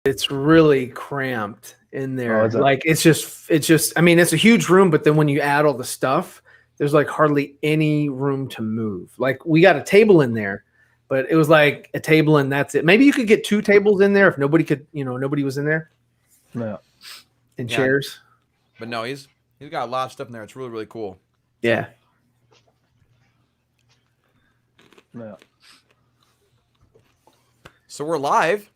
It's really cramped in there. Oh, is it? Like it's just. I mean, it's a huge room, but then when you add all the stuff, there's like hardly any room to move. Like we got a table in there, but it was like a table and that's it. Maybe you could get 2 tables in there if nobody could, nobody was in there. Yeah. And chairs. But no, he's got a lot of stuff in there. It's really, really cool. Yeah. Yeah. So we're live.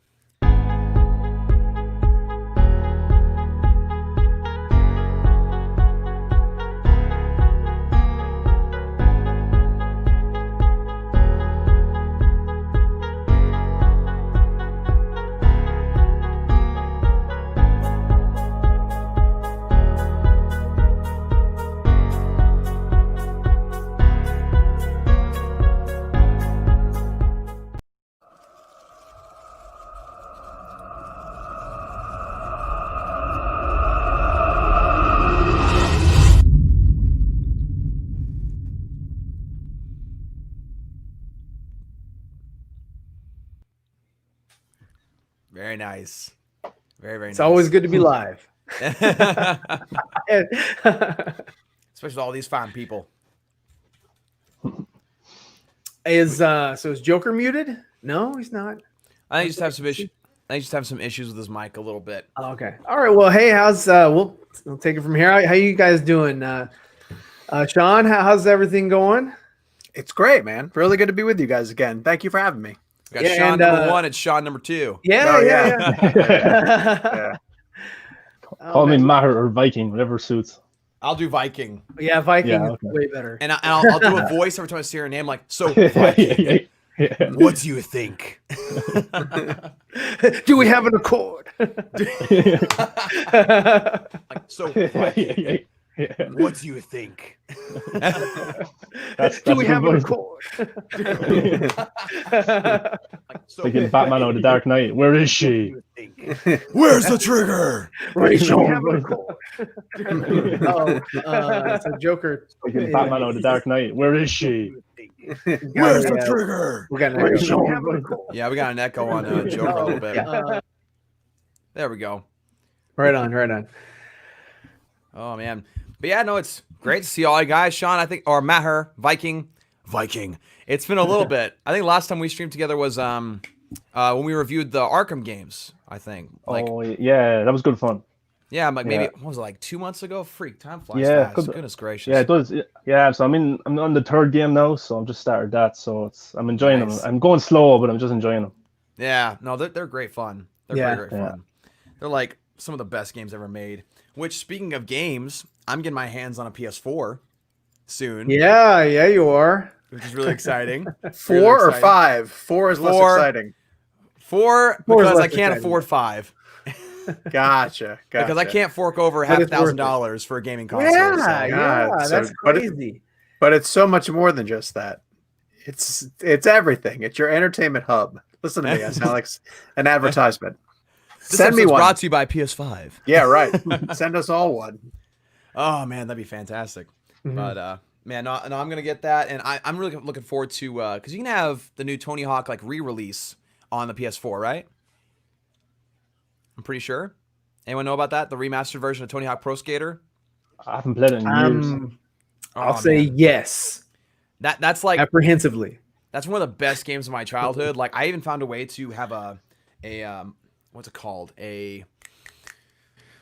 Very nice. Very, very nice. It's always good to be live. Especially with all these fine people. Is Joker muted? No, he's not. I think you just have some issues. I just have some issues with his mic a little bit. Oh, okay. All right. Well, hey, how's we'll take it from here. How you guys doing? Sean, how's everything going? It's great, man. Really good to be with you guys again. Thank you for having me. We got Sean number 1 and Sean number 2. Yeah, yeah. Call me Maher or Viking, whatever suits. I'll do Viking. Yeah, Viking Yeah, is okay. way better. And I'll do a voice every time I see her name, like, so Viking, what do you think? Do we have an accord? Like, so Viking, what do you think? That's Do we a have good an voice. accord? Like, so Like in Batman or the Dark Knight. Where is she? Where's the trigger? Rachel, we have an accord. So Joker. Like in Batman or the Dark Knight. Where is she? Where's the trigger? We got an Rachel, echo. we have an accord. Yeah, we got an echo on Joker a little bit. There we go. Right on. Oh man, but yeah, no, it's great to see all you guys. Sean, I think, or Maher, Viking. It's been a little bit. I think last time we streamed together was when we reviewed the Arkham games. I think. Like, Oh, yeah, that was good fun. yeah, like maybe yeah. what was it, like 2 months ago? Freak, time flies Yeah, fast. good. Goodness gracious. Yeah, it does. Yeah, so I'm on the 3rd game now, so I'm just started that. So I'm enjoying Nice. them. I'm going slow, but I'm just enjoying them. Yeah, no, they're great fun. They're Yeah. great fun. They're like some of the best games ever made. Which, speaking of games, I'm getting my hands on a PS4 soon. Yeah, you are. Which is really exciting. 4 Really or exciting. 5? 4 is less 4. exciting. 4 4 is because I less can't exciting. afford 5. Gotcha. Because I can't fork over But it's worth $5,000 for a gaming console. Yeah, so- God, so- that's but it- crazy. But it's so much more than just that. It's everything. It's your entertainment hub. Listen to me. I sound like an advertisement. This Send me episode's one. brought to you by PS5. Yeah, right. Send us all one. Oh man, that'd be fantastic. Mhm. But man, no, I'm gonna get that, and I'm really looking forward to because you can have the new Tony Hawk like re-release on the PS4, right? I'm pretty sure. Anyone know about that? The remastered version of Tony Hawk Pro Skater. I haven't played it in years. I'll Oh, say man. yes, that's like apprehensively. that's one of the best games of my childhood. Like I even found a way to have a what's it called?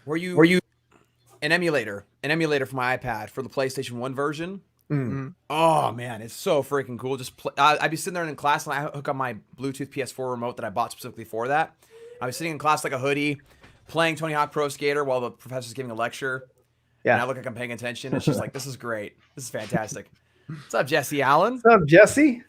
Where you an emulator for my iPad for the PlayStation 1 version. Mm. Oh man, it's so freaking cool. Just I'd be sitting there in class and I hook up my Bluetooth PS4 remote that I bought specifically for that. I was sitting in class like a hoodie, playing Tony Hawk Pro Skater while the professor's giving a lecture. Yeah. And I look like I'm paying attention. And she's like, "This is great. This is fantastic." What's up, Jesse Allen? What's up, Jesse?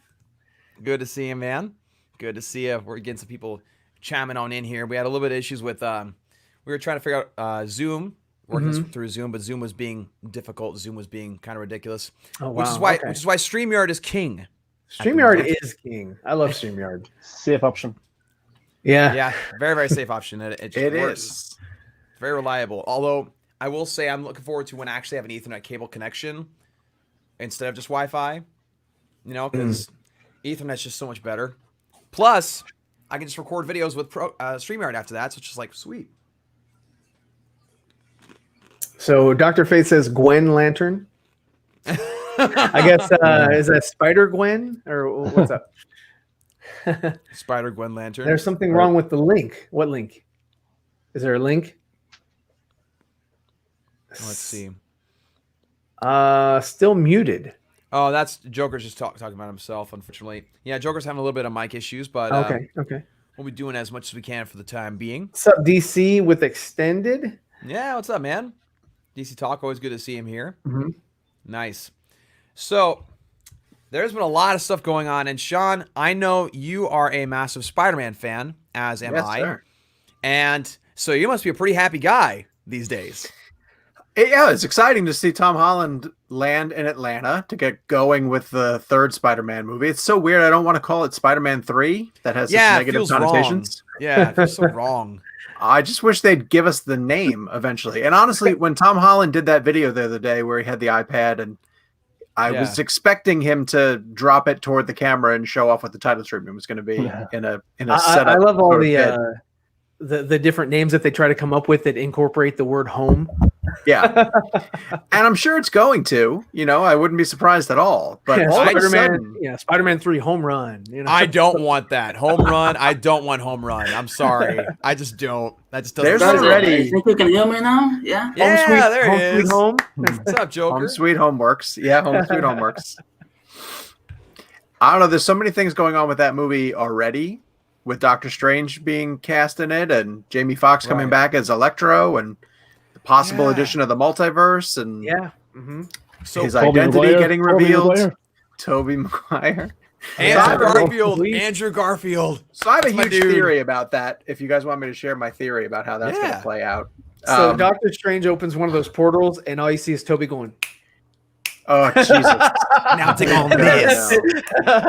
Good to see you, man. Good to see you. We're getting some people chiming on in here. We had a little bit of issues with we were trying to figure out Zoom, working this through Zoom, but Zoom was being difficult. Zoom was being kind of ridiculous. Oh, Which is wow, why okay. StreamYard is king. StreamYard is king. I love StreamYard. Safe option. Yeah. Yeah, very, very safe option. It just It works. is. Very reliable. Although I will say I'm looking forward to when I actually have an Ethernet cable connection instead of just Wi-Fi. You know, because Ethernet's just so much better. Plus, I can just record videos with StreamYard after that. So it's just like sweet. So Dr. Fate says Gwen Lantern. I guess is that Spider Gwen or what's up? Spider Gwen Lantern. There's something wrong with the link. What link? Is there a link? Let's see. Still muted. Oh, that's Joker's just talking about himself, unfortunately. Yeah, Joker's having a little bit of mic issues, but Okay. we'll be doing as much as we can for the time being. What's up, DC with Extended? Yeah, what's up, man? DC Talk, always good to see him here. Mm-hmm. Nice. So, there's been a lot of stuff going on, and Sean, I know you are a massive Spider-Man fan, as am I. Sir. And so you must be a pretty happy guy these days. Yeah, it's exciting to see Tom Holland land in Atlanta to get going with the third Spider-Man movie. It's so weird. I don't want to call it Spider-Man 3. That has such Yeah, it negative feels connotations. wrong. Yeah, it feels so wrong. I just wish they'd give us the name eventually. And honestly, when Tom Holland did that video the other day where he had the iPad, and I was expecting him to drop it toward the camera and show off what the title treatment was going to be in a setup. I love all sort of the different names that they try to come up with that incorporate the word home. Yeah. And I'm sure it's going to, I wouldn't be surprised at all. But all of a Spider-Man, sudden, Spider-Man 3 home run. I don't want that. Home run. I don't want home run. I'm sorry. I just don't. That just doesn't There's sound already- right. I think you can hear me now. Yeah. Yeah, there home it is. sweet home. What's up, Joker? Home Sweet Home works. Yeah, Home Sweet Home works. I don't know. There's so many things going on with that movie already, with Doctor Strange being cast in it and Jamie Foxx coming back as Electro and the possible addition of the multiverse and So his Tobey identity Maguire, getting Tobey revealed. Maguire. Tobey Maguire. Andrew So Garfield. Andrew Garfield. I have a That's my huge dude. theory about that. If you guys want me to share my theory about how that's going Yeah. to play out. So Doctor Strange opens one of those portals, and all you see is Toby going. Oh, Jesus. Now take on this.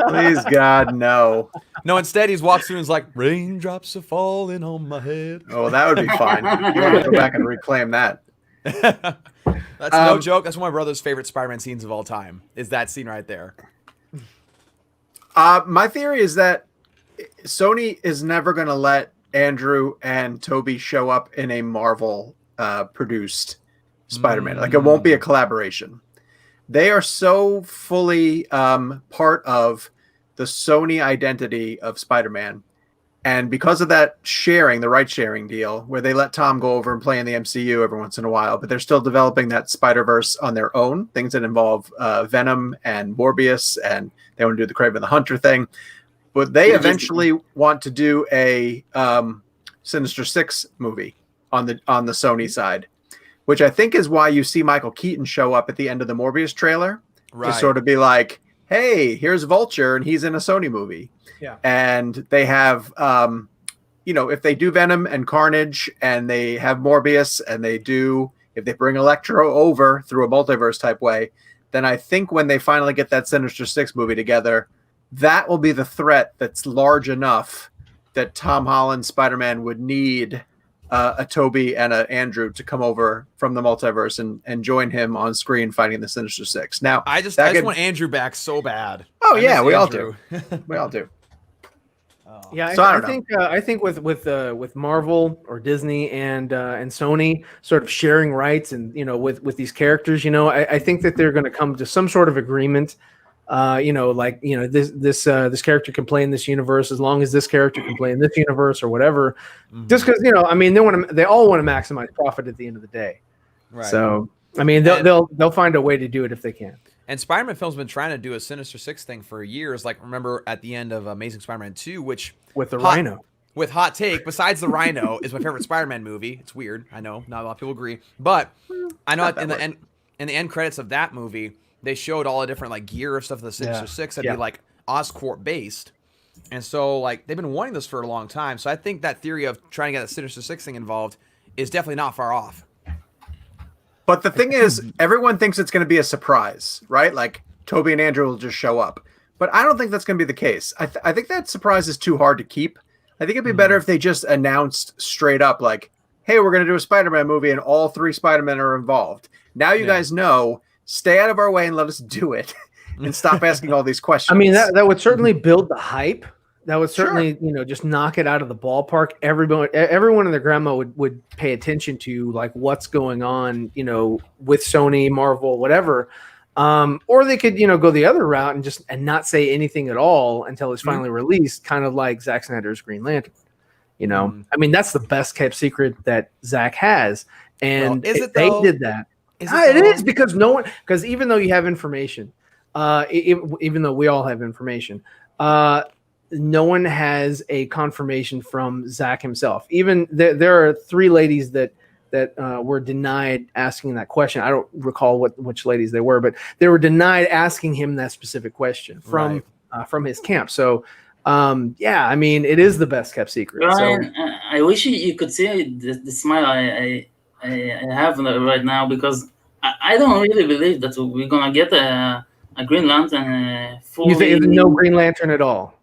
Please, God, no. No, instead he walks through and is like, raindrops are falling on my head. Oh, that would be fine. You want to go back and reclaim that. That's no joke. That's one of my brother's favorite Spider-Man scenes of all time. Is that scene right there? My theory is that Sony is never going to let Andrew and Toby show up in a Marvel produced Spider-Man. Like, it won't be a collaboration. They are so fully part of the Sony identity of Spider-Man. And because of that sharing, the right sharing deal, where they let Tom go over and play in the MCU every once in a while, but they're still developing that Spider-Verse on their own, things that involve Venom and Morbius, and they want to do the Kraven the Hunter thing. But they eventually want to do a Sinister Six movie on the Sony side, which I think is why you see Michael Keaton show up at the end of the Morbius trailer to sort of be like, hey, here's Vulture, and he's in a Sony movie. Yeah. And they have, if they do Venom and Carnage and they have Morbius and if they bring Electro over through a multiverse type way, then I think when they finally get that Sinister Six movie together, that will be the threat that's large enough that Tom Holland Spider-Man would need a Toby and a Andrew to come over from the multiverse and join him on screen fighting the Sinister Six. Now, I just want Andrew back so bad. Oh, yeah, miss we all Andrew. do. We all do. Yeah, So I don't I think with Marvel or Disney and Sony sort of sharing rights and with these characters, I think that they're going to come to some sort of agreement. This character can play in this universe as long as this character can play in this universe or whatever. Just because they all want to maximize profit at the end of the day. Right. So they'll find a way to do it if they can. And Spider-Man film's been trying to do a Sinister Six thing for years. Like, remember at the end of Amazing Spider-Man 2, which With the Rhino. With hot take, besides the Rhino, is my favorite Spider-Man movie. It's weird, I know, not a lot of people agree, but I know in the end credits of that movie, they showed all the different like gear of stuff of the Sinister Six that'd be like Oscorp based, and so like they've been wanting this for a long time. So I think that theory of trying to get that Sinister Six thing involved is definitely not far off. But the thing is, everyone thinks it's going to be a surprise, right? Like Toby and Andrew will just show up. But I don't think that's going to be the case. I think that surprise is too hard to keep. I think it'd be better if they just announced straight up, like, hey, we're going to do a Spider-Man movie and all three Spider-Men are involved. Now you guys know, stay out of our way and let us do it and stop asking all these questions. I mean, that would certainly build the hype. That would certainly, just knock it out of the ballpark. Everyone and their grandma would pay attention to like what's going on, with Sony, Marvel, whatever. Or they could, go the other route and not say anything at all until it's finally released, kind of like Zack Snyder's Green Lantern. I mean, that's the best kept secret that Zack has, and they did that. It is because even though you have information, even though we all have information, no one has a confirmation from Zack himself. Even there are 3 ladies that were denied asking that question. I don't recall which ladies they were, but they were denied asking him that specific question from his camp. So, I mean, it is the best kept secret. Ryan, I wish you could see the smile I have right now, because I don't really believe that we're gonna get a Green Lantern. You think no Green Lantern at all?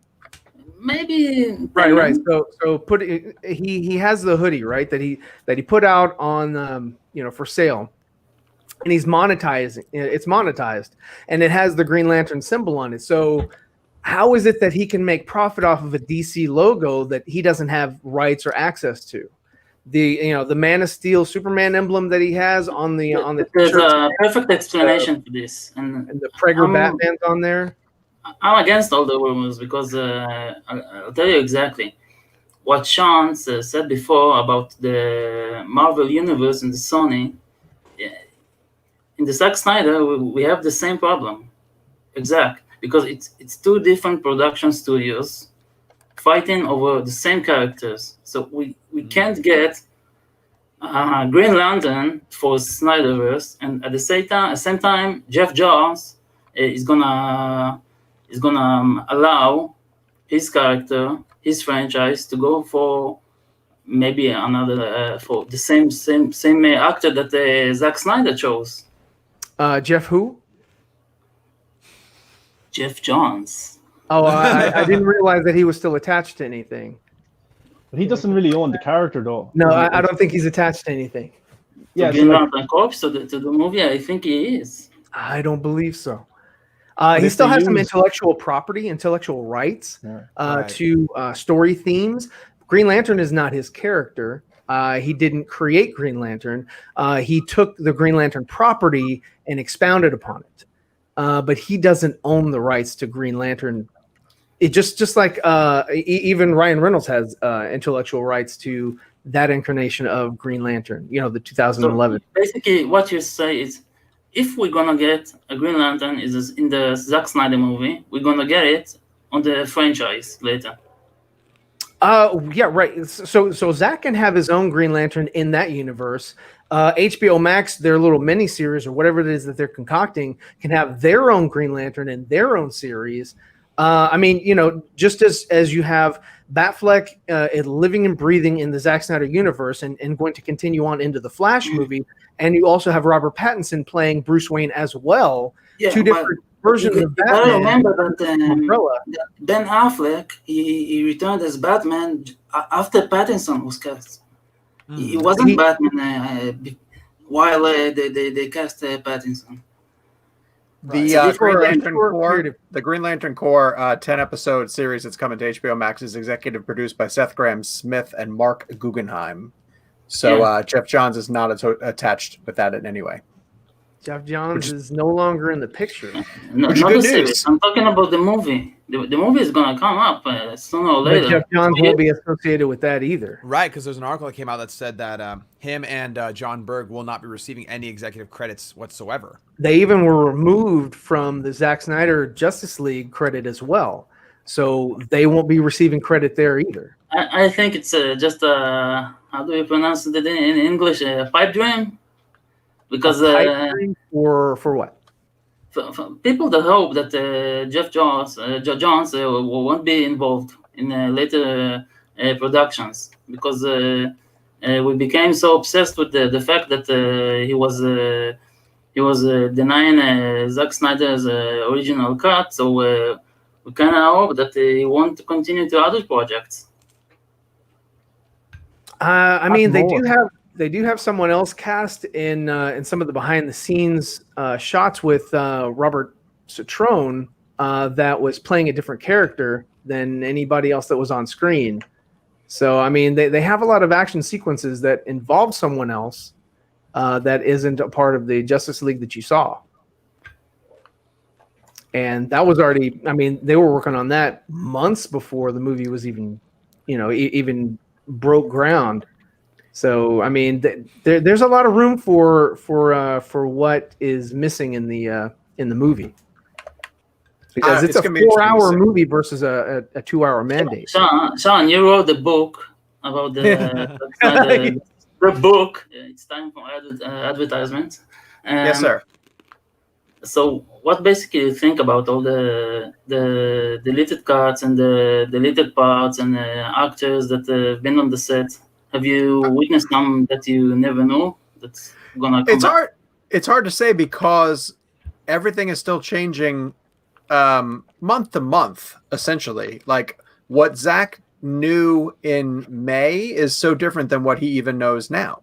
Maybe right. So he has the hoodie, right, that he put out on for sale, and he's monetizing. It's monetized, and it has the Green Lantern symbol on it. So how is it that he can make profit off of a DC logo that he doesn't have rights or access to? The Man of Steel Superman emblem that he has on the there's a perfect explanation for this, and the Prager Batman's on there. I'm against all the rumors because I'll tell you exactly what Sean said before about the Marvel Universe and the Sony. In the Zack Snyder, we have the same problem, because it's 2 different production studios fighting over the same characters. So we can't get Green Lantern for Snyderverse, and at the same time, Jeff Johns is gonna allow his character, his franchise, to go for maybe another for the same actor that Zack Snyder chose. Jeff who? Jeff Johns. Oh, I didn't realize that he was still attached to anything. But he doesn't really own the character, though. No, I don't think he's attached to anything. Yeah, Green Lantern Corps to the movie, I think he is. I don't believe so. He still has some intellectual rights to story themes. Green Lantern is not his character. He didn't create Green Lantern. He took the Green Lantern property and expounded upon it. But he doesn't own the rights to Green Lantern. It just like even Ryan Reynolds has intellectual rights to that incarnation of Green Lantern. The 2011. So basically, what you say is, if we're gonna get a Green Lantern is in the Zack Snyder movie, we're gonna get it on the franchise later. Yeah, right. So Zack can have his own Green Lantern in that universe. HBO Max, their little mini series or whatever it is that they're concocting, can have their own Green Lantern in their own series. I mean, just as you have Batfleck living and breathing in the Zack Snyder universe and going to continue on into the Flash movie, and you also have Robert Pattinson playing Bruce Wayne as well. Yeah, 2 different versions of Batman. I remember that Ben Affleck, he returned as Batman after Pattinson was cast. He wasn't Batman while they cast Pattinson. The Green Lantern Corps 10-episode series that's coming to HBO Max is executive produced by Seth Graham-Smith and Mark Guggenheim. So Jeff Johns is not attached with that in any way. Jeff Johns is no longer in the picture. Not the series. I'm talking about the movie. The movie is going to come up sooner or later. But Jeff Johns won't be associated with that either. Right, because there's an article that came out that said that him and John Berg will not be receiving any executive credits whatsoever. They even were removed from the Zack Snyder Justice League credit as well. So they won't be receiving credit there either. I think it's just how do we pronounce it in English? A pipe dream? Because for what? For people that hope that Jeff Johns won't be involved in later productions, because we became so obsessed with the fact that he was denying Zack Snyder's original cut. So we kind of hope that he won't continue to other projects. I mean, they do have someone else cast in some of the behind the scenes shots with Robert Citrone that was playing a different character than anybody else that was on screen. So, I mean, they have a lot of action sequences that involve someone else that isn't a part of the Justice League that you saw. And that was already, I mean, they were working on that months before the movie was even, even broke ground. So, I mean, there's a lot of room for what is missing in the movie. Because it's a 4-hour movie versus a 2-hour mandate. Sean, you wrote the book about the book. It's time for advertisement. Yes, sir. So, what basically you think about all the deleted cuts and the deleted parts and the actors that have been on the set? Have you witnessed some that you never knew that's gonna come back? It's hard to say because everything is still changing month to month, essentially. Like what Zack knew in May is so different than what he even knows now.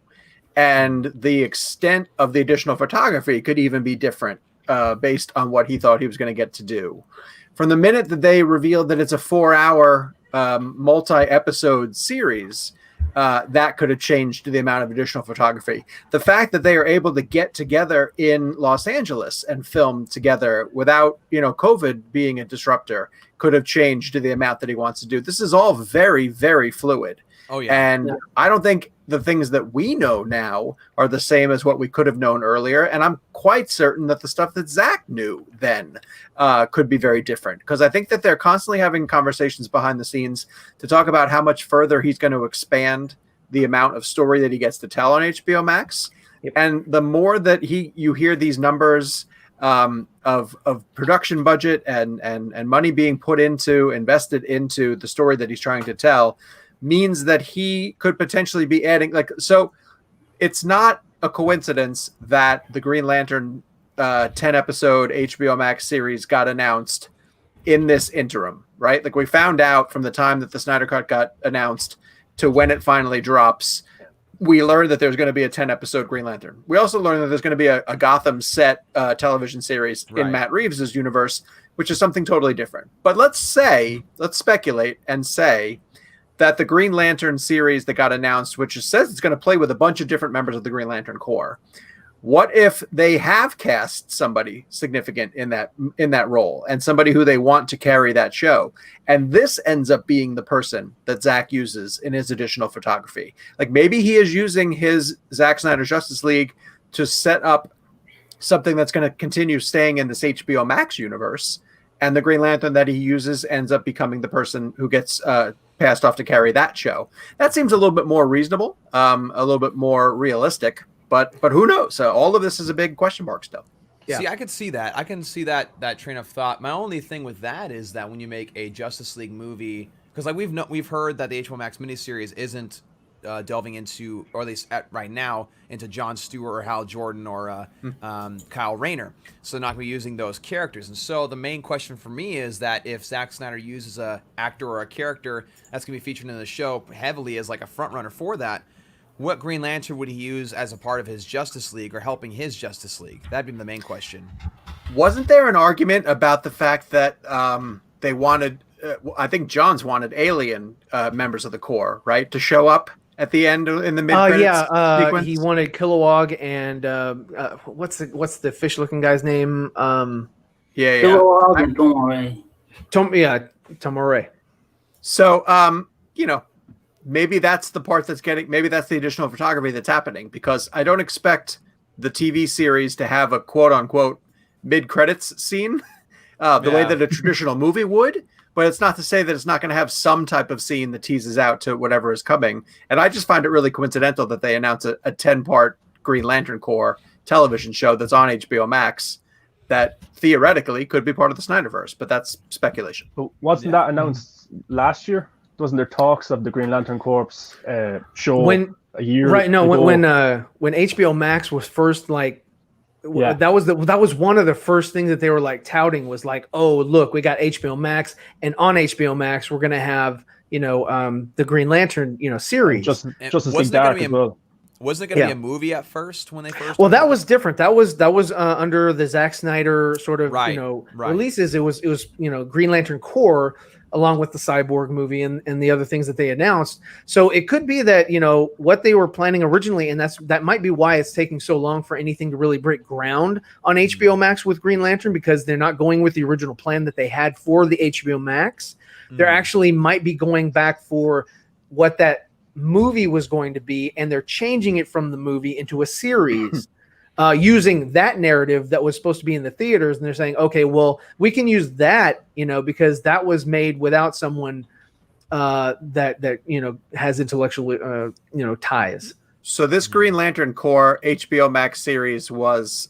And the extent of the additional photography could even be different based on what he thought he was going to get to do. From the minute that they revealed that it's a 4-hour multi-episode series, that could have changed the amount of additional photography. The fact that they are able to get together in Los Angeles and film together without, COVID being a disruptor could have changed the amount that he wants to do. This is all very, very fluid. Oh, yeah. And I don't think the things that we know now are the same as what we could have known earlier. And I'm quite certain that the stuff that Zack knew then could be very different. Because I think that they're constantly having conversations behind the scenes to talk about how much further he's going to expand the amount of story that he gets to tell on HBO Max. Yep. And the more that you hear these numbers of production budget and money being invested into the story that he's trying to tell, means that he could potentially be adding, so it's not a coincidence that the Green Lantern 10-episode HBO Max series got announced in this interim, right? Like we found out from the time that the Snyder Cut got announced to when it finally drops, we learned that there's going to be a 10-episode Green Lantern. We also learned that there's going to be a Gotham set television series in Matt Reeves' universe, which is something totally different. But let's speculate and say that the Green Lantern series that got announced, which says it's going to play with a bunch of different members of the Green Lantern Corps. What if they have cast somebody significant in that role and somebody who they want to carry that show? And this ends up being the person that Zack uses in his additional photography. Like maybe he is using his Zack Snyder's Justice League to set up something that's going to continue staying in this HBO Max universe. And the Green Lantern that he uses ends up becoming the person who gets passed off to carry that show. That seems a little bit more reasonable, a little bit more realistic, but who knows? So all of this is a big question mark still. Yeah. See, I could see that. I can see that train of thought. My only thing with that is that when you make a Justice League movie, because we've heard that the HBO Max miniseries isn't delving into, or at least right now, into Jon Stewart or Hal Jordan or Kyle Rayner. So they're not going to be using those characters. And so the main question for me is that if Zack Snyder uses a actor or a character that's going to be featured in the show heavily as like a front runner for that, what Green Lantern would he use as a part of his Justice League or helping his Justice League? That'd be the main question. Wasn't there an argument about the fact that they wanted, I think Johns wanted alien members of the Corps, right, to show up at the end in the mid-credits sequence? He wanted Kilowog and what's the fish-looking guy's name? Kilowog and Tomore. So, maybe that's the part maybe that's the additional photography that's happening, because I don't expect the TV series to have a quote-unquote mid-credits scene the way that a traditional movie would. But it's not to say that it's not going to have some type of scene that teases out to whatever is coming. And I just find it really coincidental that they announce a 10-part Green Lantern Corps television show that's on HBO Max that theoretically could be part of the Snyderverse, but that's speculation. But wasn't that announced last year? Wasn't there talks of the Green Lantern Corps show a year ago? When HBO Max was first that was one of the first things that they were like touting, was like, oh, look, we got HBO Max, and on HBO Max we're gonna have the Green Lantern series. Justice League Dark as well. Wasn't it going to be a movie at first when they first? Well, that was different. That was under the Zack Snyder sort of releases. It was Green Lantern Corps, along with the Cyborg movie and the other things that they announced. So it could be that, you know, what they were planning originally, and that might be why it's taking so long for anything to really break ground on HBO Max with Green Lantern, because they're not going with the original plan that they had for the HBO Max. They're actually might be going back for what that movie was going to be, and they're changing it from the movie into a series. Using that narrative that was supposed to be in the theaters, and they're saying, okay, well, we can use that, you know, because that was made without someone that you know has intellectual you know ties. So this Green Lantern Corps HBO Max series was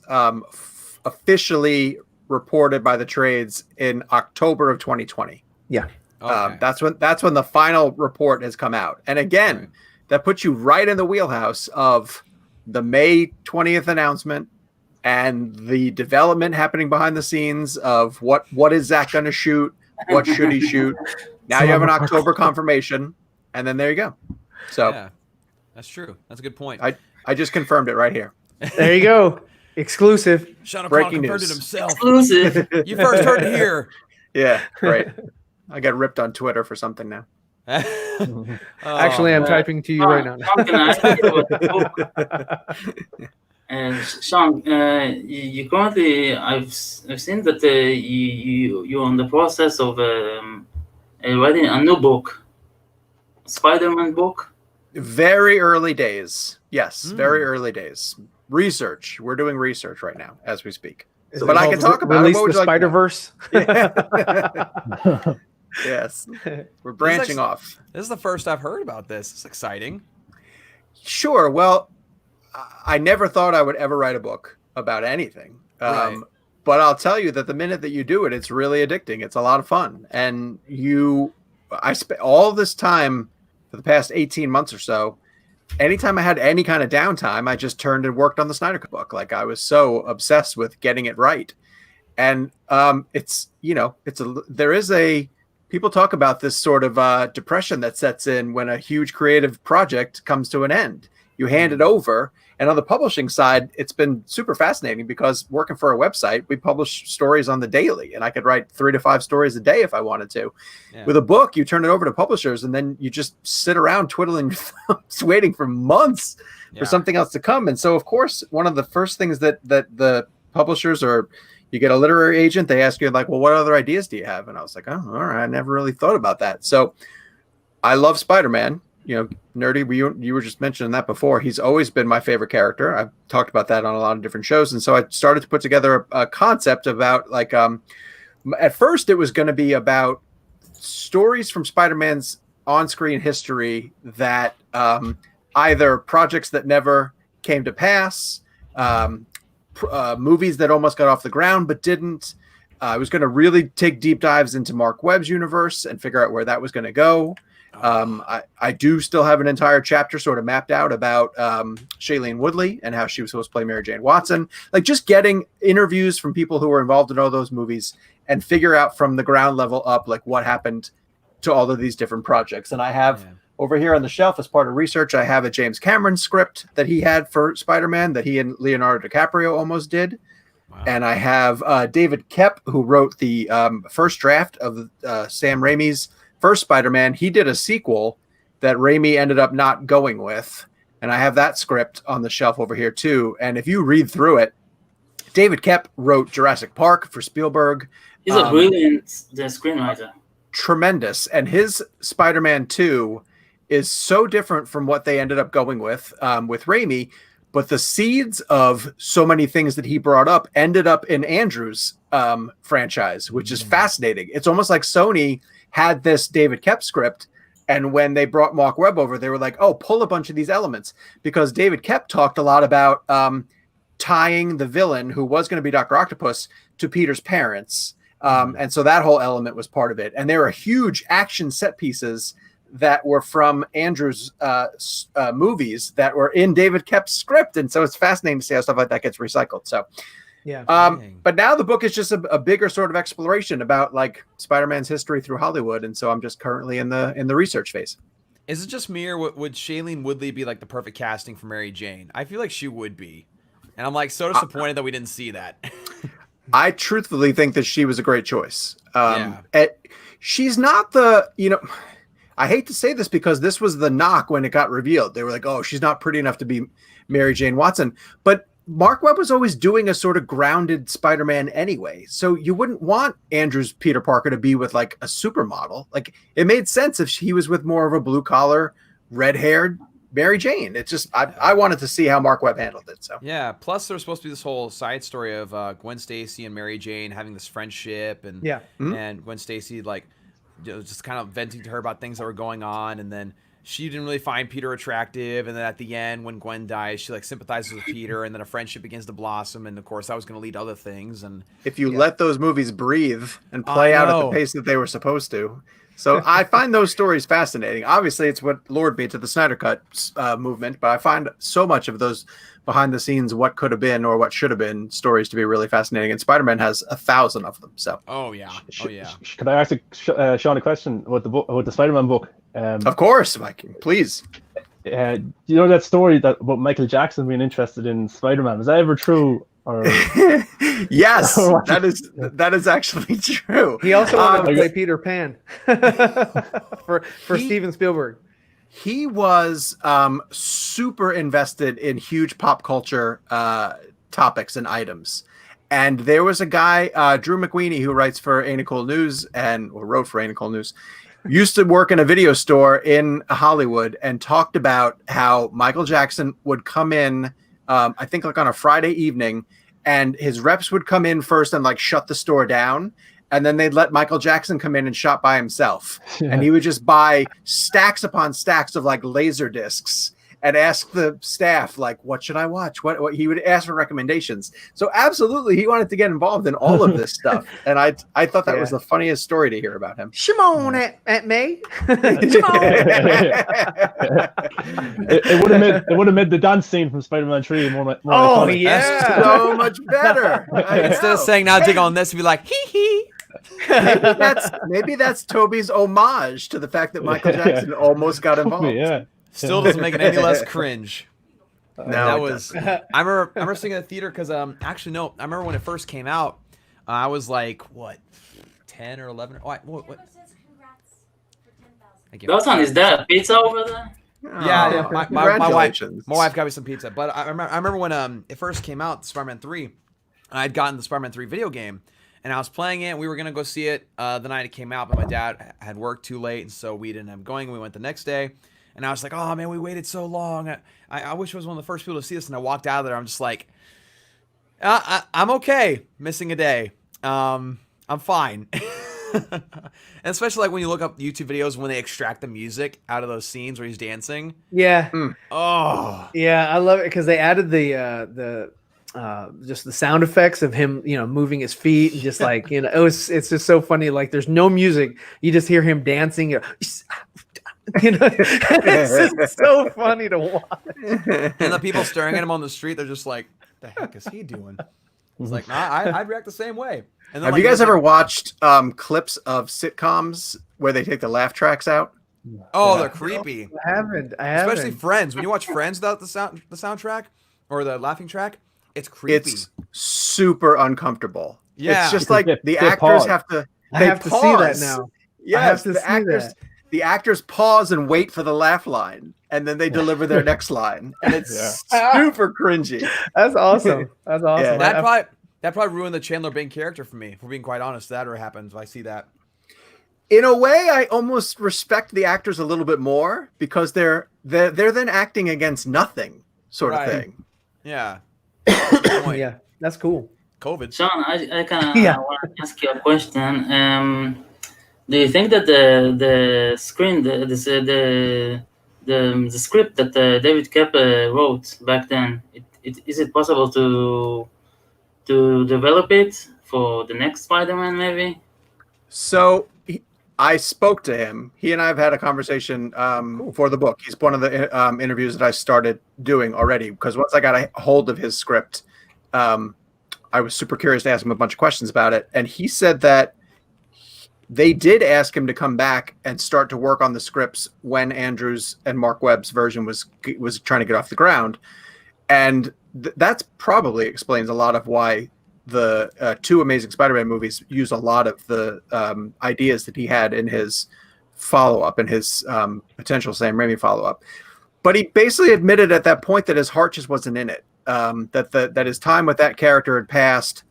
officially reported by the trades in October of 2020. Yeah, Okay. That's when the final report has come out, and again, that puts you right in the wheelhouse of the May 20th announcement and the development happening behind the scenes of what is Zach going to shoot, what should he shoot. Now you have an October confirmation, and then there you go. So Yeah, that's true. That's a good point. I just confirmed it right here. there you go, exclusive. Sean O'Connell breaking confirmed news. it himself. Exclusive. You first heard it here. Yeah, great. I got ripped on Twitter for something now. Actually, I'm typing to you right now. Sean, can I ask you about the book? Sean, you currently, I've seen that you're on the process of writing a new book, Spider-Man book. Very early days. Yes, very early days. Research. We're doing research right now as we speak. But I can talk about it. Release What would the you like Spider-Verse. Yes. We're branching off. This is the first I've heard about this. It's exciting. Sure. Well, I never thought I would ever write a book about anything. Right. But I'll tell you that the minute that you do it, it's really addicting. It's a lot of fun. And I spent all this time for the past 18 months or so. Anytime I had any kind of downtime, I just turned and worked on the Snyder Cut book. Like, I was so obsessed with getting it right. And it's, you know, people talk about this sort of depression that sets in when a huge creative project comes to an end. You hand it over. And on the publishing side, it's been super fascinating because working for a website, we publish stories on the daily, and I could write 3 to 5 stories a day if I wanted to. Yeah. With a book, you turn it over to publishers, and then you just sit around twiddling your thumbs, waiting for months for something else to come. And so, of course, one of the first things that the publishers, or you get a literary agent, they ask you, like, well, what other ideas do you have? And I was like, oh, all right, I never really thought about that. So I love Spider-Man. You know, Nerdy, you were just mentioning that before. He's always been my favorite character. I've talked about that on a lot of different shows. And so I started to put together a concept about, like, at first it was going to be about stories from Spider-Man's on-screen history that either projects that never came to pass, movies that almost got off the ground but didn't. I was going to really take deep dives into Mark Webb's universe and figure out where that was going to go. I do still have an entire chapter sort of mapped out about Shailene Woodley and how she was supposed to play Mary Jane Watson. Like, just getting interviews from people who were involved in all those movies and figure out from the ground level up, like, what happened to all of these different projects. And I have over here on the shelf, as part of research, I have a James Cameron script that he had for Spider-Man that he and Leonardo DiCaprio almost did. Wow. And I have David Koepp, who wrote the first draft of Sam Raimi's first Spider-Man. He did a sequel that Raimi ended up not going with. And I have that script on the shelf over here too. And if you read through it, David Koepp wrote Jurassic Park for Spielberg. He's a brilliant screenwriter. Tremendous. And his Spider-Man 2 is so different from what they ended up going with Raimi. But the seeds of so many things that he brought up ended up in Andrew's franchise, which is fascinating. It's almost like Sony had this David Koepp script, and when they brought Mark Webb over, they were like, oh, pull a bunch of these elements, because David Koepp talked a lot about tying the villain, who was going to be Dr. Octopus, to Peter's parents. And so that whole element was part of it. And there were huge action set pieces that were from Andrew's movies that were in David Koepp's script. And so it's fascinating to see how stuff like that gets recycled. So yeah. But now the book is just a bigger sort of exploration about, like, Spider-Man's history through Hollywood. And so I'm just currently in the research phase. Is it just me, or would Shailene Woodley be like the perfect casting for Mary Jane? I feel like she would be. And I'm like so disappointed that we didn't see that. I truthfully think that she was a great choice. Yeah. She's not the, I hate to say this because this was the knock when it got revealed. They were like, oh, she's not pretty enough to be Mary Jane Watson. But Mark Webb was always doing a sort of grounded Spider-Man anyway. So you wouldn't want Andrew's Peter Parker to be with like a supermodel. Like it made sense if he was with more of a blue collar, red-haired Mary Jane. It's just, I wanted to see how Mark Webb handled it. So yeah. Plus, there's supposed to be this whole side story of Gwen Stacy and Mary Jane having this friendship, and and Gwen Stacy just kind of venting to her about things that were going on, and then she didn't really find Peter attractive, and then at the end when Gwen dies, she sympathizes with Peter, and then a friendship begins to blossom, and of course that was going to lead to other things. And if you let those movies breathe and play out at the pace that they were supposed to. So I find those stories fascinating. Obviously, it's what lured me to the Snyder Cut movement, but I find so much of those behind the scenes, what could have been or what should have been stories to be really fascinating. And Spider-Man has 1,000 of them. So Could I ask Sean a question about the Spider-Man book? Of course, Mike. Please. Do you know that story about Michael Jackson being interested in Spider-Man? Was that ever true? Or yes, that is actually true. He also wanted to play Peter Pan for Steven Spielberg. He was super invested in huge pop culture topics and items. And there was a guy, Drew McWeeny, who writes for Ain't It Cool News or wrote for Ain't It Cool News, used to work in a video store in Hollywood and talked about how Michael Jackson would come in, I think on a Friday evening, and his reps would come in first and shut the store down. And then they'd let Michael Jackson come in and shop by himself. Yeah. And he would just buy stacks upon stacks of laser discs and ask the staff, what should I watch? What he would ask for recommendations. So absolutely, he wanted to get involved in all of this stuff. And I thought that was the funniest story to hear about him. Shimon at May. It would have made the dance scene from Spider-Man 3 more iconic. Yeah, so much better. Instead of saying now dig on this, it'd be like hee hee. maybe that's Toby's homage to the fact that Michael Jackson almost got involved. Yeah. Still doesn't make it any less cringe. No, that was. I remember seeing it at the theater because actually no, I remember when it first came out. I was 10 or 11. What? Dawson, is there a pizza over there? Yeah. My wife got me some pizza. But I remember when it first came out, Spider-Man 3. I had gotten the Spider-Man 3 video game, and I was playing it. And we were gonna go see it the night it came out, but my dad had worked too late, and so we didn't end up going. We went the next day. And I was like, oh, man, we waited so long. I wish I was one of the first people to see this. And I walked out of there. I'm just like, I'm okay missing a day. I'm fine. And especially when you look up YouTube videos when they extract the music out of those scenes where he's dancing. Yeah. Oh. Yeah, I love it because they added the just the sound effects of him, moving his feet and just it's just so funny. There's no music. You just hear him dancing. It's just so funny to watch. And the people staring at him on the street, they're just like, "The heck is he doing?" It's like, nah, I'd react the same way. And then, have you guys ever watched clips of sitcoms where they take the laugh tracks out? Oh, they're creepy. I haven't. Especially Friends. When you watch Friends without the soundtrack or the laughing track, it's creepy. It's super uncomfortable. Yeah, it's just the actors have to. I have to see that now. Yes, the actors pause and wait for the laugh line, and then they deliver their next line, and it's super cringy. That's awesome. That's awesome. Yeah. That probably ruined the Chandler Bing character for me. If we're being quite honest, that ever happens, I see that. In a way, I almost respect the actors a little bit more because they're then acting against nothing, sort of thing. Yeah. Yeah, that's cool. COVID. Sean, I kind of want to ask you a question. Do you think that the screen, the script that David Koepp wrote back then, is it possible to develop it for the next Spider-Man, maybe? So I spoke to him. He and I have had a conversation for the book. He's one of the interviews that I started doing already because once I got a hold of his script, I was super curious to ask him a bunch of questions about it, and he said that they did ask him to come back and start to work on the scripts when Andrew's and Mark Webb's version was trying to get off the ground. And that's probably explains a lot of why the two Amazing Spider-Man movies use a lot of the ideas that he had in his follow-up and his potential Sam Raimi follow-up. But he basically admitted at that point that his heart just wasn't in it. That his time with that character had passed,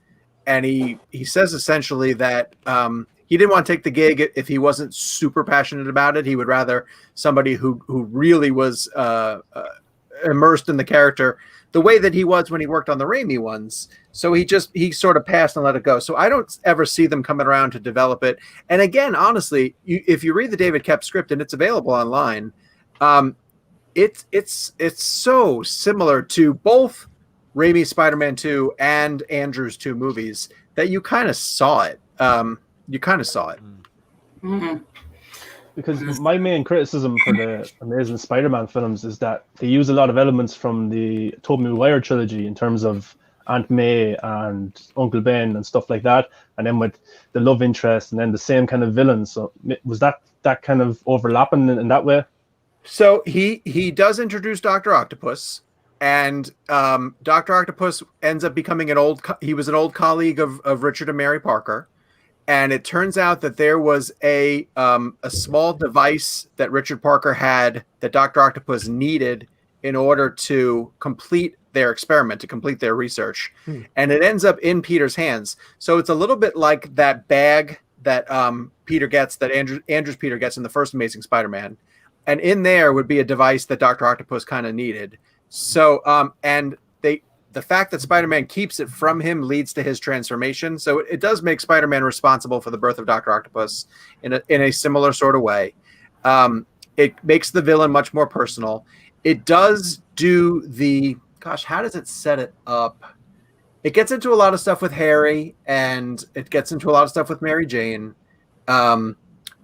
and he says essentially that he didn't want to take the gig if he wasn't super passionate about it. He would rather somebody who really was immersed in the character the way that he was when he worked on the Raimi ones. So he sort of passed and let it go. So I don't ever see them coming around to develop it. And again, honestly, if you read the David Koepp script, and it's available online, it's so similar to both Raimi's Spider-Man 2 and Andrew's 2 movies that you kind of saw it. Mm-hmm. Because my main criticism for the Amazing Spider-Man films is that they use a lot of elements from the Tobey Maguire trilogy in terms of Aunt May and Uncle Ben and stuff like that, and then with the love interest and then the same kind of villains. So was that kind of overlapping in that way? So he does introduce Dr. Octopus, and Dr. Octopus ends up becoming he was an old colleague of Richard and Mary Parker. And it turns out that there was a small device that Richard Parker had that Dr. Octopus needed in order to complete their experiment, to complete their research. And it ends up in Peter's hands. So it's a little bit like that bag that Peter gets, that Andrew's Peter gets in the first Amazing Spider-Man. And in there would be a device that Dr. Octopus kind of needed. So, and the fact that Spider-Man keeps it from him leads to his transformation. So it does make Spider-Man responsible for the birth of Dr. Octopus in a similar sort of way. It makes the villain much more personal. It does do how does it set it up? It gets into a lot of stuff with Harry, and it gets into a lot of stuff with Mary Jane.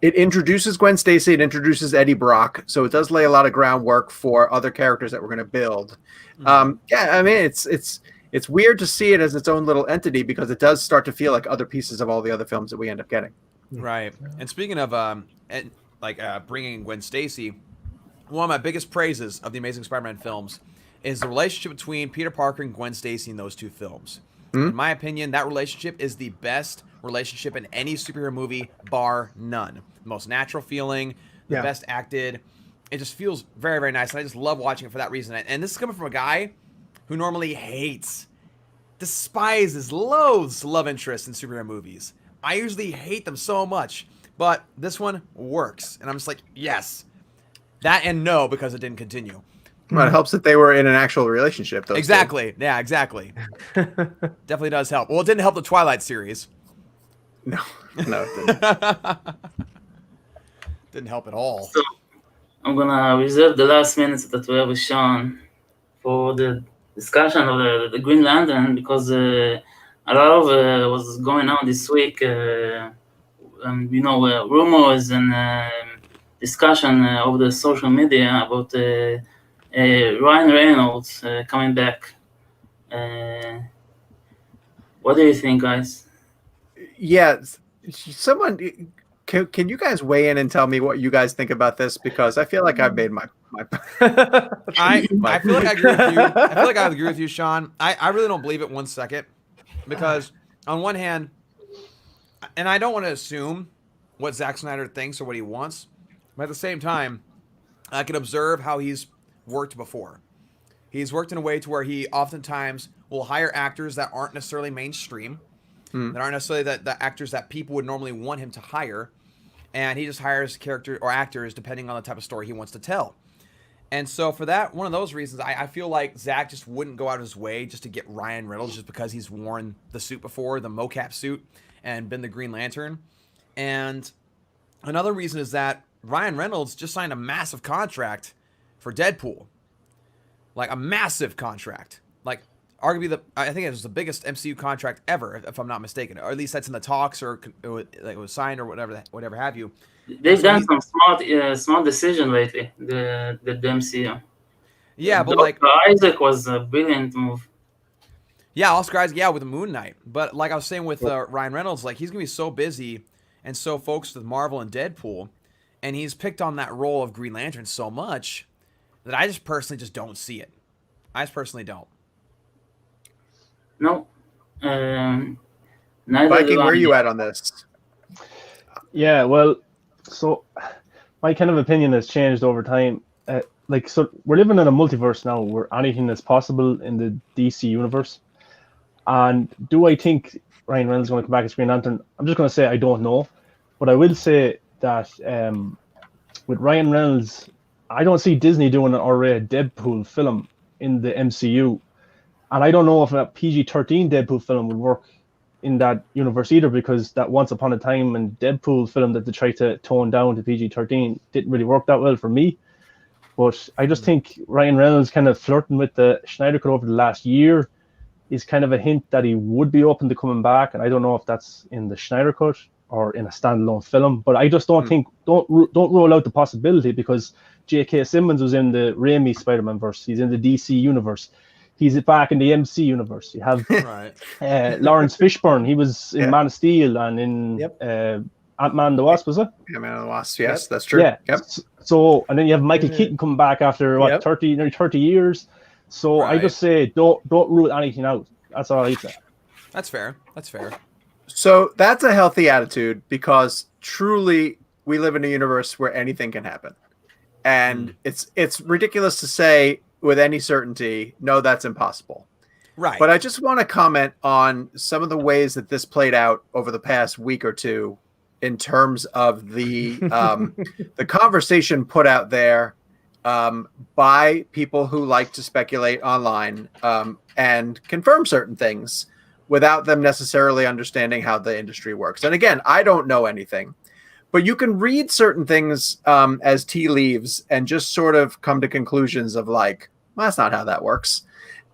It introduces Gwen Stacy. It introduces Eddie Brock. So it does lay a lot of groundwork for other characters that we're going to build. I mean, it's weird to see it as its own little entity because it does start to feel like other pieces of all the other films that we end up getting. Right. And speaking of bringing Gwen Stacy, one of my biggest praises of the Amazing Spider-Man films is the relationship between Peter Parker and Gwen Stacy in those two films. In my opinion, that relationship is the best relationship in any superhero movie, bar none. The most natural feeling, the best acted. It just feels very, very nice, and I just love watching it for that reason. And this is coming from a guy who normally despises, loathes love interests in superhero movies. I usually hate them so much, but this one works. And I'm just like, yes. That and no, because it didn't continue. Well, it helps that they were in an actual relationship, though. Exactly. Too. Yeah, exactly. Definitely does help. Well, it didn't help the Twilight series. No, it didn't. Didn't help at all. So I'm gonna reserve the last minutes that we have with Sean for the discussion of the Green Lantern, because a lot of was going on this week. Rumors and discussion over the social media about Ryan Reynolds coming back. What do you think, guys? Yeah, someone can you guys weigh in and tell me what you guys think about this? Because I feel like I've made my I feel like I agree with you. I feel like I agree with you, Sean. I really don't believe it 1 second, because on one hand, and I don't want to assume what Zack Snyder thinks or what he wants, but at the same time, I can observe how he's worked before. He's worked in a way to where he oftentimes will hire actors that aren't necessarily mainstream, that aren't necessarily the actors that people would normally want him to hire, and he just hires character or actors depending on the type of story he wants to tell. And so for that, one of those reasons, I feel like Zack just wouldn't go out of his way just to get Ryan Reynolds just because he's worn the suit before, the mocap suit, and been the Green Lantern. And another reason is that Ryan Reynolds just signed a massive contract for Deadpool. Like a massive contract. Like arguably I think it was the biggest MCU contract ever, if I'm not mistaken. Or at least that's in the talks, or it was signed, or whatever have you. They've done some smart decision lately, the MCU. Yeah, but Dr. Isaac was a brilliant move. Yeah, Oscar Isaac, with the Moon Knight. But like I was saying with Ryan Reynolds, like he's going to be so busy and so focused with Marvel and Deadpool, and he's picked on that role of Green Lantern so much that I just personally just don't see it. I just personally don't. No, Neither Viking, do I. where are you at on this? Yeah, well, so my kind of opinion has changed over time. So we're living in a multiverse now where anything is possible in the DC universe. And do I think Ryan Reynolds is going to come back as Green Lantern? I'm just going to say I don't know. But I will say that with Ryan Reynolds, I don't see Disney doing an R-rated Deadpool film in the MCU. And I don't know if a PG-13 Deadpool film would work in that universe either, because that Once Upon a Time and Deadpool film that they tried to tone down to PG-13 didn't really work that well for me. But I just think Ryan Reynolds kind of flirting with the Snyder Cut over the last year is kind of a hint that he would be open to coming back. And I don't know if that's in the Snyder Cut or in a standalone film, but I just don't think, don't rule out the possibility, because J.K. Simmons was in the Raimi Spider-Man verse. He's in the DC universe. He's back in the MC universe. You have Lawrence Fishburne. He was in Man of Steel and in Ant-Man and the Wasp, was it? Ant-Man and the Wasp, yes, that's true. Yeah. Yep. So, and then you have Michael Keaton coming back after, nearly 30 years. So I just say, don't rule anything out. That's all I say. That's fair. That's fair. So that's a healthy attitude, because truly we live in a universe where anything can happen. And it's ridiculous to say with any certainty, no, that's impossible. Right. But I just want to comment on some of the ways that this played out over the past week or two in terms of the the conversation put out there by people who like to speculate online and confirm certain things without them necessarily understanding how the industry works. And again, I don't know anything, but you can read certain things as tea leaves and just sort of come to conclusions of like, well, that's not how that works.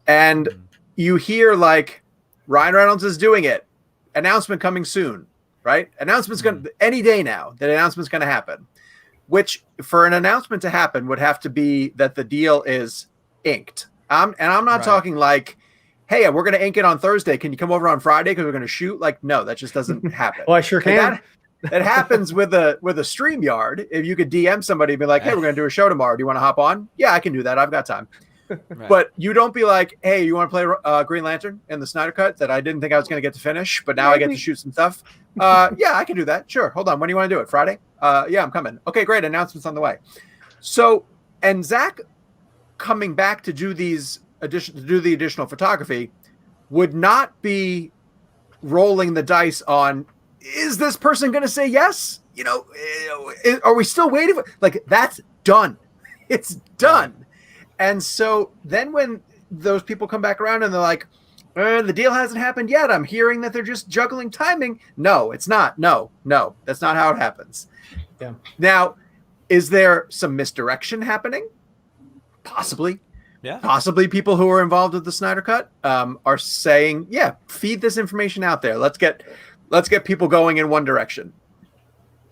And you hear like, Ryan Reynolds is doing it. Announcement coming soon, right? Announcement's going to, any day now, that announcement's going to happen. Which, for an announcement to happen, would have to be that the deal is inked. And I'm not talking like, hey, we're going to ink it on Thursday. Can you come over on Friday because we're going to shoot? Like, no, that just doesn't happen. Well, I sure can. That happens with a StreamYard. If you could DM somebody and be like, hey, we're going to do a show tomorrow. Do you want to hop on? Yeah, I can do that. I've got time. Right. But you don't be like, hey, you want to play Green Lantern in the Snyder Cut that I didn't think I was going to get to finish, but now I get to shoot some stuff? Yeah, I can do that. Sure. Hold on. When do you want to do it? Friday? Yeah, I'm coming. Okay, great. Announcement's on the way. So, and Zach coming back to do the additional photography would not be rolling the dice on, is this person going to say yes? You know, are we still waiting for, like, that's done. It's done. And so then when those people come back around and they're like, the deal hasn't happened yet. I'm hearing that they're just juggling timing. No, it's not. No, that's not how it happens. Yeah. Now, is there some misdirection happening? Possibly. Yeah. Possibly people who are involved with the Snyder Cut are saying, yeah, feed this information out there. Let's get people going in one direction.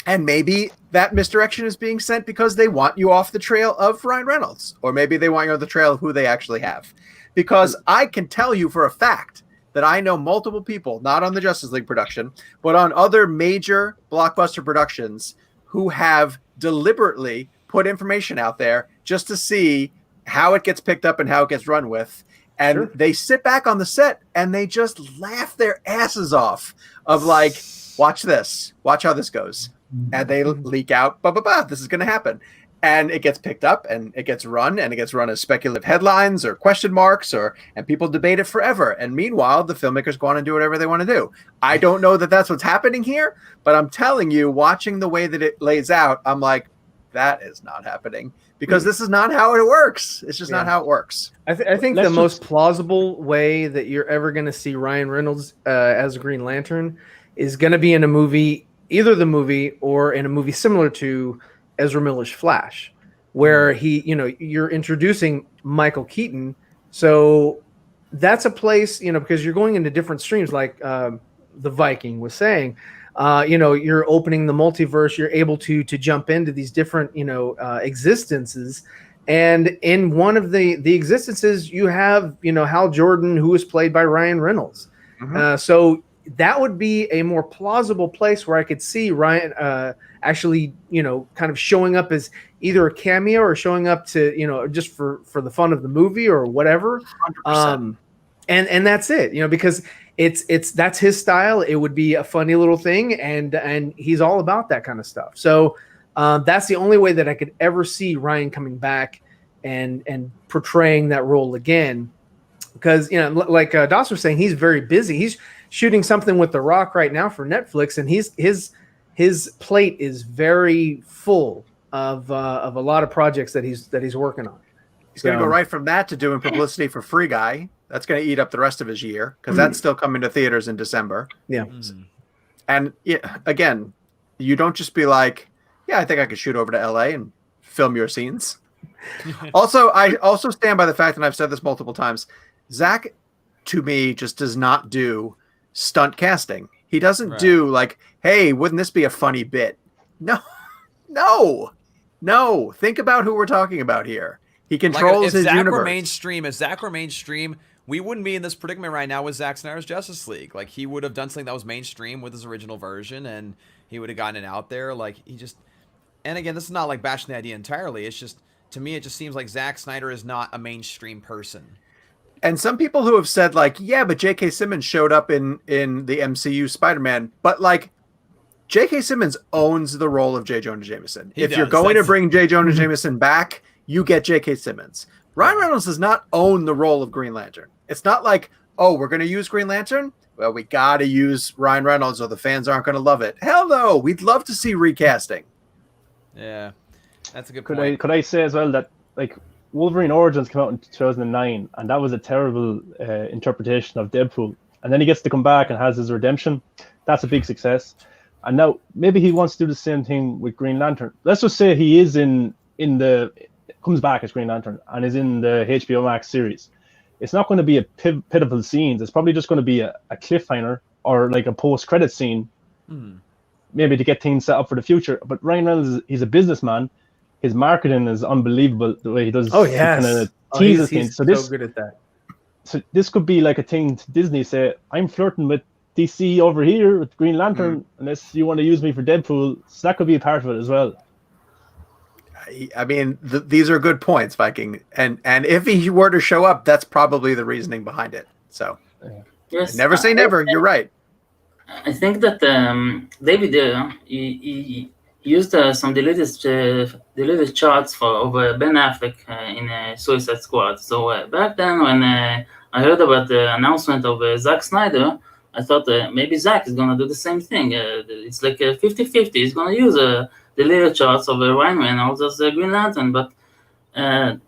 And maybe that misdirection is being sent because they want you off the trail of Ryan Reynolds, or maybe they want you on the trail of who they actually have. Because I can tell you for a fact that I know multiple people, not on the Justice League production, but on other major blockbuster productions, who have deliberately put information out there just to see how it gets picked up and how it gets run with. And they sit back on the set and they just laugh their asses off of like, watch this, watch how this goes. And they leak out, this is going to happen. And it gets picked up and it gets run, and it gets run as speculative headlines or question marks, and people debate it forever. And meanwhile, the filmmakers go on and do whatever they want to do. I don't know that that's what's happening here, but I'm telling you, watching the way that it lays out, I'm like, that is not happening, because this is not how it works. It's just not how it works. I think the most plausible way that you're ever going to see Ryan Reynolds as Green Lantern is going to be in a movie, either the movie or in a movie similar to Ezra Miller's Flash, where you're introducing Michael Keaton. So that's a place, because you're going into different streams, like the Viking was saying, you're opening the multiverse. You're able to jump into these different, existences. And in one of the existences, you have, Hal Jordan, who is played by Ryan Reynolds. So that would be a more plausible place where I could see Ryan actually, kind of showing up as either a cameo or showing up to, just for the fun of the movie or whatever. 100%. And that's it, because that's his style. It would be a funny little thing, and he's all about that kind of stuff. So that's the only way that I could ever see Ryan coming back and portraying that role again. Because, you know, like Dawson was saying, he's very busy. He's shooting something with The Rock right now for Netflix, and his plate is very full of a lot of projects that he's working on. He's going to go right from that to doing publicity for Free Guy. That's going to eat up the rest of his year because that's still coming to theaters in December. Yeah. And again, you don't just be like, yeah, I think I could shoot over to LA and film your scenes. Also, I also stand by the fact, and I've said this multiple times, Zach, to me, just does not do stunt casting. He doesn't do like, hey, wouldn't this be a funny bit? No. Think about who we're talking about here. He controls his universe. If Zach were mainstream, we wouldn't be in this predicament right now with Zack Snyder's Justice League. Like, he would have done something that was mainstream with his original version, and he would have gotten it out there. Like, and again, this is not like bashing the idea entirely. It's just, to me, it just seems like Zack Snyder is not a mainstream person. And some people who have said, like, yeah, but J.K. Simmons showed up in the MCU Spider-Man, but like, J.K. Simmons owns the role of J. Jonah Jameson. If you're going to bring J. Jonah Jameson back, you get J.K. Simmons. Ryan Reynolds does not own the role of Green Lantern. It's not like, oh, we're going to use Green Lantern? Well, we got to use Ryan Reynolds or the fans aren't going to love it. Hell no. We'd love to see recasting. Yeah, that's a good point. Could I say as well that, like, Wolverine Origins came out in 2009, and that was a terrible interpretation of Deadpool. And then he gets to come back and has his redemption. That's a big success. And now maybe he wants to do the same thing with Green Lantern. Let's just say he is comes back as Green Lantern and is in the HBO Max series. It's not going to be a pitiful scenes. It's probably just going to be a cliffhanger or like a post-credit scene, maybe to get things set up for the future. But Ryan Reynolds, he's a businessman. His marketing is unbelievable, the way he does. Oh, yes. Kind of teases things. So good at that. So this could be like a thing to Disney say, I'm flirting with DC over here with Green Lantern, unless you want to use me for Deadpool. So that could be a part of it as well. I mean, these are good points, Viking. And if he were to show up, that's probably the reasoning behind it. So Yes, never say never. You're right. I think that David he used some deleted shots of Ben Affleck in Suicide Squad. So back then, when I heard about the announcement of Zack Snyder, I thought maybe Zack is going to do the same thing. It's like 50-50. He's going to use the later shots of Ryan Reynolds as Green Lantern, but the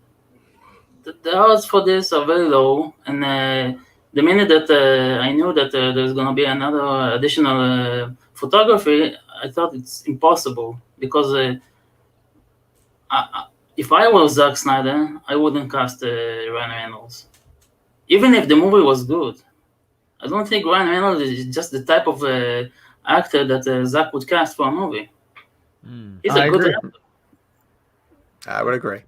odds for this are very low. And the minute that I knew that there's going to be another additional photography, I thought it's impossible because if I was Zack Snyder, I wouldn't cast Ryan Reynolds, even if the movie was good. I don't think Ryan Reynolds is just the type of actor that Zack would cast for a movie. He's a good actor. I would agree.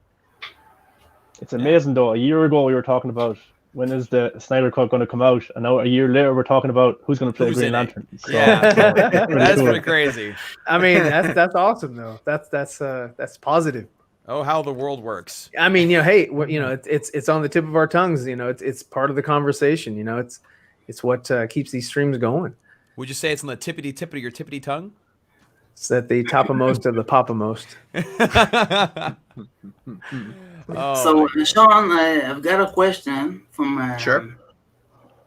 It's amazing, though. A year ago, we were talking about when is the Snyder Cut going to come out, and now a year later, we're talking about who's going to play Green Lantern. So, that's pretty crazy. I mean, that's awesome, though. That's positive. Oh, how the world works. I mean, hey, it's on the tip of our tongues. It's part of the conversation. It's what keeps these streams going. Would you say it's on the tippity tip of your tippity tongue? It's at the topmost of the popmost. So, Sean, I've got a question from Sure.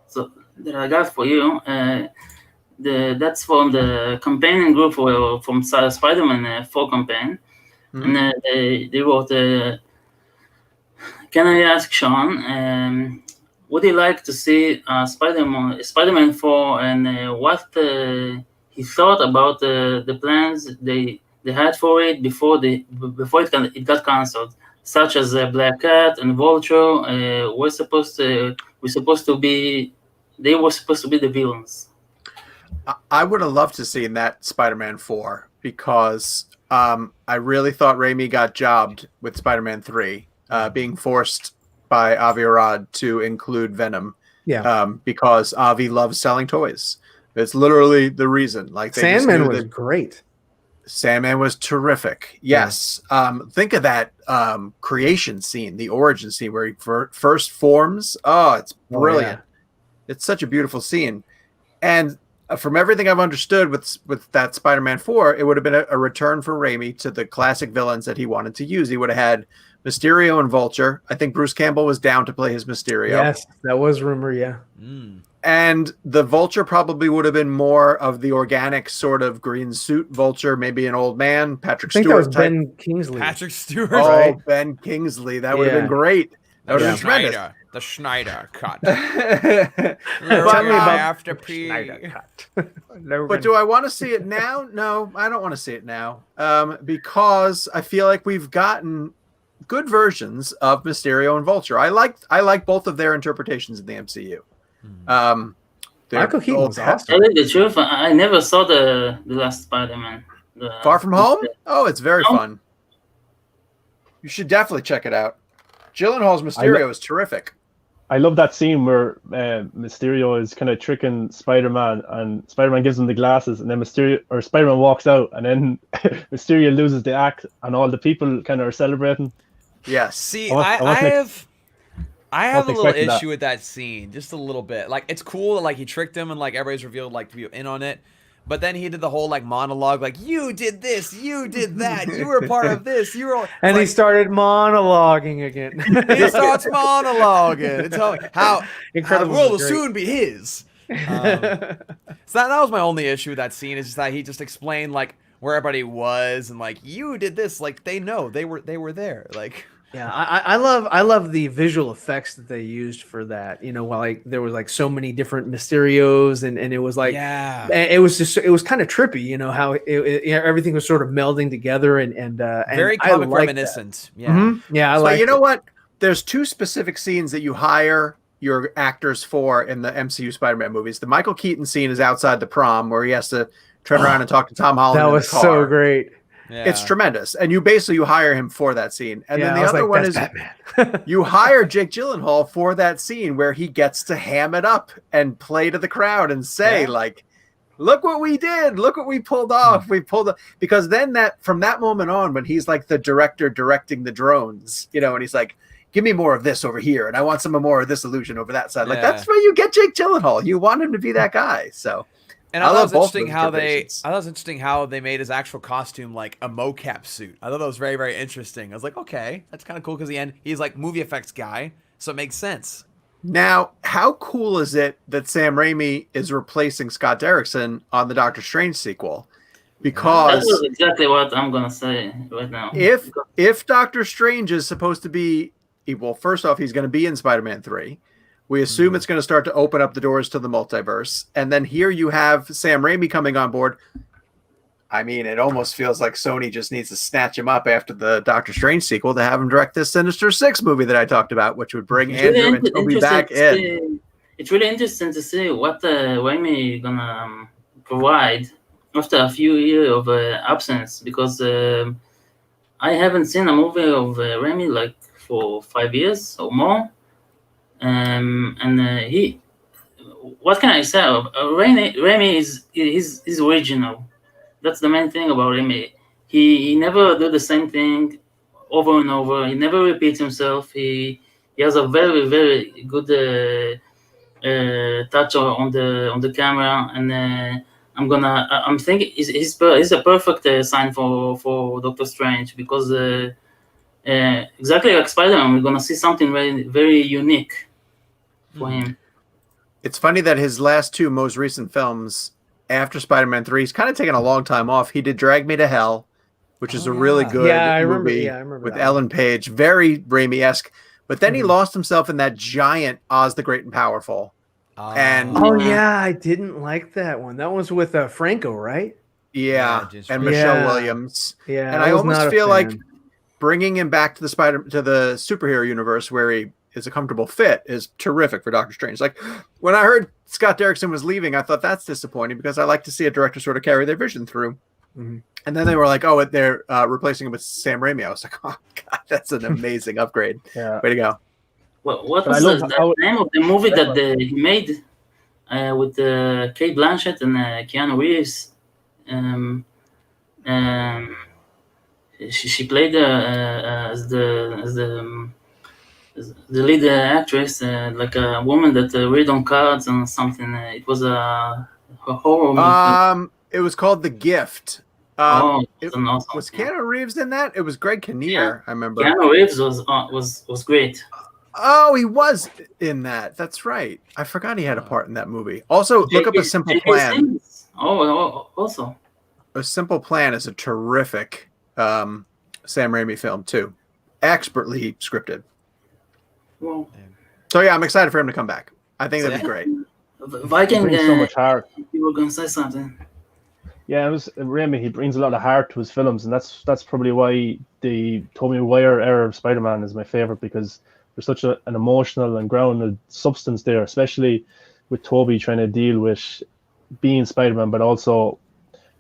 So that I got for you. That's from the campaigning group from Spider-Man 4 campaign, and they wrote, "Can I ask Sean, would you like to see Spider-Man 4 and what he thought about the plans they had for it before it got cancelled, such as Black Cat and Vulture were supposed to be the villains." I would have loved to see that Spider-Man 4 because I really thought Raimi got jobbed with Spider-Man 3, being forced by Avi Arad to include Venom. Yeah. Because Avi loves selling toys. It's literally the reason. Like Sandman was great. Sandman was terrific. Yes. Think of that creation scene, the origin scene where he first forms. Oh, it's brilliant. It's such a beautiful scene. And from everything I've understood with that Spider-Man 4, it would have been a return for Raimi to the classic villains that he wanted to use. He would have had Mysterio and Vulture. I think Bruce Campbell was down to play his Mysterio. Yes, that was rumor, yeah. And the Vulture probably would have been more of the organic sort of green suit Vulture, maybe an old man, Patrick I think Stewart that was type. Ben Kingsley. Patrick Stewart. Oh, right? Ben Kingsley. That would have been Yeah. great. That would have been tremendous. Schneider. The Schneider cut. Tell me about after P. But do I want to see it now? No, I don't want to see it now. Because I feel like we've gotten good versions of Mysterio and Vulture. I like both of their interpretations in the MCU. Michael Keaton was awesome. Tell you the truth, I never saw the last Spider-Man. Far From Home? Oh, it's very fun. You should definitely check it out. Gyllenhaal's Mysterio is terrific. I love that scene where Mysterio is kind of tricking Spider-Man, and Spider-Man gives him the glasses, and then Spider-Man walks out, and then Mysterio loses the act, and all the people kind of are celebrating. Yes. See, I I have a little expecting issue with that scene, just a little bit. Like, it's cool that like he tricked him and like everybody's revealed like to be in on it, but then he did the whole like monologue, like you did this, you did that, you were a part of this, you were. And like, he started monologuing again. he starts monologuing and telling how the Incredibles world will is great. soon be his. So that was my only issue with that scene, is just that he just explained like where everybody was and like you did this, like they know they were there, like. Yeah, I love the visual effects that they used for that. You know, while like there was like so many different Mysterios, and it was like, Yeah, it was kind of trippy. You know how everything was sort of melding together and very I comic liked reminiscent. that. Yeah. Mhm. Yeah, I So like. you know what? There's two specific scenes that you hire your actors for in the MCU Spider-Man movies. The Michael Keaton scene is outside the prom, where he has to turn around and talk to Tom Holland. That in was the car. so great. Yeah. It's tremendous, and you hire him for that scene. And Yeah, then I the was other like, one "That's is Batman." you hire Jake Gyllenhaal for that scene where he gets to ham it up and play to the crowd and say, Yeah. like, look what we did, look what we pulled off. We pulled up, because then from that moment on, when he's like the director directing the drones, you know, and he's like, give me more of this over here, and I want some more of this illusion over that side. Like, Yeah. that's where you get Jake Gyllenhaal. You want him to be that guy. So And I I thought it love was both interesting those how interpretations. they made his actual costume like a mocap suit. I thought that was very, very interesting. I was like, okay, that's kind of cool, because he's like movie effects guy, so it makes sense. now, how cool is it that Sam Raimi is replacing Scott Derrickson on the Doctor Strange sequel? That Because was exactly what I'm gonna say right now. if Doctor Strange is supposed to be, well, first off, he's going to be in Spider-Man 3. We assume it's going to start to open up the doors to the multiverse. And then here you have Sam Raimi coming on board. I mean, it almost feels like Sony just needs to snatch him up after the Doctor Strange sequel to have him direct this Sinister Six movie that I talked about, which would bring Andrew and Toby back in. It's really interesting to see what Raimi gonna provide after a few years of absence, because I haven't seen a movie of Raimi like for 5 years or more. He, what can I say? Raimi is original. That's the main thing about Raimi. He never do the same thing over and over. He never repeats himself. He has a very, very good touch on the camera, and I'm thinking he's a perfect sign for Doctor Strange, because exactly like Spider-Man, we're gonna see something very, very unique for him. It's funny that his last two most recent films after Spider-Man 3, he's kind of taken a long time off. He did Drag Me to Hell, which is a really good movie I remember with that Ellen Page, very Raimi-esque. But then he lost himself in that giant Oz the Great and Powerful. And Oh yeah, I didn't like that one. That was with Franco, right? yeah, just- and Michelle Yeah. Williams. Yeah, And I was almost not a feel like fan. bringing him back to the superhero universe where he is a comfortable fit is terrific for Doctor Strange. Like, when I heard Scott Derrickson was leaving, I thought that's disappointing, because I like to see a director sort of carry their vision through. Mhm. And then they were like, oh, they're replacing him with Sam Raimi. I was like, oh God, that's an amazing upgrade. Yeah. Way to go. What But was I love the how- name of the movie that he made with Kate Blanchett and Keanu Reeves? She played as the the lead actress, like a woman that read on cards and something. It was a horror movie. It was called The Gift. It's an awesome. Was Keanu Reeves in that? It was Greg Kinnear, I remember. Keanu Reeves was great. Oh, he was in that. That's right. I forgot he had a part in that movie. Also, look up A Simple Plan. Also. A Simple Plan is a terrific Sam Raimi film too. Expertly scripted. Well, so yeah, I'm excited for him to come back. I think that'd be great. Viking brings so much heart. You were gonna say something. Yeah, it was Raimi. He brings a lot of heart to his films, and that's probably why the Tobey Maguire era of Spider-Man is my favorite, because there's such an emotional and grounded substance there, especially with Tobey trying to deal with being Spider-Man, but also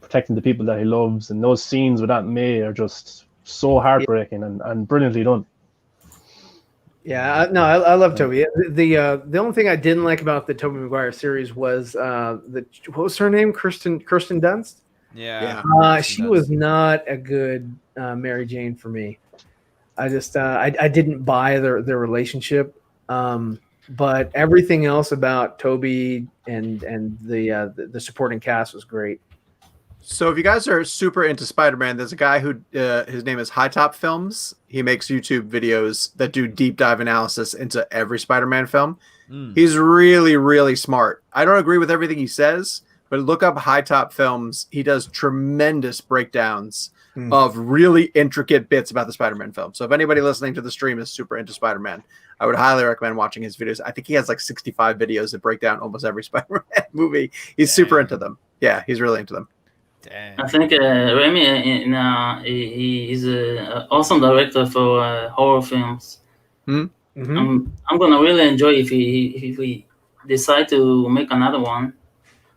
protecting the people that he loves. And those scenes with Aunt May are just so heartbreaking and brilliantly done. Yeah, I love Tobey. The only thing I didn't like about the Tobey Maguire series was what was her name? Kirsten Dunst. Yeah. She was not a good Mary Jane for me. I just I didn't buy their relationship. But everything else about Tobey and the supporting cast was great. So if you guys are super into Spider-Man, there's a guy who his name is High Top Films. He makes YouTube videos that do deep dive analysis into every Spider-Man film. He's really, really smart. I don't agree with everything he says, but look up High Top Films. He does tremendous breakdowns of really intricate bits about the Spider-Man film. So if anybody listening to the stream is super into Spider-Man, I would highly recommend watching his videos. I think he has like 65 videos that break down almost every Spider-Man movie. He's super into them. Yeah, he's really into them. Dang. I think Raimi, he's an awesome director for horror films. I'm gonna really enjoy if we decide to make another one.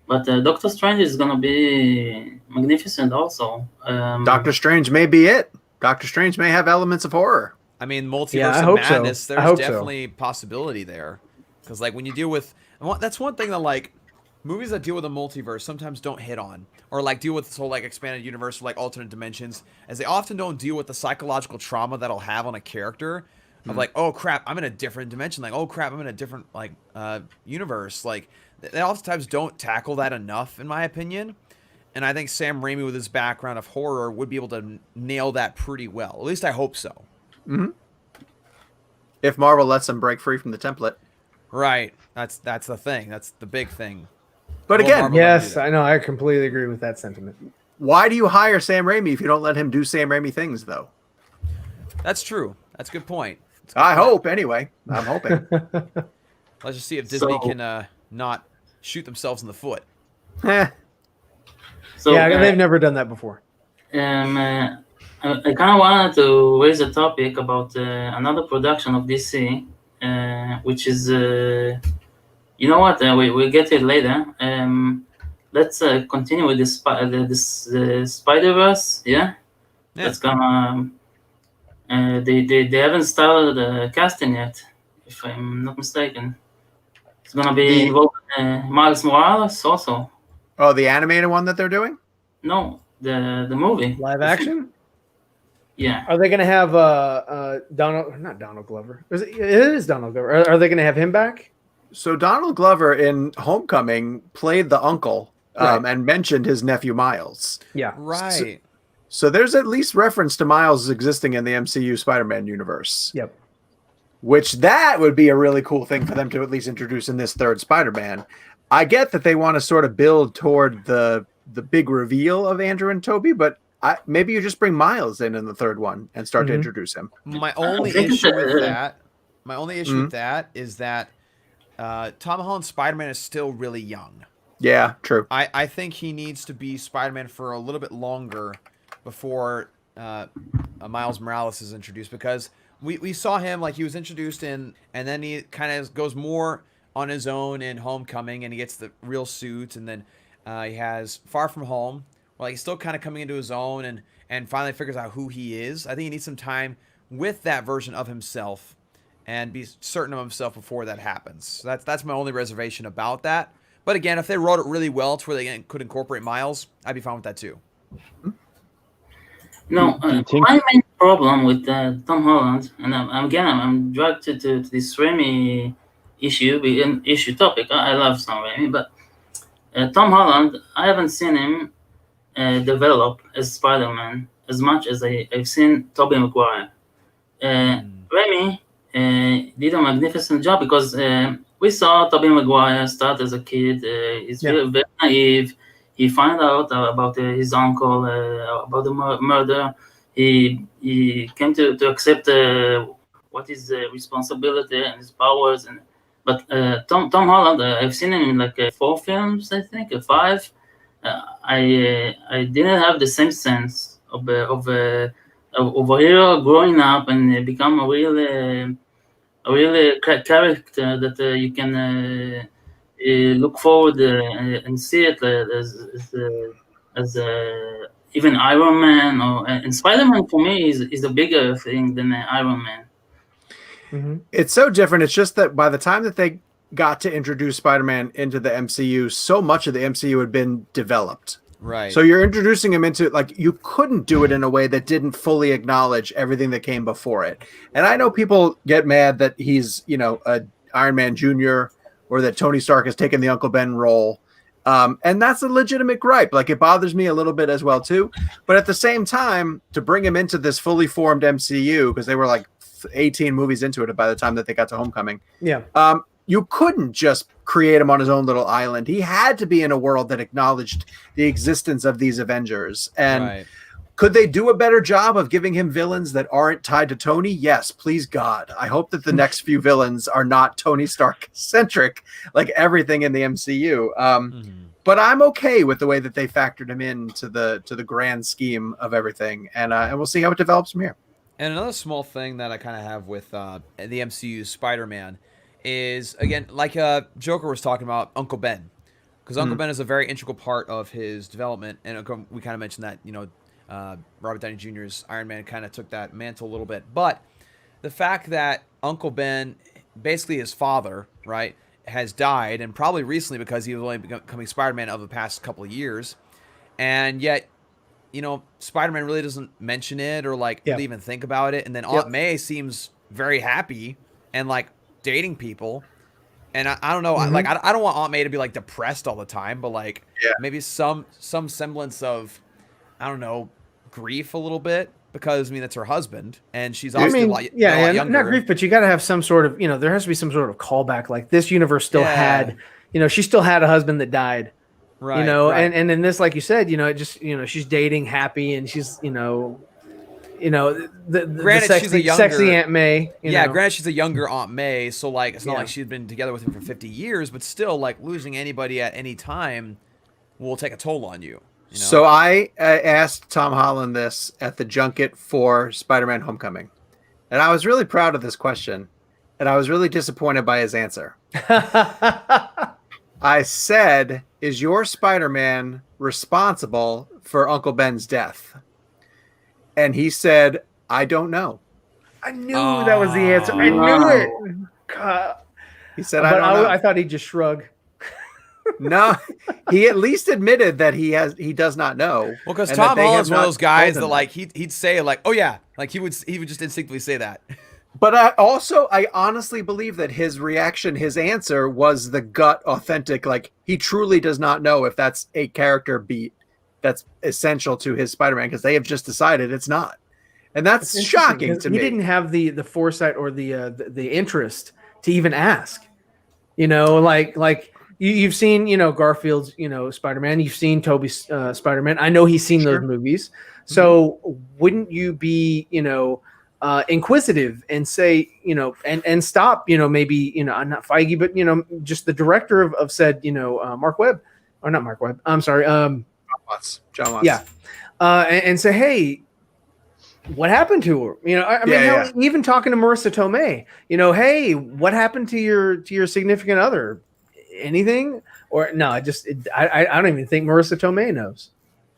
But Doctor Strange is gonna be magnificent also. Doctor Strange may be it. Doctor Strange may have elements of horror. I mean, multiverse of madness. There's definitely possibility there, because like when you deal with, that's one thing that like movies that deal with a multiverse sometimes don't hit on, or like deal with this whole like expanded universe or like alternate dimensions, as they often don't deal with the psychological trauma that'll have on a character of like, oh crap, I'm in a different dimension, like, oh crap, I'm in a different like universe. Like they oftentimes don't tackle that enough, in my opinion. And I think Sam Raimi, with his background of horror, would be able to nail that pretty well. At least I hope so. If Marvel lets them break free from the template. Right. That's the thing. That's the big thing. But again, yes, I know. I completely agree with that sentiment. Why do you hire Sam Raimi if you don't let him do Sam Raimi things, though? That's true. That's a good point. I hope, anyway. I'm hoping. Let's just see if Disney can not shoot themselves in the foot. So, yeah, they've never done that before. I kind of wanted to raise a topic about another production of DC, which is, you know what, we'll get it later. Let's continue with this Spider-Verse, yeah? That's gonna, they haven't started casting yet, if I'm not mistaken. It's gonna be involved Miles Morales also. Oh, the animated one that they're doing? No, the movie. Live action? Yeah. Are they going to have not Donald Glover? It is Donald Glover. Are they going to have him back? So Donald Glover in Homecoming played the uncle and mentioned his nephew Miles. Yeah. Right. So there's at least reference to Miles existing in the MCU Spider-Man universe. Yep. Which that would be a really cool thing for them to at least introduce in this third Spider-Man. I get that they want to sort of build toward the big reveal of Andrew and Tobey, but maybe you just bring Miles in the third one and start to introduce him. My only issue with that is that Tom Holland's Spider-Man is still really young. Yeah, true. I think he needs to be Spider-Man for a little bit longer before Miles Morales is introduced, because we saw him, like, he was introduced in, and then he kind of goes more on his own in Homecoming, and he gets the real suit, and then he has Far From Home. Well, he's still kind of coming into his own and finally figures out who he is. I think he needs some time with that version of himself and be certain of himself before that happens. So that's my only reservation about that. But again, if they wrote it really well to where they could incorporate Miles, I'd be fine with that too. No, problem with Tom Holland, and I'm dragged to this Raimi issue topic. I love Sam Raimi, but Tom Holland, I haven't seen him develop as Spider-Man as much as I've seen Tobey Maguire. Raimi did a magnificent job because we saw Tobey Maguire start as a kid. He's very, very naive. He found out about his uncle, about the murder. He came to accept what his responsibility and his powers. But Tom Holland, I've seen him in like 4 films, I think, 5. I didn't have the same sense of a hero growing up and become a real character that you can look forward and see it as even Iron Man and Spider-Man for me is a bigger thing than Iron Man. Mm-hmm. It's so different. It's just that by the time that they got to introduce Spider-Man into the MCU, so much of the MCU had been developed. Right. So you're introducing him into, like, you couldn't do it in a way that didn't fully acknowledge everything that came before it. And I know people get mad that he's, a Iron Man Jr. or that Tony Stark has taken the Uncle Ben role. And that's a legitimate gripe. Like, it bothers me a little bit as well, too. But at the same time, to bring him into this fully formed MCU, because they were like 18 movies into it by the time that they got to Homecoming. Yeah. You couldn't just create him on his own little island. He had to be in a world that acknowledged the existence of these Avengers. And could they do a better job of giving him villains that aren't tied to Tony? Yes, please God. I hope that the next few villains are not Tony Stark centric, like everything in the MCU. But I'm okay with the way that they factored him into the grand scheme of everything, and we'll see how it develops from here. And another small thing that I kind of have with the MCU Spider-Man is, again, like Joker was talking about, Uncle Ben. Because Uncle Ben is a very integral part of his development. And we kind of mentioned that, Robert Downey Jr.'s Iron Man kind of took that mantle a little bit. But the fact that Uncle Ben, basically his father, right, has died, and probably recently because he was only becoming Spider-Man of the past couple of years. And yet, Spider-Man really doesn't mention it or even think about it. And then Aunt May seems very happy and dating people, and I don't know, I don't want Aunt May to be depressed all the time, but maybe some semblance of, I don't know, grief a little bit, because that's her husband, and she's obviously a lot younger. Not grief, but you got to have some sort of, there has to be some sort of callback. Like, this universe still had, she still had a husband that died, right? And in this, like you said, it just, she's dating Happy, and she's, the sexy Aunt May. Granted, she's a younger Aunt May, so it's not like she'd been together with him for 50 years, but still, losing anybody at any time will take a toll on you. So I asked Tom Holland this at the junket for Spider-Man Homecoming, and I was really proud of this question, and I was really disappointed by his answer. I said, "Is your Spider-Man responsible for Uncle Ben's death?" And he said, "I don't know." I knew that was the answer. I knew it. God. He said, "I don't know." I thought he'd just shrug. No, he at least admitted that he does not know. Well, because Tom Holland's one of those guys that he'd say "Oh yeah," he would just instinctively say that. But I honestly believe that his reaction, his answer, was the gut authentic. He truly does not know if that's a character beat that's essential to his Spider-Man, because they have just decided it's not, and that's shocking to me. He didn't have the foresight or the interest to even ask. You've seen Garfield's Spider-Man. You've seen Tobey's Spider-Man. I know he's seen those movies. So wouldn't you be inquisitive and say and stop maybe I'm not Feige, but just the director of said Mark Webb, or not Mark Webb. I'm sorry. John Watts. Yeah. And say, hey, what happened to her? Even talking to Marissa Tomei, hey, what happened to your significant other? Anything? Or no, I don't even think Marissa Tomei knows.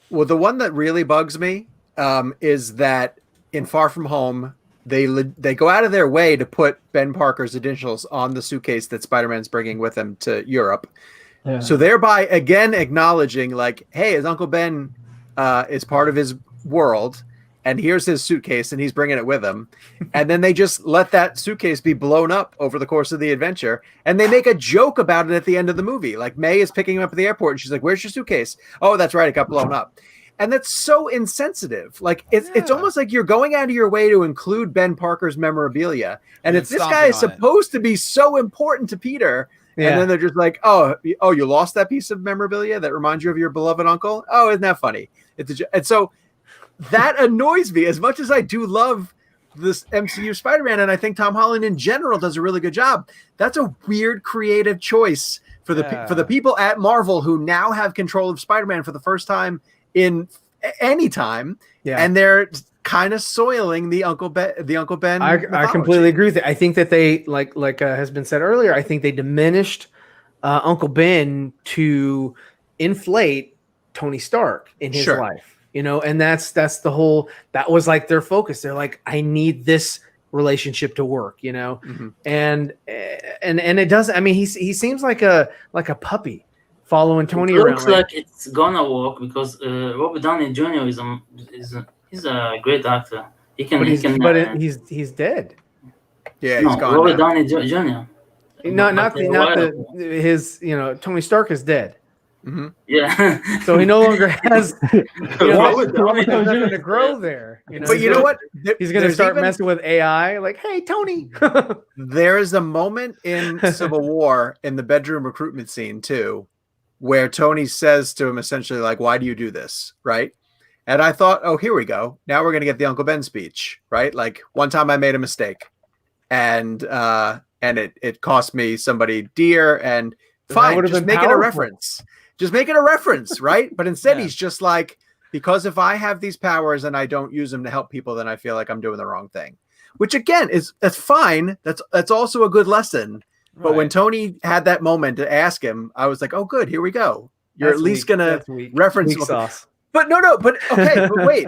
Well, the one that really bugs me is that in Far From Home, they go out of their way to put Ben Parker's initials on the suitcase that Spider-Man's bringing with him to Europe. Yeah. So thereby, again, acknowledging hey, his Uncle Ben is part of his world, and here's his suitcase, and he's bringing it with him. And then they just let that suitcase be blown up over the course of the adventure, and they make a joke about it at the end of the movie. Like May is picking him up at the airport, and she's like, "Where's your suitcase?" "Oh, that's right, it got blown up." And that's so insensitive. Like it's almost like you're going out of your way to include Ben Parker's memorabilia, and it's this guy is supposed to be so important to Peter. And then they're just like, oh, you lost that piece of memorabilia that reminds you of your beloved uncle? Oh, isn't that funny? And so that annoys me as much as I do love this MCU Spider-Man, and I think Tom Holland in general does a really good job. That's a weird creative choice for the people at Marvel who now have control of Spider-Man for the first time in any time, and they're kind of soiling the Uncle Ben. I completely agree with it. I think that they like has been said earlier. I think they diminished Uncle Ben to inflate Tony Stark in his life. And that's the whole. That was like their focus. They're like, I need this relationship to work. And it doesn't. I mean, he seems like a puppy following Tony around. Looks like it's gonna work because Robert Downey Jr. He's a great actor. He's dead. Yeah, he's gone. Robert Downey Jr. His. Tony Stark is dead. Mm-hmm. Yeah. So he no longer has nothing to grow there. But you know what? He's going to start messing with AI. Like, hey, Tony. There is a moment in Civil War in the bedroom recruitment scene too, where Tony says to him essentially like, "Why do you do this?" Right? And I thought, oh, here we go. Now we're going to get the Uncle Ben speech, right? Like one time I made a mistake, and it cost me somebody dear, and fine, just make it a reference. Just make it a reference, right? But instead, he's just like, because if I have these powers and I don't use them to help people, then I feel like I'm doing the wrong thing. Which again that's fine. That's also a good lesson. Right. But when Tony had that moment to ask him, I was like, oh, good, here we go. You're at least gonna reference sauce. But no, but okay, but wait,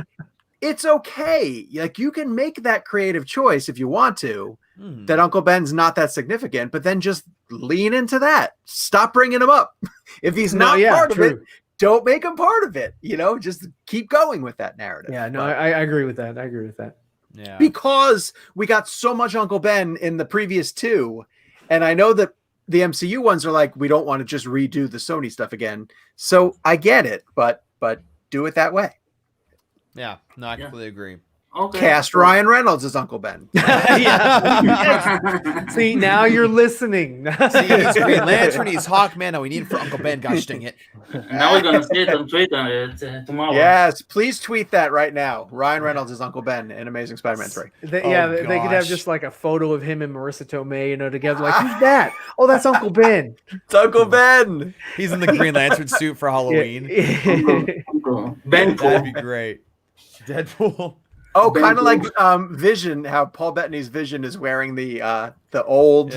it's okay. Like you can make that creative choice if you want to. That Uncle Ben's not that significant, but then just lean into that. Stop bringing him up. If he's not part of it, don't make him part of it. Just keep going with that narrative. Yeah, no, I agree with that. Yeah, because we got so much Uncle Ben in the previous two, and I know that the MCU ones are like, we don't want to just redo the Sony stuff again. So I get it, but do it that way. Yeah, no, I completely agree. Okay. Cast Ryan Reynolds as Uncle Ben. See, now you're listening. See, he's Green Lantern, he's Hawkman. Now we need him for Uncle Ben. Gosh dang it. Now we're going to see it on Twitter tomorrow. Yes, please tweet that right now. Ryan Reynolds is Uncle Ben in Amazing Spider-Man 3. They could have just like a photo of him and Marissa Tomei, together. Like, who's that? Oh, that's Uncle Ben. It's Uncle Ben. He's in the Green Lantern suit for Halloween. Uncle Ben. That'd be great. Deadpool. Oh, kind of like Vision, how Paul Bettany's Vision is wearing the old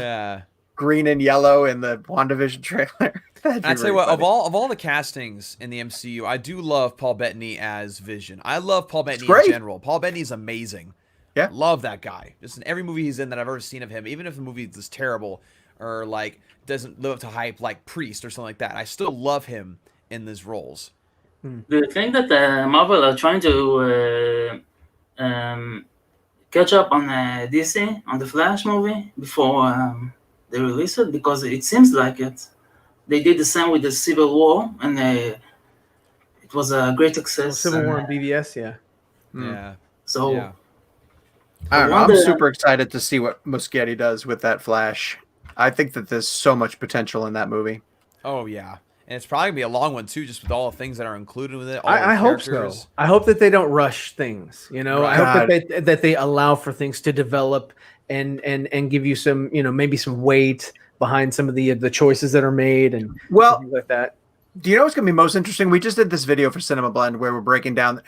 green and yellow in the WandaVision trailer. I tell you what, of all the castings in the MCU, I do love Paul Bettany as Vision. I love Paul Bettany in general. Paul Bettany's amazing. Yeah, love that guy. Just in every movie he's in that I've ever seen of him, even if the movie is terrible or like doesn't live up to hype, like Priest or something like that, I still love him in these roles. Do you think that Marvel are trying to catch up on DC on the Flash movie before they release it? Because it seems like it. They did the same with the Civil War, and it was a great success. Civil War and BVS, yeah. So I don't know. I'm super excited to see what Muschietti does with that Flash. I think that there's so much potential in that movie. Oh yeah. And it's probably gonna be a long one too, just with all the things that are included with it. I hope so. I hope that they don't rush things. Right. I hope that they allow for things to develop and give you some, maybe some weight behind some of the choices that are made and things like that. Do you know what's going to be most interesting? We just did this video for Cinema Blend where we're breaking down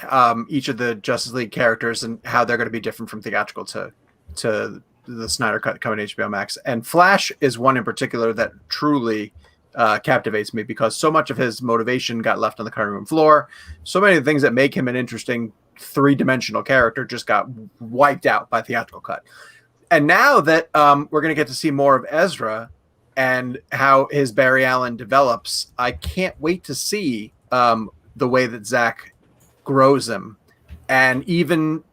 each of the Justice League characters and how they're going to be different from theatrical to the Snyder Cut coming to HBO Max. And Flash is one in particular that truly captivates me because so much of his motivation got left on the cutting room floor. So many of the things that make him an interesting three-dimensional character just got wiped out by theatrical cut. And now that we're going to get to see more of Ezra and how his Barry Allen develops, I can't wait to see the way that Zack grows him and even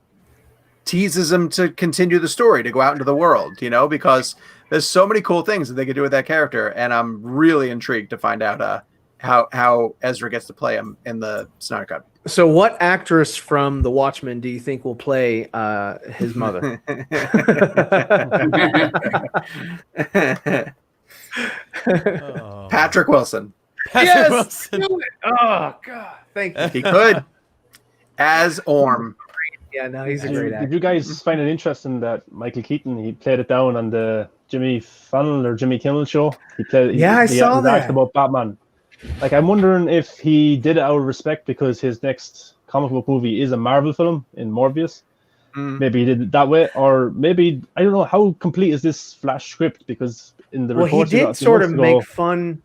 teases him to continue the story, to go out into the world, because there's so many cool things that they could do with that character, and I'm really intrigued to find out how Ezra gets to play him in the Snyder Cut. So, what actress from The Watchmen do you think will play his mother? Patrick Wilson. Yes! Wilson. Do it! Oh God, thank you. He could, as Orm. Yeah, no, he's a great Did actor. you guys find it interesting that Michael Keaton, he played it down on the Jimmy Fallon or Jimmy Kimmel show? I saw was that. asked about Batman. Like, I'm wondering if he did it out of respect because his next comic book movie is a Marvel film in Morbius. Maybe he did it that way, or maybe, I don't know, how complete is this Flash script? Because in the Well, he reports we got a did few sort of months ago- make fun.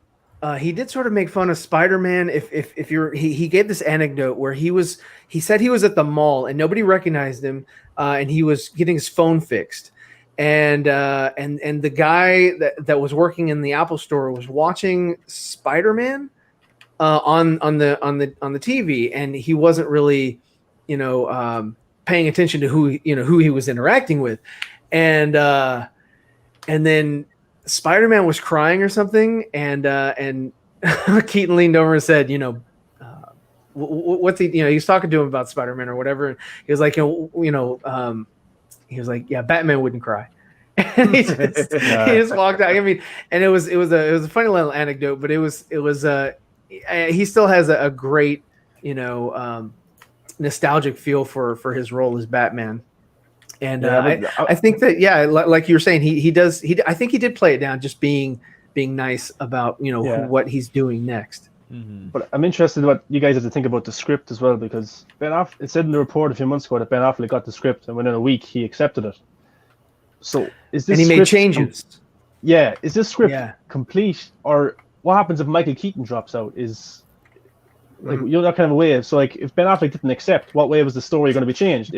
He did sort of make fun of Spider-Man. If you're, he gave this anecdote where he said he was at the mall and nobody recognized him, and he was getting his phone fixed, and the guy that was working in the Apple store was watching Spider-Man on the TV, and he wasn't really, paying attention to who he was interacting with, and then Spider-Man was crying or something, and Keaton leaned over and said, what's he, he's talking to him about Spider-Man or whatever, and he was like, he was like, yeah, Batman wouldn't cry. And he just walked out. I mean, and it was a funny little anecdote, but it was he still has a great, nostalgic feel for his role as Batman. And I think that, like you were saying, he does. I think he did play it down, just being nice about what he's doing next. Mm-hmm. But I'm interested in what you guys have to think about the script as well, because it said in the report a few months ago that Ben Affleck got the script, and within a week he accepted it. So is this? And he made script changes. is this script complete, or what happens if Michael Keaton drops out? Is like that kind of a way? So like, if Ben Affleck didn't accept, what way was the story going to be changed?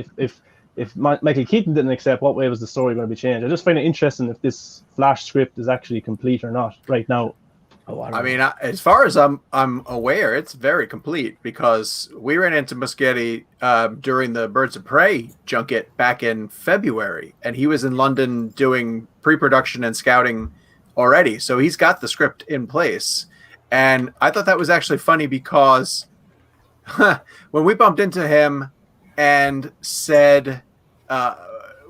If Michael Keaton didn't accept, what way was the story going to be changed? I just find it interesting if this Flash script is actually complete or not right now. I mean, as far as I'm aware, it's very complete, because we ran into Muschietti during the Birds of Prey junket back in February, and he was in London doing pre-production and scouting already. So he's got the script in place. And I thought that was actually funny, because when we bumped into him and said,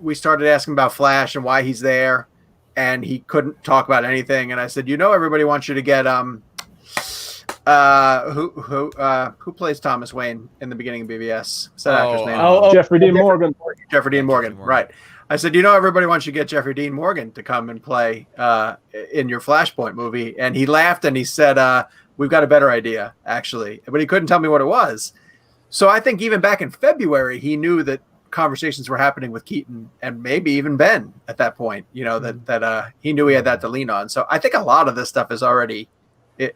we started asking about Flash and why he's there, and he couldn't talk about anything. And I said, everybody wants you to get who plays Thomas Wayne in the beginning of BVS? What's that actor's name? Jeffrey Dean Morgan. Jeffrey Dean Morgan, right. I said, everybody wants you to get Jeffrey Dean Morgan to come and play in your Flashpoint movie. And he laughed and he said, we've got a better idea, actually. But he couldn't tell me what it was. So I think even back in February, he knew that conversations were happening with Keaton and maybe even Ben at that point, that he knew he had that to lean on. So I think a lot of this stuff is already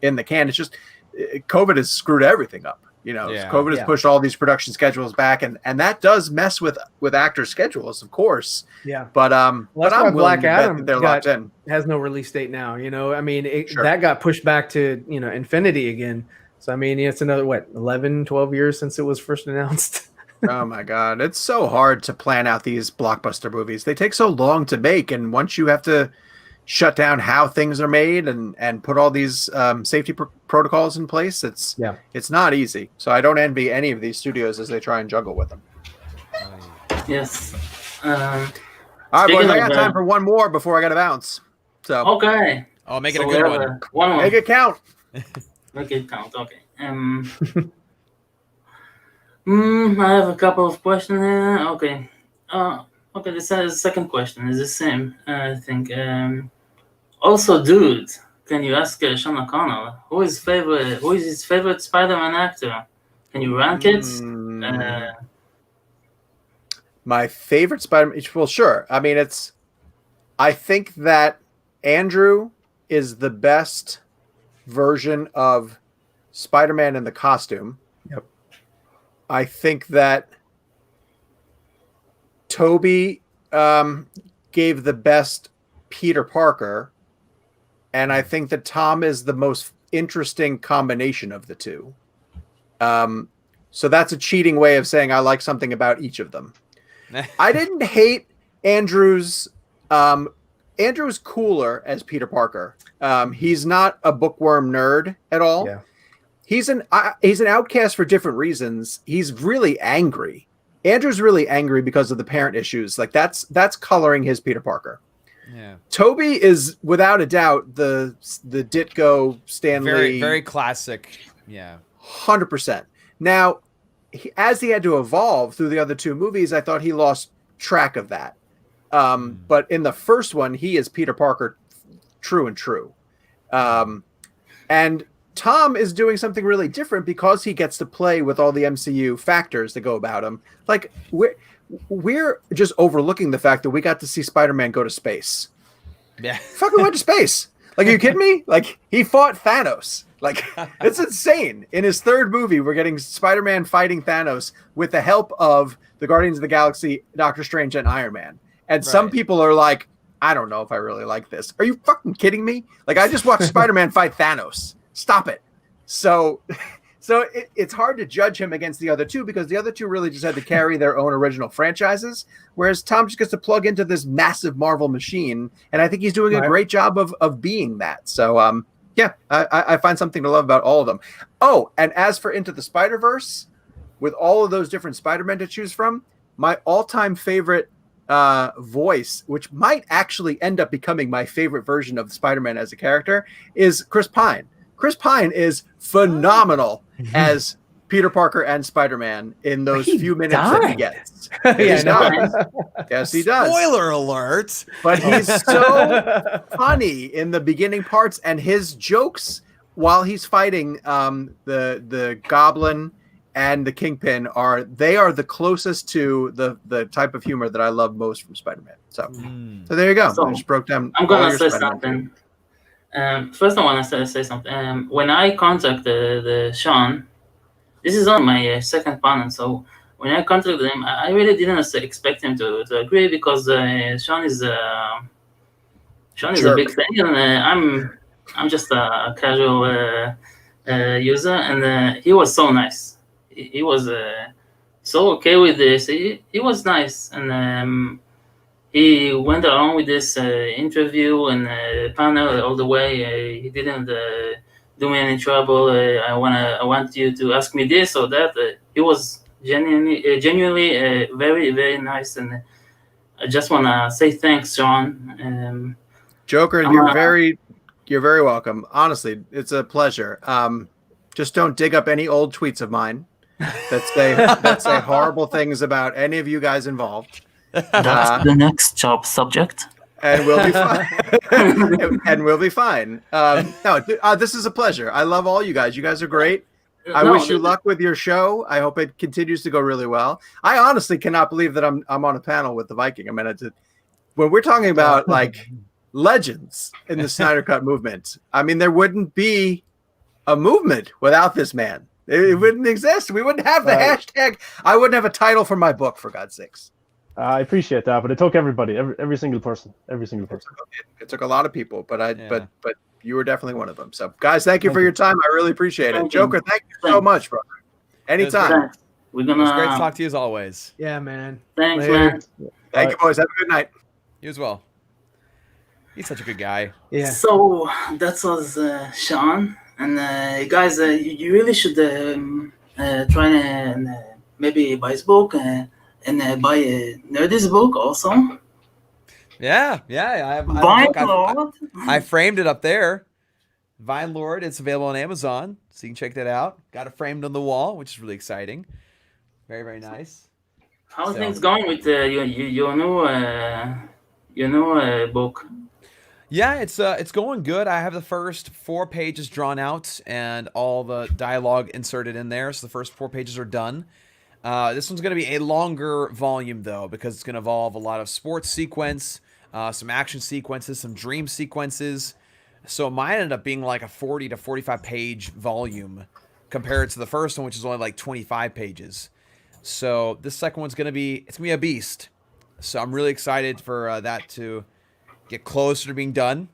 in the can. It's just COVID has screwed everything up. COVID has pushed all these production schedules back, and that does mess with actors' schedules, of course. Yeah. But but I'm Black willing to bet Adam that they're locked in. has no release date now. I mean, Sure. that got pushed back to infinity again. So I mean, it's another 11, 12 years since it was first announced. Oh my God. It's so hard to plan out these blockbuster movies. They take so long to make. And once you have to shut down how things are made and put all these safety protocols in place, it's not easy. So I don't envy any of these studios as they try and juggle with them. Yes. All right, boys, I got time for one more before I got to bounce. So Okay. Oh, make it a good one. One more. make it count. Make it count. Okay. I have a couple of questions here. Okay. Okay. The second question is the same. I think. Also, dude, can you ask Sean O'Connell who is his favorite Spider-Man actor? Can you rank it? My favorite Spider-Man. Well, sure. I mean, I think that Andrew is the best version of Spider-Man in the costume. Yep. I think that Toby gave the best Peter Parker, and I think that Tom is the most interesting combination of the two. So that's a cheating way of saying I like something about each of them. I didn't hate Andrew's. Andrew's cooler as Peter Parker. He's not a bookworm nerd at all. Yeah. He's an outcast for different reasons. He's really angry. Andrew's really angry because of the parent issues. Like that's coloring his Peter Parker. Yeah. Toby is without a doubt the Ditko Stanley. Very, very classic. Yeah. 100%. Now, as he had to evolve through the other two movies, I thought he lost track of that. But in the first one, he is Peter Parker, true and true. And Tom is doing something really different because he gets to play with all the MCU factors that go about him. Like we're just overlooking the fact that we got to see Spider-Man go to space. Yeah. Fucking went to space. Like, are you kidding me? Like, he fought Thanos. Like, it's insane. In his third movie, we're getting Spider-Man fighting Thanos with the help of the Guardians of the Galaxy, Doctor Strange, and Iron Man. And some people are like, I don't know if I really like this. Are you fucking kidding me? Like, I just watched Spider-Man fight Thanos. Stop it. So it's hard to judge him against the other two because the other two really just had to carry their own original franchises, whereas Tom just gets to plug into this massive Marvel machine, and I think he's doing a great job of being that. So, yeah, I find something to love about all of them. Oh, and as for Into the Spider-Verse, with all of those different Spider-Men to choose from, my all-time favorite voice, which might actually end up becoming my favorite version of Spider-Man as a character, is Chris Pine. Chris Pine is phenomenal as Peter Parker and Spider-Man in those few minutes that he gets. Yes, he does. Spoiler alert. But he's so funny in the beginning parts, and his jokes while he's fighting the Goblin and the Kingpin are the closest to the type of humor that I love most from Spider-Man. So there you go. So, I just broke down. I'm gonna say something. First, I want to say something. When I contacted the Sean, this is on my second panel. So when I contacted him, I really didn't expect him to agree because Sean is a big fan, and I'm just a casual user, and he was so nice. He was so okay with this. He was nice, and he went along with this interview and panel all the way. He didn't do me any trouble. I want you to ask me this or that. He was genuinely very, very nice, and I just want to say thanks, Sean. Joker, you're very welcome. Honestly, it's a pleasure. Just don't dig up any old tweets of mine that say horrible things about any of you guys involved. That's the next job subject. And we'll be fine. And we'll be fine. This is a pleasure. I love all you guys. You guys are great. I wish you luck with your show. I hope it continues to go really well. I honestly cannot believe that I'm on a panel with the Viking. I mean, when we're talking about like legends in the Snyder Cut movement, I mean, there wouldn't be a movement without this man. It wouldn't exist. We wouldn't have the hashtag. I wouldn't have a title for my book, for God's sakes. I appreciate that, but it took everybody, every single person. It took a lot of people, but but you were definitely one of them. So, guys, thank you for your time. I really appreciate it. Joker, thank you so much, brother. Anytime. We're It was great to talk to you as always. Yeah, man. Thanks, man. Thank you, boys. Have a good night. You as well. He's such a good guy. Yeah. So that was Sean, and guys, you really should try and maybe buy his book. And buy a Nerdy's book also. Yeah. I framed it up there. Vine Lord. It's available on Amazon, so you can check that out. Got it framed on the wall, which is really exciting. Very, very nice. How are things going with your new book? Yeah, it's going good. I have the first 4 pages drawn out and all the dialogue inserted in there. So the first 4 pages are done. This one's going to be a longer volume, though, because it's going to involve a lot of sports sequence, some action sequences, some dream sequences. So mine ended up being like a 40 to 45 page volume compared to the first one, which is only like 25 pages. So this second one's going to be a beast. So I'm really excited for that to get closer to being done.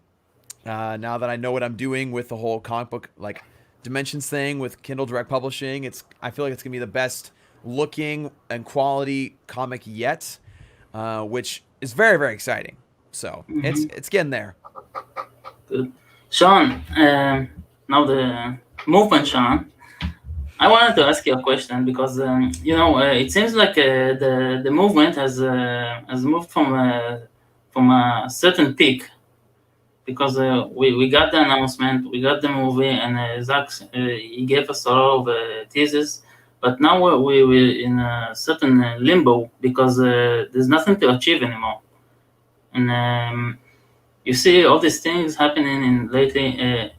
Now that I know what I'm doing with the whole comic book, like Dimensions thing with Kindle Direct Publishing. I feel like it's gonna be the best looking and quality comic yet, which is very, very exciting. So it's getting there. Good. Sean, now the movement, Sean. I wanted to ask you a question because it seems like the movement has moved from a certain peak, because we got the announcement, we got the movie, and Zach he gave us a lot of teasers, but now we're in a certain limbo because there's nothing to achieve anymore, and you see all these things happening in lately.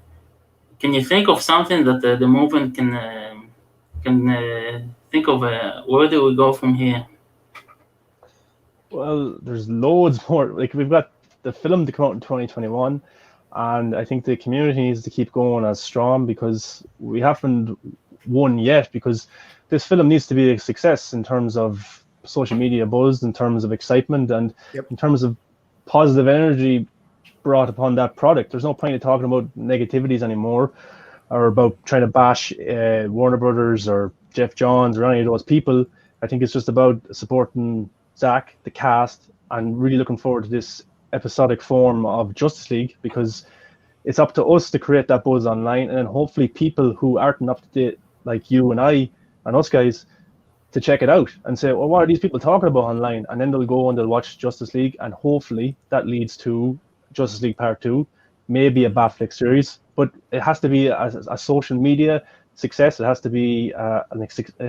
Can you think of something that the movement can think of? Where do we go from here? Well, there's loads more. Like, we've got the film to come out in 2021, and I think the community needs to keep going as strong, because we haven't won yet, because this film needs to be a success in terms of social media buzz, in terms of excitement, and in terms of positive energy brought upon that product. There's no point in talking about negativities anymore, or about trying to bash Warner Brothers or Jeff Johns or any of those people. I think it's just about supporting Zack, the cast, and really looking forward to this episodic form of Justice League, because it's up to us to create that buzz online, and then hopefully people who aren't up to date, like you and I and us guys, to check it out and say, well, what are these people talking about online? And then they'll go and they'll watch Justice League, and hopefully that leads to Justice League Part 2, maybe a Batfleck series, but it has to be a social media success. It has to be a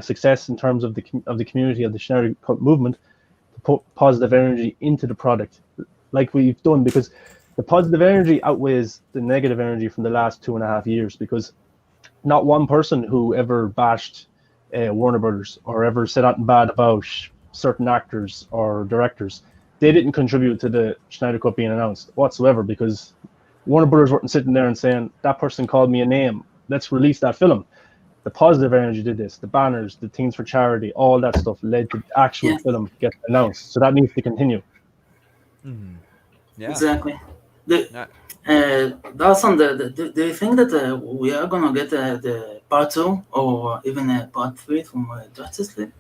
success in terms of the community of the Schneider Cut movement, to put positive energy into the product, like we've done, because the positive energy outweighs the negative energy from the last 2.5 years, because not one person who ever bashed Warner Brothers or ever said anything bad about certain actors or directors, they didn't contribute to the Schneider Cut being announced whatsoever, because Warner Brothers weren't sitting there and saying, that person called me a name, let's release that film. The positive energy did this. The banners, the things for charity, all that stuff led to the actual film getting announced. So that needs to continue. Mm-hmm. Yeah, exactly. Dawson, do you think that we are gonna get the part 2 or even a part 3 from Justice League?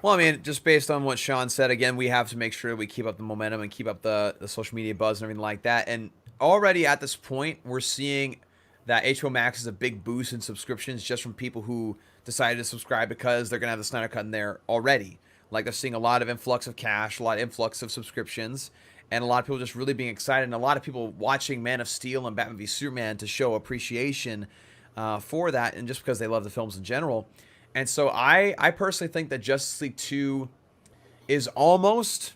Well, I mean, just based on what Sean said, again, we have to make sure we keep up the momentum and keep up the social media buzz and everything like that. And already at this point, we're seeing that HBO Max is a big boost in subscriptions just from people who decided to subscribe because they're going to have the Snyder Cut in there already. Like, they're seeing a lot of influx of cash, a lot of influx of subscriptions, and a lot of people just really being excited, and a lot of people watching Man of Steel and Batman v Superman to show appreciation for that, and just because they love the films in general. And so I personally think that Justice League 2 is almost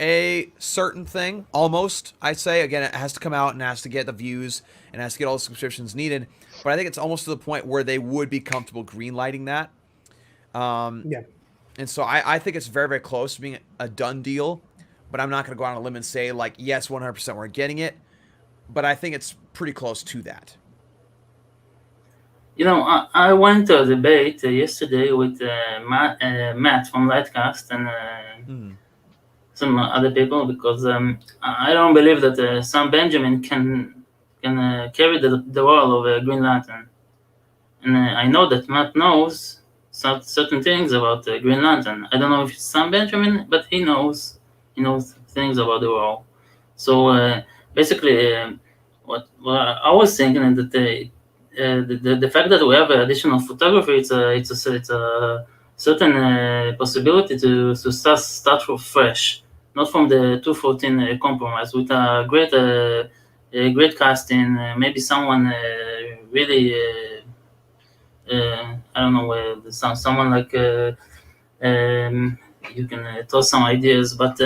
a certain thing. Almost, I'd say. Again, it has to come out and has to get the views and has to get all the subscriptions needed. But I think it's almost to the point where they would be comfortable greenlighting that. And so I think it's very, very close to being a done deal. But I'm not going to go out on a limb and say, like, yes, 100% we're getting it. But I think it's pretty close to that. You know, I went to a debate yesterday with Matt from Lightcast and some other people, because I don't believe that Sam Benjamin can carry the role of Green Lantern. And I know that Matt knows certain things about Green Lantern. I don't know if it's Sam Benjamin, but he knows things about the role. So basically, what I was thinking is that the fact that we have additional photography, it's a certain possibility to start from fresh, not from the 214 compromise, with a great casting, maybe someone really I don't know, someone like you can toss some ideas, but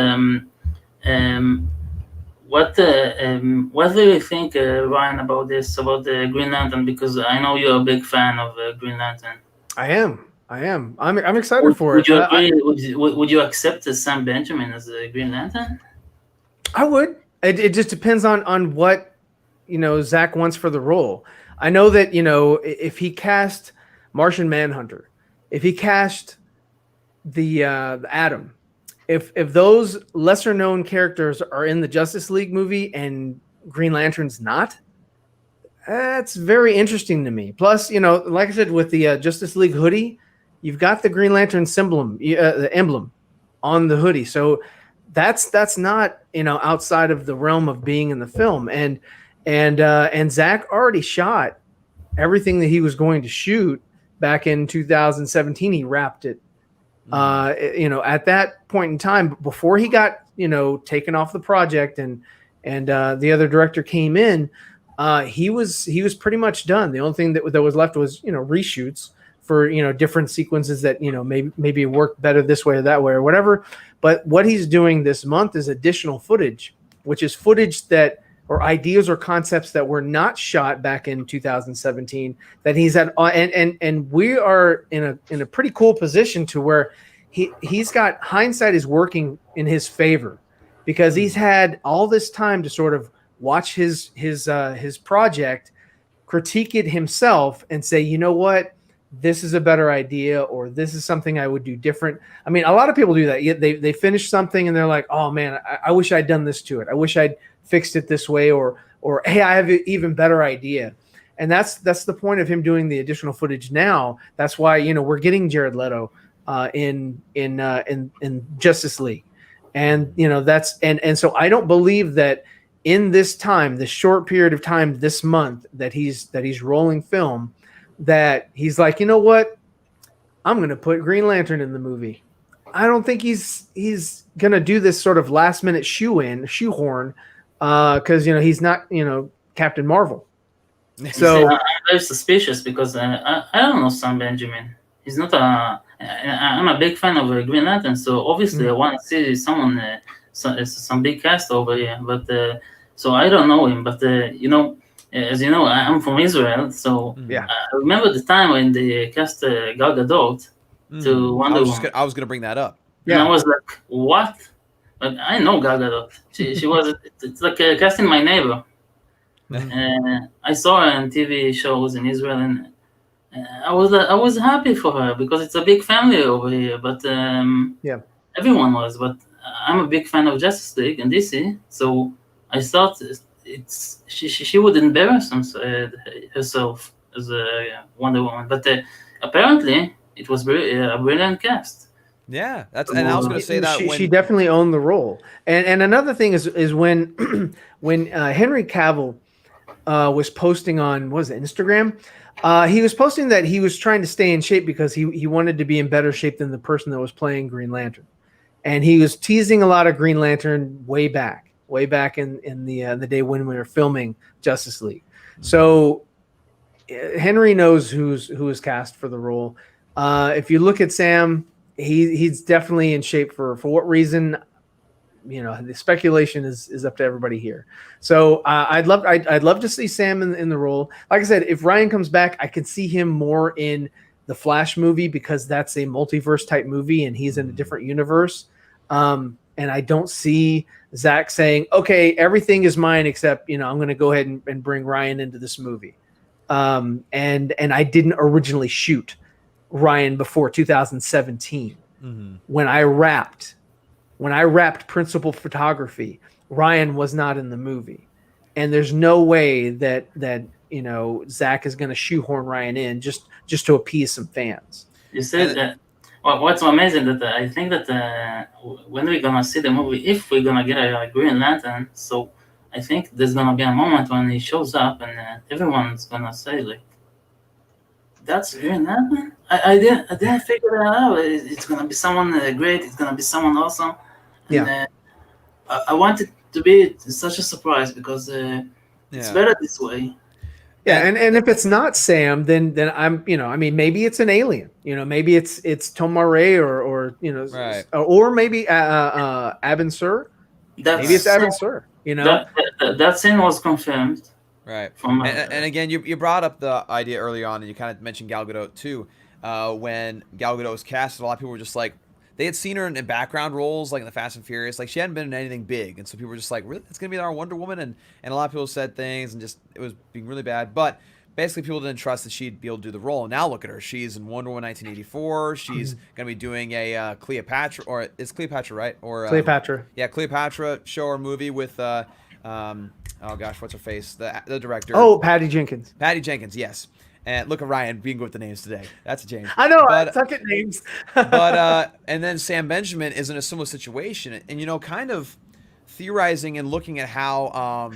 what do you think, Ryan, about this, about the Green Lantern? Because I know you're a big fan of Green Lantern. I am. I'm excited for it. Would you agree? Would you accept Sam Benjamin as a Green Lantern? I would. It just depends on what Zack wants for the role. I know that if he cast Martian Manhunter, if he cast the Atom, if those lesser known characters are in the Justice League movie and Green Lantern's not, That's very interesting to me. Plus, you know, like I said, with the Justice League hoodie, you've got the Green Lantern the emblem on the hoodie. So that's not, you know, outside of the realm of being in the film. And Zack already shot everything that he was going to shoot back in 2017. He wrapped it. You know, at that point in time, before he got, you know, taken off the project and the other director came in, he was pretty much done. The only thing that was left was, you know, reshoots for, you know, different sequences that, you know, maybe work better this way or that way or whatever. But what he's doing this month is additional footage, which is footage that, or ideas or concepts that were not shot back in 2017 that he's at, and we are in a pretty cool position to where he's got, hindsight is working in his favor, because he's had all this time to sort of watch his project, critique it himself, and say, you know what, this is a better idea, or this is something I would do different. I mean, a lot of people do that. They finish something and they're like, oh man, I wish I'd done this to it. I wish I'd fixed it this way, or hey, I have an even better idea. And that's the point of him doing the additional footage now. That's why, you know, we're getting Jared Leto in Justice League. And, you know, and so I don't believe that in this time, this short period of time this month that he's rolling film, that he's like, you know what, I'm going to put Green Lantern in the movie. I don't think he's going to do this sort of last minute shoehorn, because, you know, he's not, you know, Captain Marvel. So I'm very suspicious because I don't know Sam Benjamin. He's not I'm a big fan of Green Lantern, so obviously I want to see someone, some big cast over here. But so I don't know him. But you know, as you know, I'm from Israel, so yeah, I remember the time when they cast Gal Gadot to Wonder Woman. I was going to bring that up. And I was like, what? But I know Gal Gadot. She was. It's like casting my neighbor. I saw her on TV shows in Israel, and I was happy for her because it's a big family over here. But everyone was. But I'm a big fan of Justice League and DC, so I thought she would embarrass herself as a Wonder Woman. But apparently, it was a brilliant cast. Yeah, and I was going to say that she definitely owned the role. And another thing is when Henry Cavill was posting on, what was it, Instagram? He was posting that he was trying to stay in shape because he wanted to be in better shape than the person that was playing Green Lantern, and he was teasing a lot of Green Lantern way back in the day when we were filming Justice League. So Henry knows who is cast for the role. If you look at Sam, he's definitely in shape. For what reason, you know, the speculation is up to everybody here. So I'd love to see Sam in the role. Like I said, if Ryan comes back, I could see him more in the Flash movie because that's a multiverse type movie and he's in a different universe. And I don't see Zack saying, okay, everything is mine except, you know, I'm going to go ahead and bring Ryan into this movie. And I didn't originally shoot Ryan before 2017 when I wrapped principal photography. Ryan was not in the movie, and there's no way that you know, Zack is going to shoehorn Ryan in just to appease some fans. You said that. Well, what's amazing that I think that when we're gonna see the movie, if we're gonna get a Green Lantern, so I think there's gonna be a moment when he shows up and everyone's gonna say like, "That's Green Lantern." I didn't figure that out. It's gonna be someone great. It's gonna be someone awesome. And, I want it to be such a surprise because it's better this way. Yeah, and if it's not Sam, then I'm, you know, I mean, maybe it's an alien, you know, maybe it's Tom Maher or you know, right. or maybe Abin Sur. Maybe it's Abin Sur, you know. That scene was confirmed. Right. And again, you brought up the idea early on, and you kind of mentioned Gal Gadot too. When Gal Gadot was cast, a lot of people were just like, they had seen her in background roles, like in the Fast and Furious. Like, she hadn't been in anything big. And so people were just like, really? It's going to be our Wonder Woman? And a lot of people said things, and just, it was being really bad. But basically, people didn't trust that she'd be able to do the role. And now look at her. She's in Wonder Woman 1984. She's going to be doing a Cleopatra, or it's Cleopatra, right? Or Cleopatra. Yeah, Cleopatra show or movie with, oh gosh, what's her face? The director. Oh, Patty Jenkins. Patty Jenkins, yes. And look at Ryan being good with the names today. That's a change. I know, but, I suck at names. but and then Sam Benjamin is in a similar situation, and you know, kind of theorizing and looking at how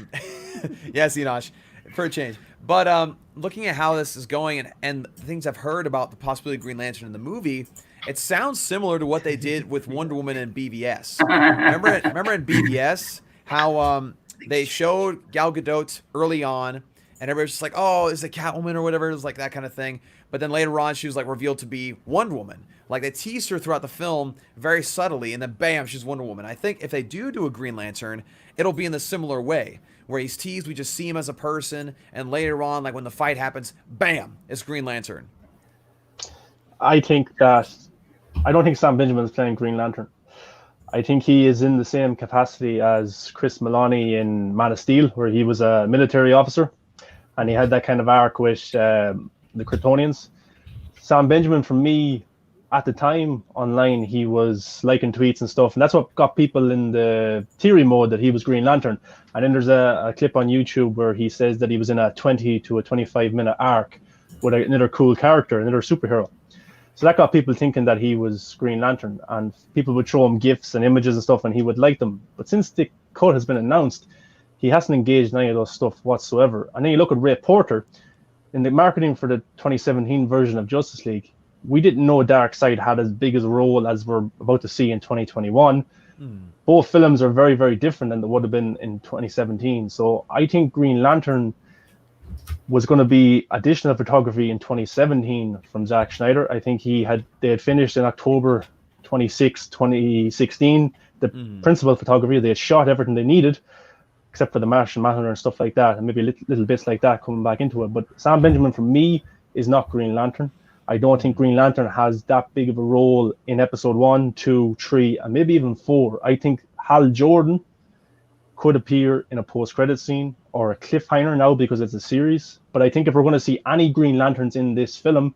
yes, Enosh, for a change. But looking at how this is going and the things I've heard about the possibility of Green Lantern in the movie, it sounds similar to what they did with Wonder Woman and BVS. Remember in BVS how they showed Gal Gadot early on, and everybody's just like, oh, is it Catwoman or whatever? It was like that kind of thing. But then later on, she was like revealed to be Wonder Woman. Like they teased her throughout the film very subtly, and then bam, she's Wonder Woman. I think if they do a Green Lantern, it'll be in the similar way, where he's teased, we just see him as a person, and later on, like when the fight happens, bam, it's Green Lantern. I don't think Sam Benjamin is playing Green Lantern. I think he is in the same capacity as Chris Meloni in Man of Steel, where he was a military officer, and he had that kind of arc with the Kryptonians. Sam Benjamin, for me, at the time online, he was liking tweets and stuff, and that's what got people in the theory mode that he was Green Lantern. And then there's a clip on YouTube where he says that he was in a 20 to a 25-minute arc with another cool character, another superhero. So that got people thinking that he was Green Lantern, and people would show him GIFs and images and stuff, and he would like them. But since the cut has been announced, he hasn't engaged in any of those stuff whatsoever. And then you look at Ray Porter, in the marketing for the 2017 version of Justice League, we didn't know Darkseid had as big as a role as we're about to see in 2021. Both films are very, very different than they would have been in 2017. So I think Green Lantern was going to be additional photography in 2017 from Zack Snyder. I think they had finished in October 26, 2016, the principal photography. They had shot everything they needed, except for the Martian Manhunter and stuff like that, and maybe little bits like that coming back into it. But Sam Benjamin, for me, is not Green Lantern. I don't think Green Lantern has that big of a role in episode 1, 2, 3, and maybe even 4. I think Hal Jordan could appear in a post-credit scene or a cliffhanger now because it's a series. But I think if we're going to see any Green Lanterns in this film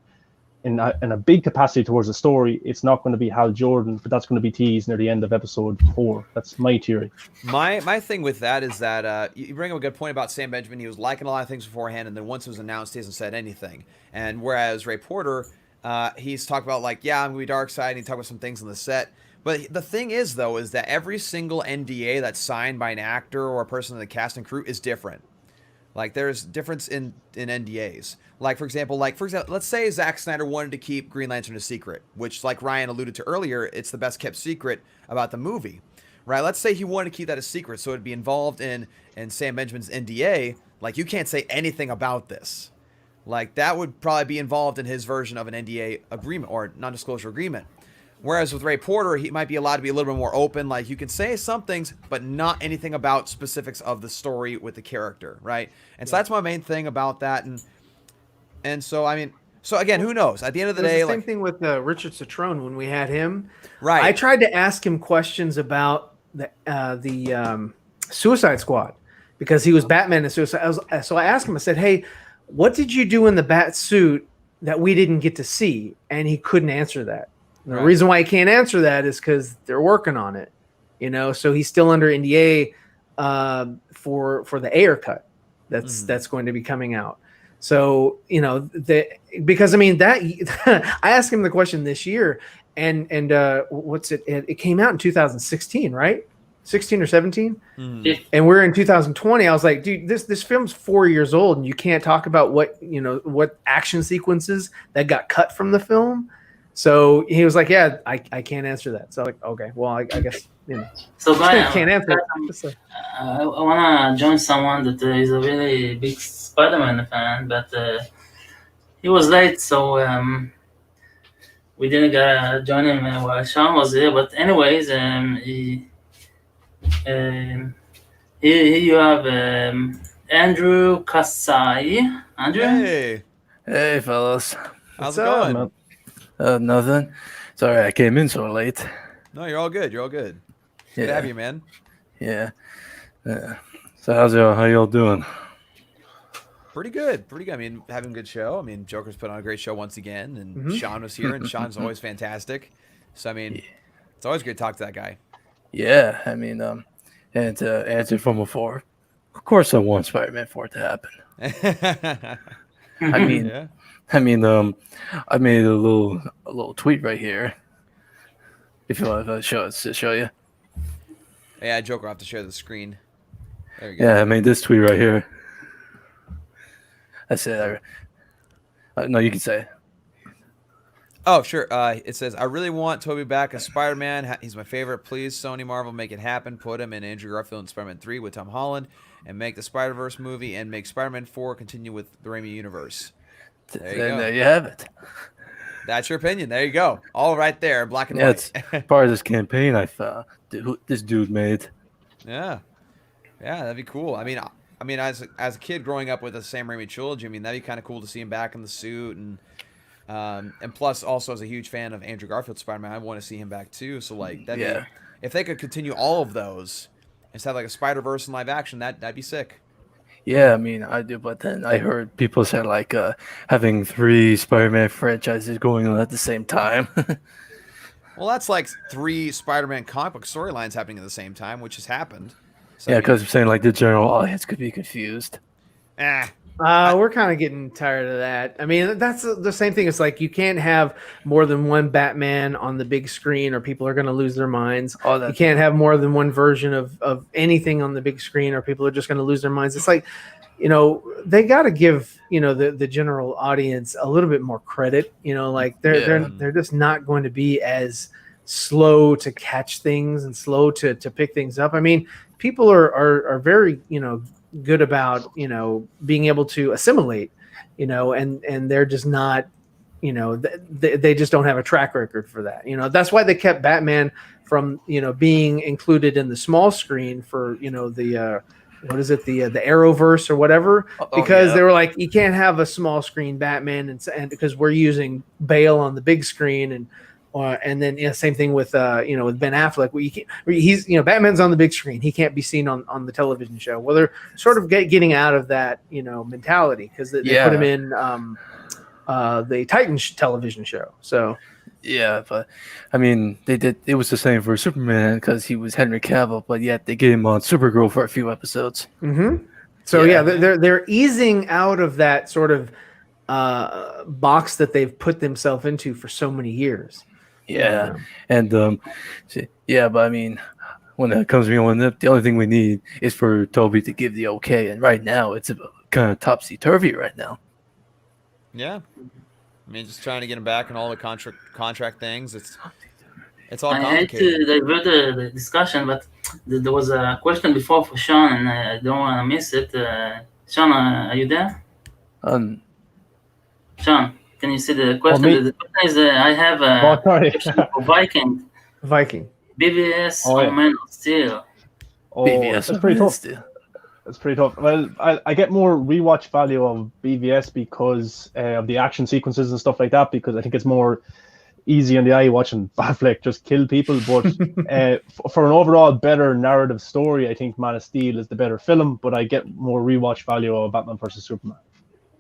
in a big capacity towards the story, it's not going to be Hal Jordan, but that's going to be teased near the end of episode 4. That's my theory. My thing with that is that you bring up a good point about Sam Benjamin. He was liking a lot of things beforehand, and then once it was announced, he hasn't said anything. And whereas Ray Porter, he's talked about like, yeah, I'm going to be Darkseid, and he talked about some things on the set. But the thing is, though, is that every single NDA that's signed by an actor or a person in the cast and crew is different. Like, there's difference in NDAs. Like, for example, let's say Zack Snyder wanted to keep Green Lantern a secret, which, like Ryan alluded to earlier, it's the best kept secret about the movie, right? Let's say he wanted to keep that a secret, so it'd be involved in Sam Benjamin's NDA. Like, you can't say anything about this. Like, that would probably be involved in his version of an NDA agreement or non-disclosure agreement. Whereas with Ray Porter, he might be allowed to be a little bit more open. Like, you can say some things, but not anything about specifics of the story with the character, right? And so that's my main thing about that. And so, I mean, so again, who knows? At the end of the day, the same thing with Richard Citrone when we had him. Right. I tried to ask him questions about the Suicide Squad because he was Batman in Suicide. So I asked him. I said, "Hey, what did you do in the bat suit that we didn't get to see?" And he couldn't answer that. The reason why he can't answer that is because they're working on it, you know. So he's still under NDA for the Ayer cut that's going to be coming out. So you know because I mean that I asked him the question this year, and what's it? It came out in 2016, right? 16 or 17, and we're in 2020. I was like, dude, this film's 4 years old, and you can't talk about what action sequences that got cut from the film. So he was like, "Yeah, I can't answer that." So I'm like, okay, well, I guess So Brian, can't answer. I wanna join someone that is a really big Spider-Man fan, but he was late, so we didn't get join him while Sean was there. But anyways, you have Andrew Kasai. Andrew, Hey fellas. How's it going? Nothing. Sorry I came in so late. No, you're all good. You're all good. Good to have you, man. Yeah. So how y'all doing? Pretty good. Pretty good. I mean, having a good show. I mean, Joker's put on a great show once again, and Sean was here, and Sean's always fantastic. So I mean, it's always great to talk to that guy. Yeah, I mean, and to answer from afar, Of course, I want Spider-Man 4 to happen. I mean, Yeah. I made a little tweet right here. If you want to show you. Yeah, Joker, I'll have to share the screen. There you go. Yeah, I made this tweet right here. I said, no, you can say it. Oh, sure. It says, I really want Tobey back as Spider-Man. He's my favorite. Please, Sony, Marvel, make it happen. Put him in Andrew Garfield in Spider-Man 3 with Tom Holland and make the Spider-Verse movie and make Spider-Man 4 continue with the Raimi universe. There you go. There you have it. That's your opinion. There you go. All right there, black and white. It's part of this campaign I found this dude made. Yeah. Yeah, that'd be cool. I mean, as a kid growing up with the Sam Raimi trilogy, I mean, that'd be kind of cool to see him back in the suit, and plus, also as a huge fan of Andrew Garfield's Spider-Man, I want to see him back too. So like, if they could continue all of those instead of like a Spider-Verse in live action, that'd be sick. Yeah, I mean, I do, but then I heard people say like having 3 Spider-Man franchises going on at the same time. Well, that's like 3 Spider-Man comic book storylines happening at the same time, which has happened. So, yeah, because I'm saying like the general audience could be confused. We're kind of getting tired of that. I mean, that's the same thing. It's like you can't have more than one Batman on the big screen or people are going to lose their minds. You can't have more than one version of anything on the big screen or people are just going to lose their minds. It's like, they got to give, the general audience a little bit more credit. Like they're just not going to be as slow to catch things and slow to pick things up. I mean, people are very, good about being able to assimilate, and they're just not, they just don't have a track record for that. That's why they kept Batman from being included in the small screen for the what is it, the Arrowverse or whatever, because they were like, you can't have a small screen Batman and because we're using Bale on the big screen and then same thing with with Ben Affleck. He's Batman's on the big screen. He can't be seen on the television show. Well, they're sort of getting out of that mentality because they put him in the Titans television show. So yeah, but I mean it was the same for Superman because he was Henry Cavill, but yet they get him on Supergirl for a few episodes. Mm-hmm. So they're easing out of that sort of box that they've put themselves into for so many years. Yeah, and but I mean, when it comes to the only thing we need is for Toby to give the okay, and right now it's kind of topsy-turvy right now. Yeah, I mean, just trying to get him back and all the contract things. It's all complicated. I hate to divert the discussion, but there was a question before for Sean, and I don't want to miss it. Sean, are you there? Sean, can you see the question? The question is, I have a question for Viking. BVS or Man of Steel? BVS, that's pretty tough. That's pretty tough. Well, I get more rewatch value of BVS because of the action sequences and stuff like that, because I think it's more easy on the eye watching Batfleck just kill people. But for an overall better narrative story, I think Man of Steel is the better film, but I get more rewatch value of Batman vs. Superman.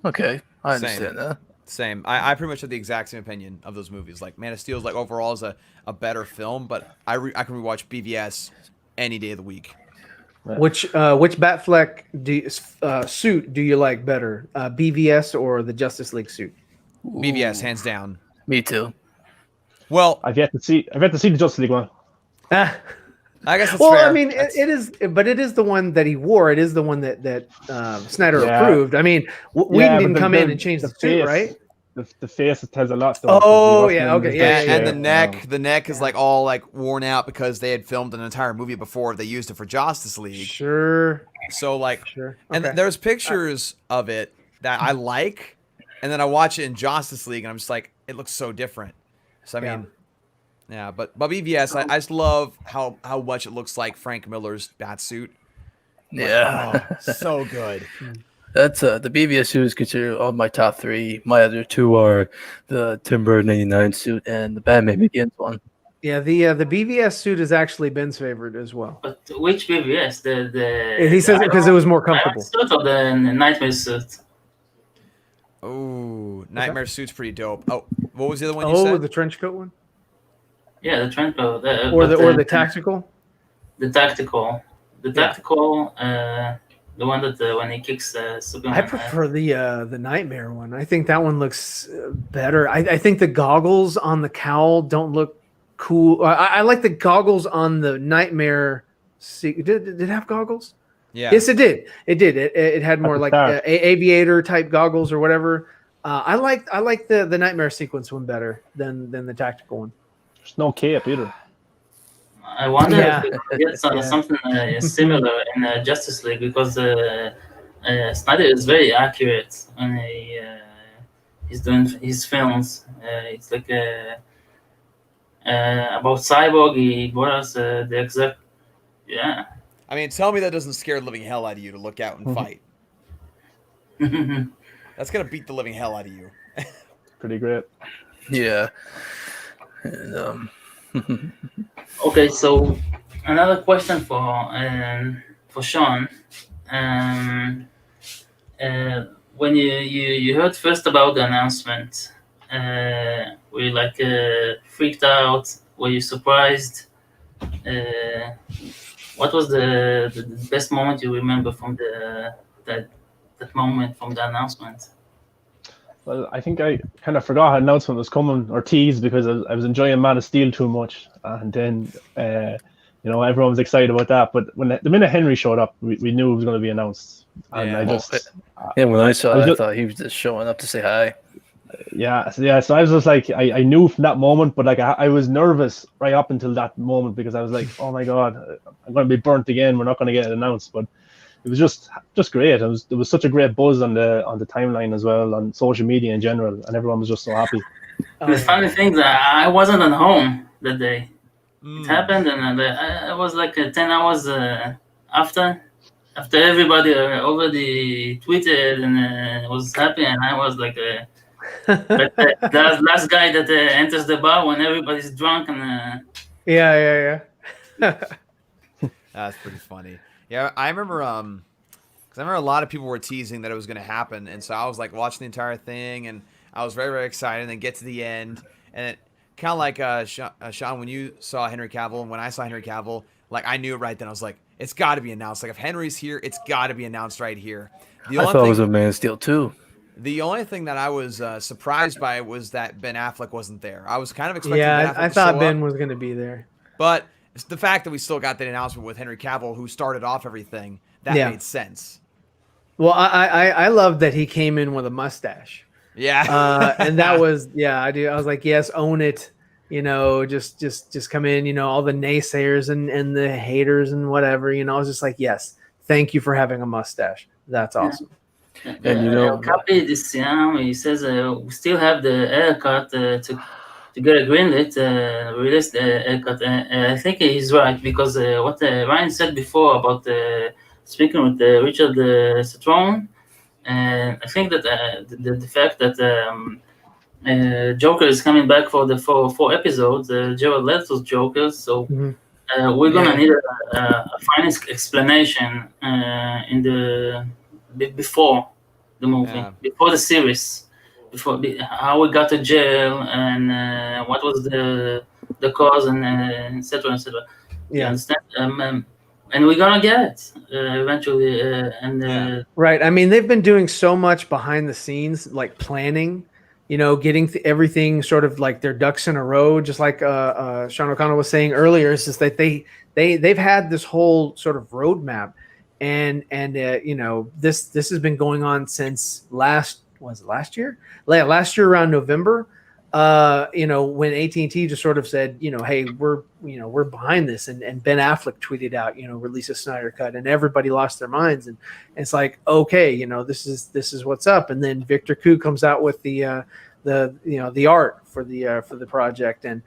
Okay, I understand that. Same. I pretty much have the exact same opinion of those movies. Like Man of Steel is like overall is a better film, but I can rewatch BVS any day of the week. Right. Which Batfleck suit do you like better, BVS or the Justice League suit? BVS, hands down. Me too. Well, I've yet to see the Justice League one. I guess it's fair. I mean, it is the one that he wore. It is the one that Snyder approved. I mean, Whedon didn't come in and change the suit, right? The face tells a lot. Oh yeah, okay, yeah. And the neck is like all like worn out because they had filmed an entire movie before they used it for Justice League. Sure. So like, okay. And there's pictures of it that I like, and then I watch it in Justice League, and I'm just like, it looks so different. So I mean. Yeah, but BVS, I just love how much it looks like Frank Miller's Batsuit. Yeah, so good. That's the BVS suit is considered on my top 3. My other 2 are the Tim Burton '89 suit and the Batman Begins one. Yeah, the BVS suit is actually Ben's favorite as well. But which BVS? He says it because it was more comfortable. Suit or the Nightmare suit? Oh, Nightmare suit's pretty dope. Oh, what was the other one you said? Oh, the trench coat one. Yeah, the trench coat. Or the tactical. The tactical. The one that when he kicks Superman. I prefer the Nightmare one. I think that one looks better. I think the goggles on the cowl don't look cool. I like the goggles on the Nightmare. Did it have goggles? Yeah. Yes, it did. It did. It had more like start. aviator type goggles or whatever. I like the Nightmare sequence one better than the tactical one. There's no cape either. I wonder Yeah. if we can get something similar in Justice League, because Snyder is very accurate when he's doing his films. It's like about Cyborg. He brought us the exact. Yeah. I mean, tell me that doesn't scare the living hell out of you to look out and fight. That's gonna beat the living hell out of you. Pretty great. Yeah. And, Okay, so another question for Sean. When you heard first about the announcement, were you like freaked out? Were you surprised? What was the best moment you remember from that moment from the announcement? Well, I think I kind of forgot how announcement was coming, or teased, because I was enjoying Man of Steel too much, and then everyone was excited about that. But the minute Henry showed up, we knew it was going to be announced, and Yeah. I just when I saw it, I just- thought he was just showing up to say hi. So I was just like, I knew from that moment, but like I was nervous right up until that moment, because I was like, oh my god, I'm going to be burnt again. We're not going to get it announced. But it was just great. There was such a great buzz on the timeline as well, on social media in general, and everyone was just so happy. The funny thing that I wasn't at home that day. Mm. It happened, and I was like 10 hours after everybody already tweeted and was happy, and I was like the last guy that enters the bar when everybody's drunk and. Yeah. That's pretty funny. Yeah, I remember because I remember a lot of people were teasing that it was going to happen, and so I was like watching the entire thing, and I was very, very excited. And then get to the end, and it kind of like Sean, when you saw Henry Cavill, and when I saw Henry Cavill, like I knew it right then. I was like, it's got to be announced. Like if Henry's here, it's got to be announced right here. I thought it was a Man of Steel too. The only thing that I was surprised by was that Ben Affleck wasn't there. I was kind of expecting Yeah, Ben Affleck I to thought show Ben up, was going to be there. but it's the fact that we still got that announcement with Henry Cavill, who started off everything, that Yeah. made sense. Well, I love that he came in with a mustache. Yeah. And that was, I do. I was like, yes, own it. Just come in, all the naysayers and the haters and whatever, I was just like, yes, thank you for having a mustache. That's awesome. And Copy this, he says we still have the haircut to get a greenlit, release the haircut. I think he's right, because what Ryan said before about speaking with Richard Citron, and I think that the fact that Joker is coming back for the four episodes, Jared Leto's Joker, so we're gonna need a final explanation in the before the movie, before the series, before how we got to jail and what was the cause, and etc. etc. You understand? And we're gonna get it eventually. Right. I mean, they've been doing so much behind the scenes, like planning, getting everything sort of like their ducks in a row, just like Sean O'Connell was saying earlier. It's just that they've had this whole sort of roadmap, and this has been going on since last year? Last year around November. When AT&T just sort of said, hey, we're behind this, and Ben Affleck tweeted out, release a Snyder cut, and everybody lost their minds, and it's like, okay, this is what's up, and then Victor Koo comes out with the art for the project, and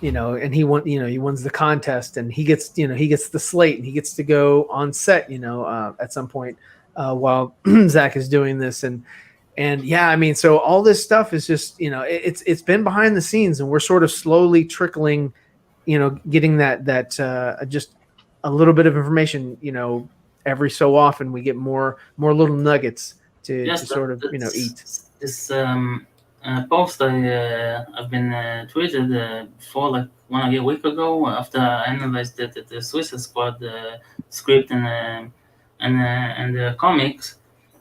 and he wins the contest, and he gets the slate, and he gets to go on set, at some point while Zach is doing this, and yeah, I mean, so all this stuff is just, it's been behind the scenes, and we're sort of slowly trickling, getting that just a little bit of information, every so often we get more little nuggets to sort of, eat. This post I've been tweeted before, like a week ago, after I analyzed the Suicide Squad script and and the comics,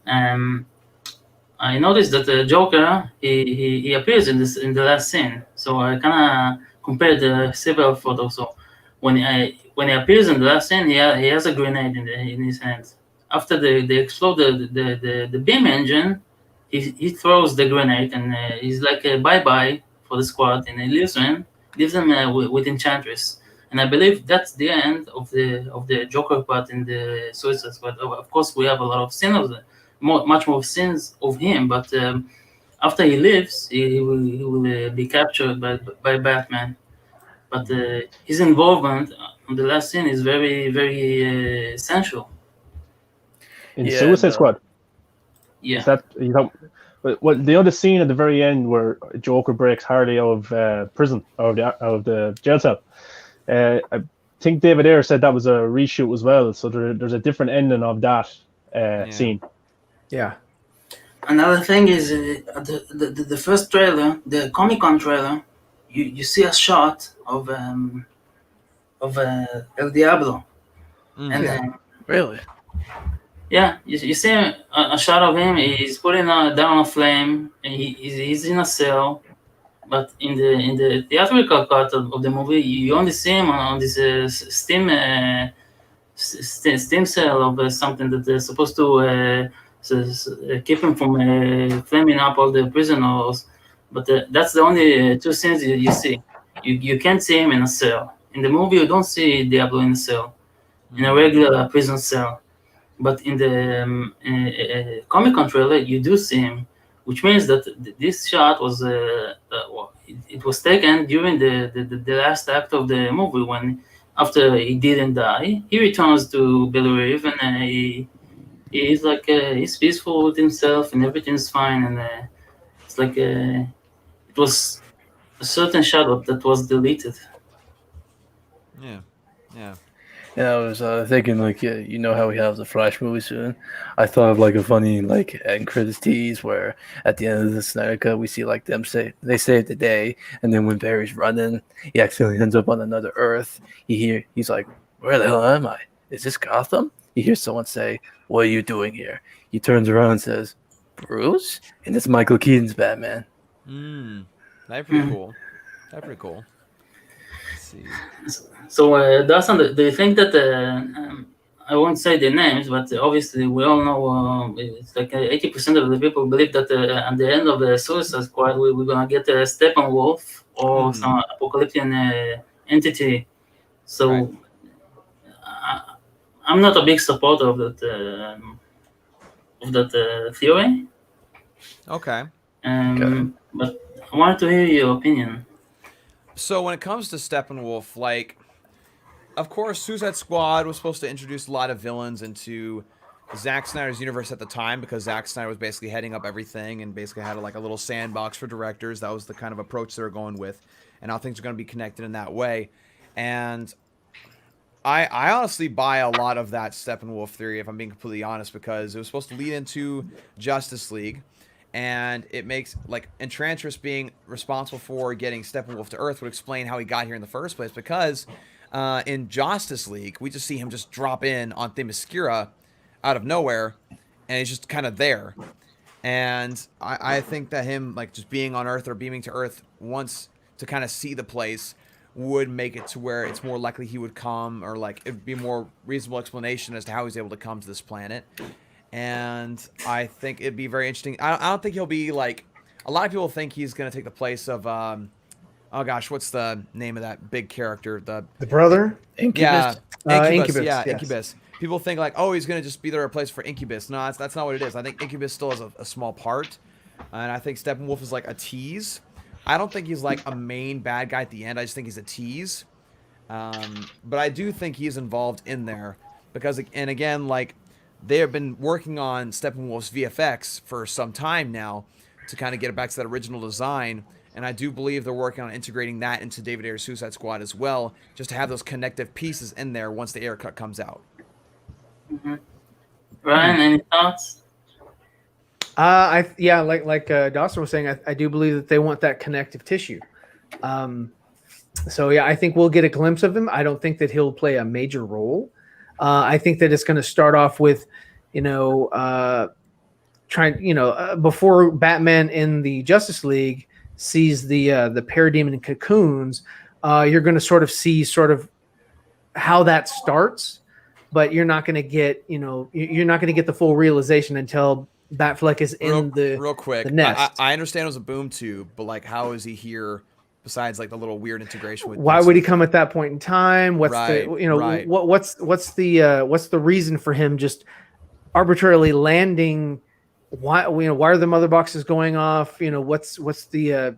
I noticed that the Joker he appears in the last scene. So I kind of compared the several photos. So when he appears in the last scene, he has a grenade in his hands. After they explode the beam engine, he throws the grenade and he's like bye bye for the squad, and he leaves them with Enchantress. And I believe that's the end of the Joker part in the Suicide Squad. Of course, we have a lot of scenes of much more scenes of him, but after he leaves, he will be captured by Batman. But his involvement on the last scene is very, very essential. In Suicide Squad. Yeah. Is that well, the scene at the very end where Joker breaks Harley out of prison, out of the jail cell. I think David Ayer said that was a reshoot as well, so there's a different ending of that scene. Yeah. Another thing is the first trailer, the Comic-Con trailer, you see a shot of El Diablo, and Really? yeah, you see a shot of him. He's putting down a flame, and he's in a cell. But in the theatrical cut of the movie, you only see him on this steam cell of something that they're supposed to keep him from flaming up all the prisoners. But that's the only two scenes you see. You can't see him in a cell. In the movie, you don't see Diablo in a cell, in a regular prison cell. But in the Comic-Con trailer, you do see him, which means that this shot was it was taken during the last act of the movie, when after he didn't die, he returns to Bellerive, and he's like he's peaceful with himself and everything's fine, and it's like it was a certain shot that was deleted. Yeah. Yeah, I was thinking, like, you know how we have the Flash movie soon? I thought of, like, a funny, like, end credits tease where at the end of the Snyder Cut, we see, like, they save the day, and then when Barry's running, he accidentally ends up on another Earth. He's like, where the hell am I? Is this Gotham? He hears someone say, what are you doing here? He turns around and says, Bruce? And it's Michael Keaton's Batman. That's pretty cool. That's pretty cool. Let's see. So, Dawson, do you think that I won't say the names, but obviously we all know it's like 80% of the people believe that at the end of the Suicide Squad we're gonna get a Steppenwolf or some apocalyptic entity. So right. I'm not a big supporter of that theory. Okay. But I wanted to hear your opinion. So when it comes to Steppenwolf, like, of course, Suicide Squad was supposed to introduce a lot of villains into Zack Snyder's universe at the time, because Zack Snyder was basically heading up everything and basically had like a little sandbox for directors. That was the kind of approach they were going with, and how things are going to be connected in that way. And I honestly buy a lot of that Steppenwolf theory, if I'm being completely honest, because it was supposed to lead into Justice League. And it makes, like, Enchantress being responsible for getting Steppenwolf to Earth would explain how he got here in the first place, because in Justice League, we just see him just drop in on Themyscira out of nowhere, and he's just kind of there. And I think that him, like, just being on Earth or beaming to Earth once to kind of see the place would make it to where it's more likely he would come, or, like, it would be a more reasonable explanation as to how he's able to come to this planet. And I think it'd be very interesting. I don't think he'll be like, a lot of people think he's going to take the place of, oh gosh, what's the name of that big character? The brother? Incubus? Yeah, Incubus, yeah, yes. Incubus. People think like, oh, he's going to just be the replacement for Incubus. No, that's not what it is. I think Incubus still has a small part. And I think Steppenwolf is like a tease. I don't think he's like a main bad guy at the end. I just think he's a tease. But I do think he's involved in there. Because, and again, like, they have been working on Steppenwolf's VFX for some time now to kind of get it back to that original design. And I do believe they're working on integrating that into David Ayer's Suicide Squad as well, just to have those connective pieces in there once the Ayer cut comes out. Ryan, any thoughts? Like Dawson was saying, I do believe that they want that connective tissue. So yeah, I think we'll get a glimpse of him. I don't think that he'll play a major role. I think that it's going to start off with, before Batman in the Justice League sees the parademon cocoons, you're going to sort of see how that starts, but you're not going to get, you're not going to get the full realization until Batfleck is in real quick. the nest. I understand it was a boom tube, but like, how is he here? Besides like the little weird integration with. Why would he come at that point in time? What's what's the reason for him just arbitrarily landing? Why are the mother boxes going off? What's the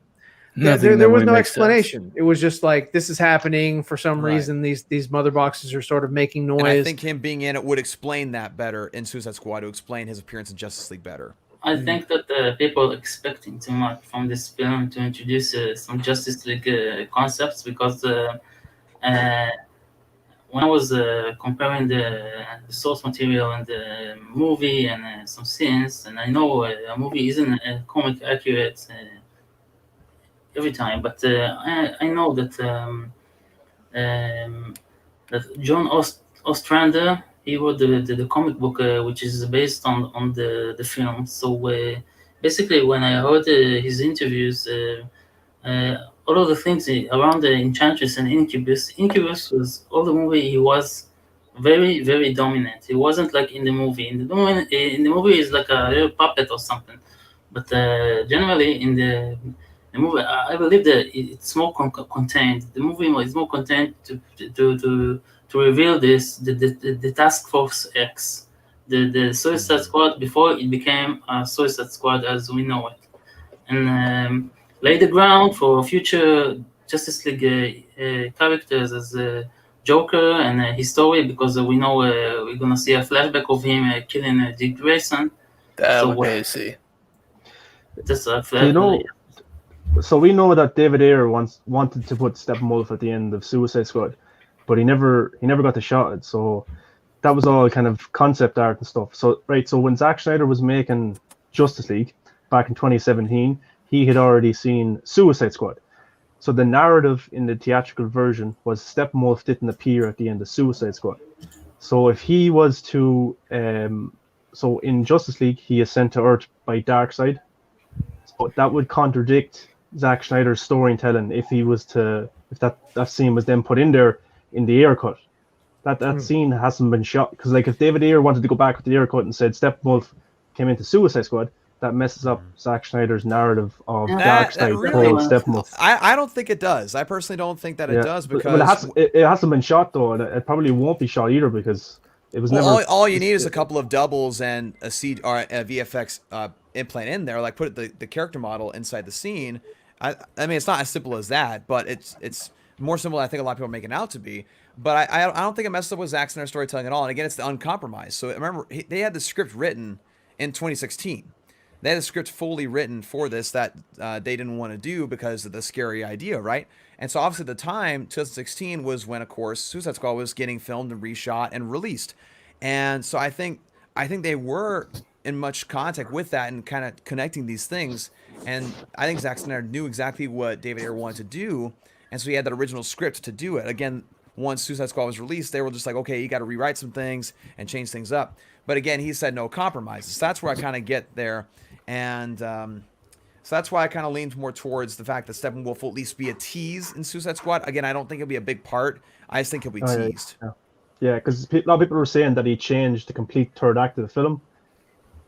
there was no explanation. Sense. It was just like, this is happening for some reason. These mother boxes are sort of making noise. And I think him being in it would explain that better in Suicide Squad, to explain his appearance in Justice League better. I think that people are expecting too much from this film to introduce some Justice League concepts, because when I was comparing the source material and the movie and some scenes, and I know a movie isn't comic accurate every time, but I know that that John Ostrander, he wrote the comic book, which is based on the film. So basically, when I heard his interviews, all of the things around the Enchantress and Incubus was all the movie. He was very, very dominant. He wasn't like in the movie. In the movie, he's like a little puppet or something. But generally, in the movie, I believe that it's more contained. The movie is more contained to reveal this, the Task Force X, the Suicide Squad before it became a Suicide Squad as we know it, and lay the ground for future Justice League characters as Joker and his story, because we know we're gonna see a flashback of him killing Dick Grayson. That would be see. Just a flashback. So we know that David Ayer wanted to put Steppenwolf at the end of Suicide Squad, but he never got the shot. So that was all kind of concept art and stuff. So when Zack Snyder was making Justice League back in 2017, he had already seen Suicide Squad. So the narrative in the theatrical version was Steppenwolf didn't appear at the end of Suicide Squad. So if he was to, so in Justice League, he is sent to Earth by Darkseid. So that would contradict Zack Snyder's storytelling if that scene was then put in there in the Ayer cut. That scene hasn't been shot, because like if David Ayer wanted to go back with the Ayer cut and said Steppenwolf came into Suicide Squad, that messes up Zack Snyder's narrative of Darkseid really, Steppenwolf. I don't think it does. I personally don't think that it does, because it hasn't been shot though, and it probably won't be shot either, because it was never. All you need is a couple of doubles and a VFX implant in there, like put the character model inside the scene. I mean, it's not as simple as that, but it's more simple than I think a lot of people are making out to be. But I don't think it messes up with Zack Snyder's storytelling at all. And again, it's the uncompromised. So remember, they had the script written in 2016. They had a script fully written for this that they didn't want to do because of the scary idea, right? And so obviously at the time, 2016 was when, of course, Suicide Squad was getting filmed and reshot and released. And so I think they were in much contact with that and kind of connecting these things. And I think Zack Snyder knew exactly what David Ayer wanted to do. And so he had that original script to do it. Again, once Suicide Squad was released, they were just like, okay, you got to rewrite some things and change things up. But again, he said no compromises. So that's where I kind of get there. And so that's why I kind of leaned more towards the fact that Steppenwolf will at least be a tease in Suicide Squad. Again, I don't think he'll be a big part. I just think he'll be teased. Yeah, because a lot of people were saying that he changed the complete third act of the film.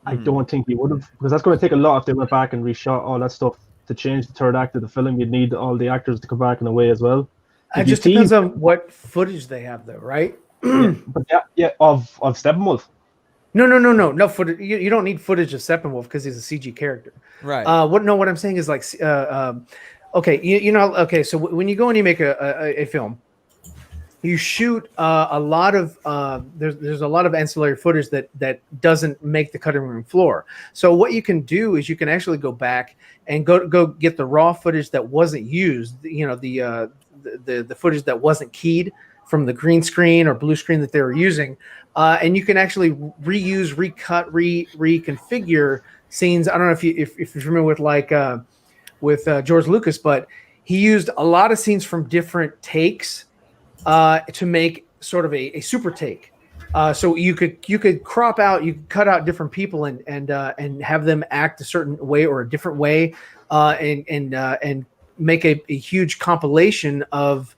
I don't think he would have, because that's going to take a lot if they went back and reshot all that stuff to change the third act of the film. You'd need all the actors to come back in a way as well. It just depends on what footage they have, though, right? Of Steppenwolf. No footage. You don't need footage of Steppenwolf because he's a CG character, right? What I'm saying is like, okay, so when you go and you make a film, you shoot a lot of there's a lot of ancillary footage that doesn't make the cutting room floor. So what you can do is you can actually go back and go get the raw footage that wasn't used. The footage that wasn't keyed from the green screen or blue screen that they were using, and you can actually reuse, recut, reconfigure scenes. I don't know if you're familiar with George Lucas, but he used a lot of scenes from different takes to make sort of a super take. So you could crop out, you could cut out different people and have them act a certain way or a different way, and make a huge compilation of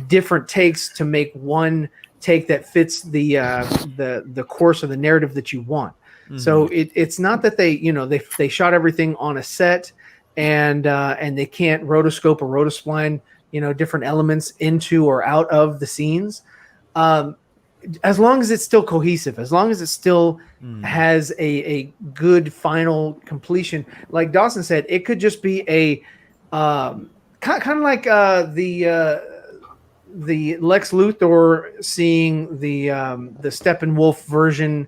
different takes to make one take that fits the course of the narrative that you want. Mm-hmm. So it's not that they shot everything on a set and they can't rotoscope or rotospline different elements into or out of the scenes. As long as it's still cohesive, as long as it still has a good final completion, like Dawson said, it could just be a kind of like the Lex Luthor seeing the Steppenwolf version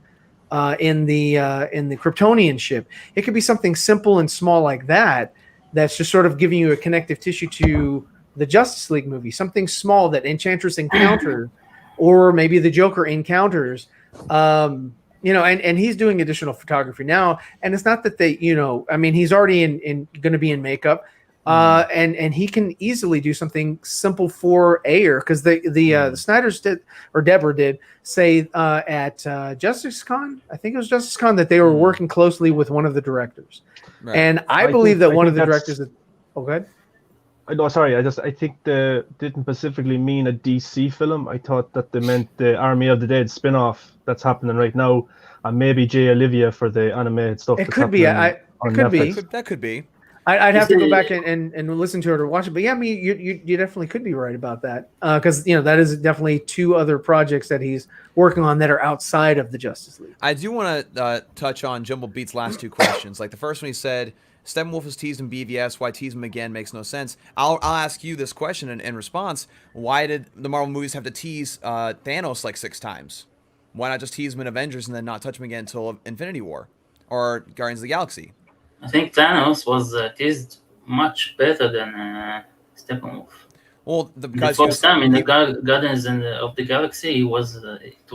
in the Kryptonian ship. It could be something simple and small like that. That's just sort of giving you a connective tissue to the Justice League movie. Something small that Enchantress encountered, or maybe the Joker encounters. And he's doing additional photography now. And it's not that they, he's already in going to be in makeup. And he can easily do something simple for Ayer, because the Snyders did, or Deborah did say at JusticeCon, I think it was JusticeCon, that they were working closely with one of the directors. Right. And I believe that one of the directors. Oh, go ahead. No, sorry. I think they didn't specifically mean a DC film. I thought that they meant the Army of the Dead spin-off that's happening right now, and maybe J. Olivia for the animated stuff. It could be. It could be. That could be. I'd have to go back and listen to it or watch it. But yeah, I mean, you definitely could be right about that, because that is definitely two other projects that he's working on that are outside of the Justice League. I do want to touch on Jumble Beat's last two questions. Like the first one, he said, Steppenwolf is teased in BVS. Why tease him again makes no sense. I'll ask you this question in response. Why did the Marvel movies have to tease Thanos like 6 times? Why not just tease him in Avengers and then not touch him again until Infinity War or Guardians of the Galaxy? I think Thanos was teased much better than Steppenwolf. Well, the first time in the Guardians of the Galaxy, it was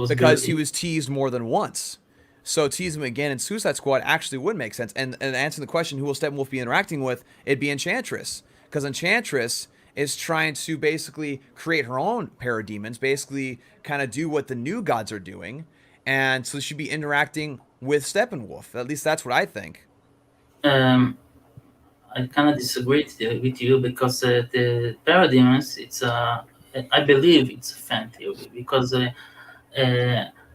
because he was teased more than once. So tease him again in Suicide Squad actually would make sense. And answering the question, who will Steppenwolf be interacting with? It'd be Enchantress, because Enchantress is trying to basically create her own parademons, basically kind of do what the new gods are doing, and so she'd be interacting with Steppenwolf. At least that's what I think. I kind of disagree with you, because the parademons, I believe it's a fan theory, because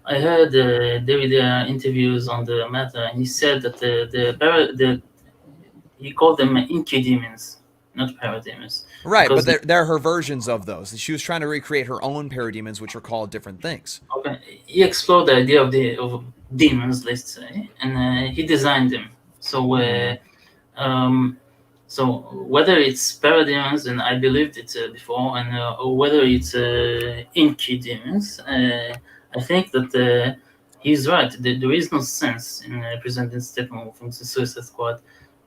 I heard David interviews on the matter, and he said that he called them Inky-demons, not parademons. Right, but they're her versions of those. She was trying to recreate her own parademons, which are called different things. Okay, he explored the idea of demons, let's say, and he designed them. So, so whether it's parademons, and I believed it before, and or whether it's Inky-demons, I think that he's right. There is no sense in presenting Steppenwolf from the Suicide Squad.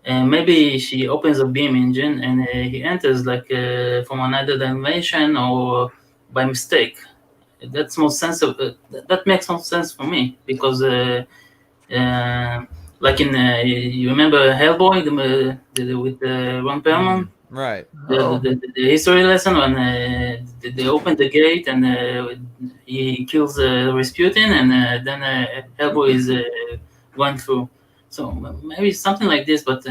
Maybe she opens a beam engine and he enters like from another dimension or by mistake. That's more sense of that makes more sense for me, because like in you remember Hellboy with Ron Perlman? Right. The history lesson when they open the gate and he kills Rasputin, and then Hellboy is going through. So maybe something like this, but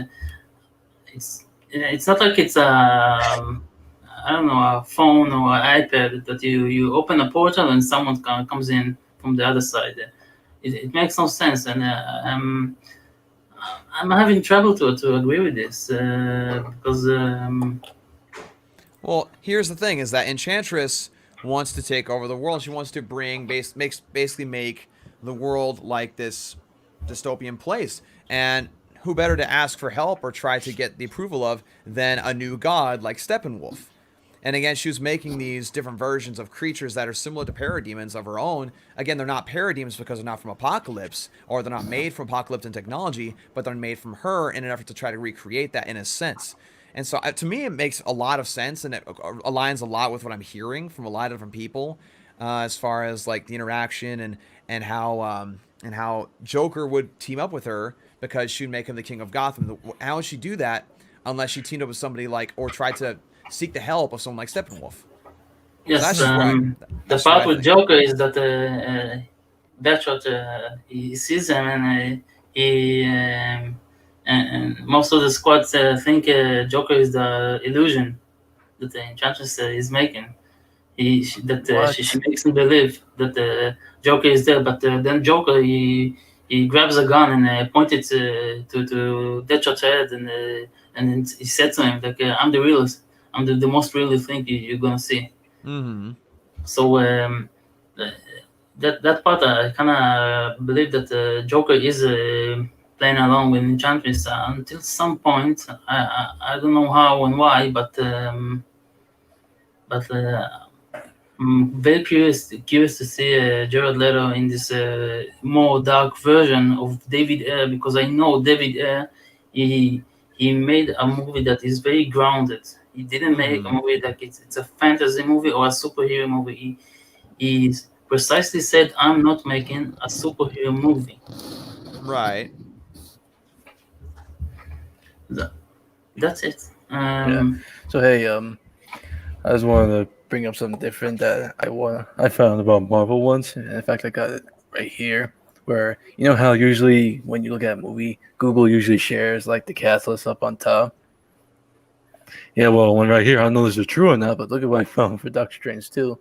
it's not like it's I don't know, a phone or an iPad that you open a portal and someone comes in from the other side. It makes no sense, and I'm having trouble to agree with this because. Well, here's the thing: is that Enchantress wants to take over the world. She wants to basically make the world like this dystopian place. And who better to ask for help or try to get the approval of than a new god like Steppenwolf? And again, she was making these different versions of creatures that are similar to parademons of her own. Again, they're not parademons because they're not from Apocalypse, or they're not made from Apocalypse and technology, but they're made from her in an effort to try to recreate that in a sense. And so to me, it makes a lot of sense, and it aligns a lot with what I'm hearing from a lot of different people as far as like the interaction and how Joker would team up with her because she'd make him the king of Gotham. How would she do that unless she teamed up with somebody like, or tried to seek the help of someone like Steppenwolf? Yes, the part with Joker is that Deadshot, he sees them, and and most of the squad think Joker is the illusion that the Enchantress is making. She makes him believe that the Joker is there, but then Joker he grabs a gun and points it to Deadshot's head, and he said to him like, "I'm the realest. I'm the most real thing you're gonna see." Mm-hmm. So that part I kind of believe that Joker is playing along with Enchantress until some point. I don't know how and why, but I'm very curious to see Jared Leto in this more dark version of David Ayer, because I know David Ayer, he made a movie that is very grounded. He didn't make a movie like it's a fantasy movie or a superhero movie. He precisely said, "I'm not making a superhero movie." Right. That's it. So hey, I just wanted to bring up something different that I found about Marvel once, and in fact I got it right here. Where you know how usually when you look at a movie, Google usually shares like the cast list up on top. Yeah, well, one right here, I don't know if this is true or not, but look at what I found for Doctor Strange 2.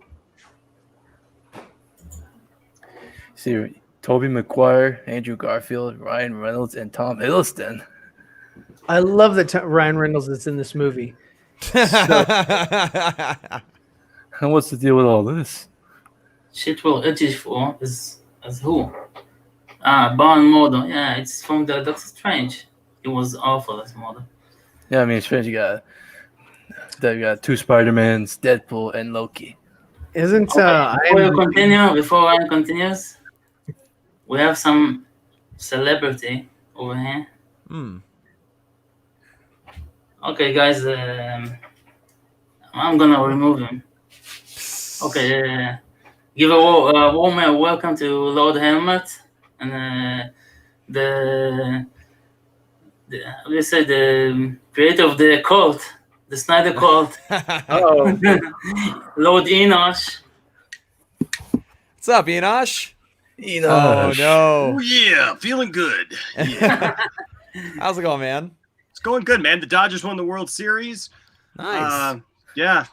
See, Tobey Maguire, Andrew Garfield, Ryan Reynolds, and Tom Hiddleston. I love that Ryan Reynolds is in this movie. And what's the deal with all this? Shit will edgy for as who? Baron Mordo. Yeah, it's from the Doctor Strange. It was awful as Mordo. Yeah, I mean, it's strange. You got two Spider-Mans, Deadpool, and Loki. Isn't before Ryan continues, we have some celebrity over here. Okay, guys, I'm gonna remove him. Okay, give a warm welcome to Lord Helmet and the creator of the cult, the Snyder cult. Lord Enosh. What's up, Enosh? Enosh. Oh Oh yeah, feeling good. Yeah. no. How's it going, man? It's going good, man. The Dodgers won the World Series. Nice. Yeah.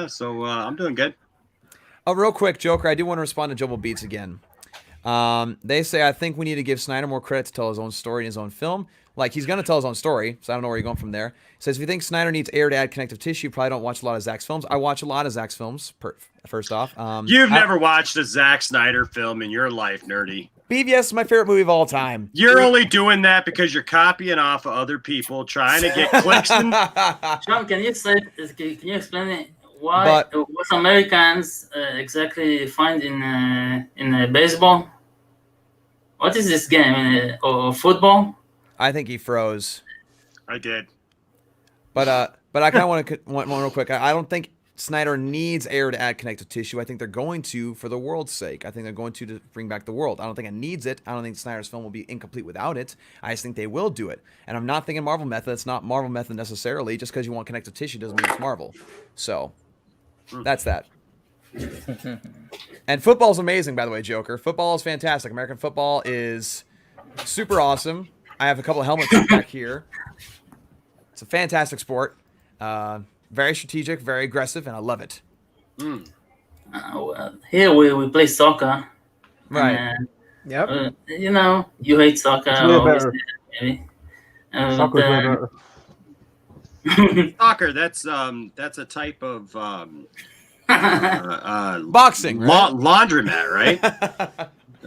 So I'm doing good. Oh, real quick, Joker, I do want to respond to Jumble Beats again. They say, I think we need to give Snyder more credit to tell his own story in his own film. Like, he's going to tell his own story, so I don't know where you're going from there. He says, if you think Snyder needs air to add connective tissue, you probably don't watch a lot of Zack's films. I watch a lot of Zack's films, first off. You've never watched a Zack Snyder film in your life, nerdy. BVS is my favorite movie of all time. You're only doing that because you're copying off of other people, trying to get clicks. Sean, can you explain it? Why what Americans exactly find in baseball? What is this game or football? I think he froze. I did. But I kind of want one real quick. I don't think Snyder needs air to add connective tissue. I think they're going to for the world's sake. I think they're going to bring back the world. I don't think it needs it. I don't think Snyder's film will be incomplete without it. I just think they will do it. And I'm not thinking Marvel method. It's not Marvel method necessarily. Just because you want connective tissue doesn't mean it's Marvel. So that's that. And football's amazing, by the way, Joker. Football is fantastic. American football is super awesome. I have a couple of helmets back here. It's a fantastic sport. Very strategic, very aggressive, and I love it. Here we play soccer. Right. Yep. You hate soccer. It's way better. Maybe. Soccer's way better. Soccer, that's a type of Boxing, right? Laundromat, right?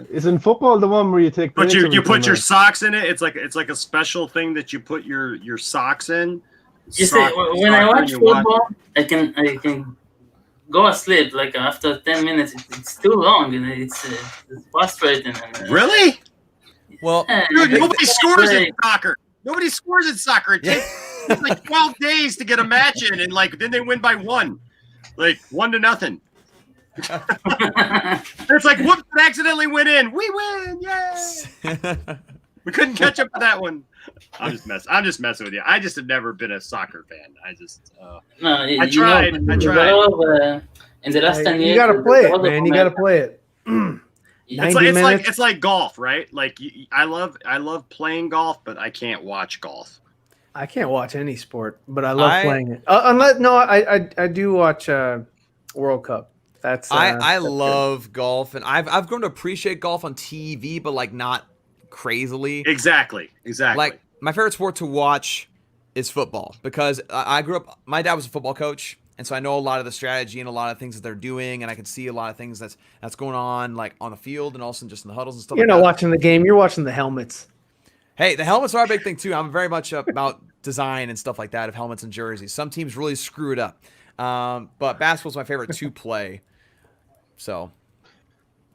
Isn't football the one where you take? But you put your socks in it. It's like a special thing that you put your socks in. You see, when I watch football, I can go asleep. Like after 10 minutes, it's too long and it's frustrating. Really? Well, dude, nobody scores in soccer. Nobody scores in soccer. It takes like 12 days to get a match in, and then they win by 1, like 1-0. It's like, whoops, it accidentally went in. We win, yay! We couldn't catch up to that one. I'm just messing with you. I just have never been a soccer fan. I tried. In the last 10 years, you gotta play it, man. You gotta play it. It's like golf, right? Like I love playing golf, but I can't watch golf. I can't watch any sport, but I love playing it. I do watch World Cup. I love golf, and I've grown to appreciate golf on TV, but like not crazily. Exactly. Like my favorite sport to watch is football because I grew up. My dad was a football coach, and so I know a lot of the strategy and a lot of things that they're doing, and I can see a lot of things that's going on like on the field and also just in the huddles and stuff. You're not watching the game; you're watching the helmets. Hey, the helmets are a big thing too. I'm very much about design and stuff like that of helmets and jerseys. Some teams really screw it up, but basketball's my favorite to play. So,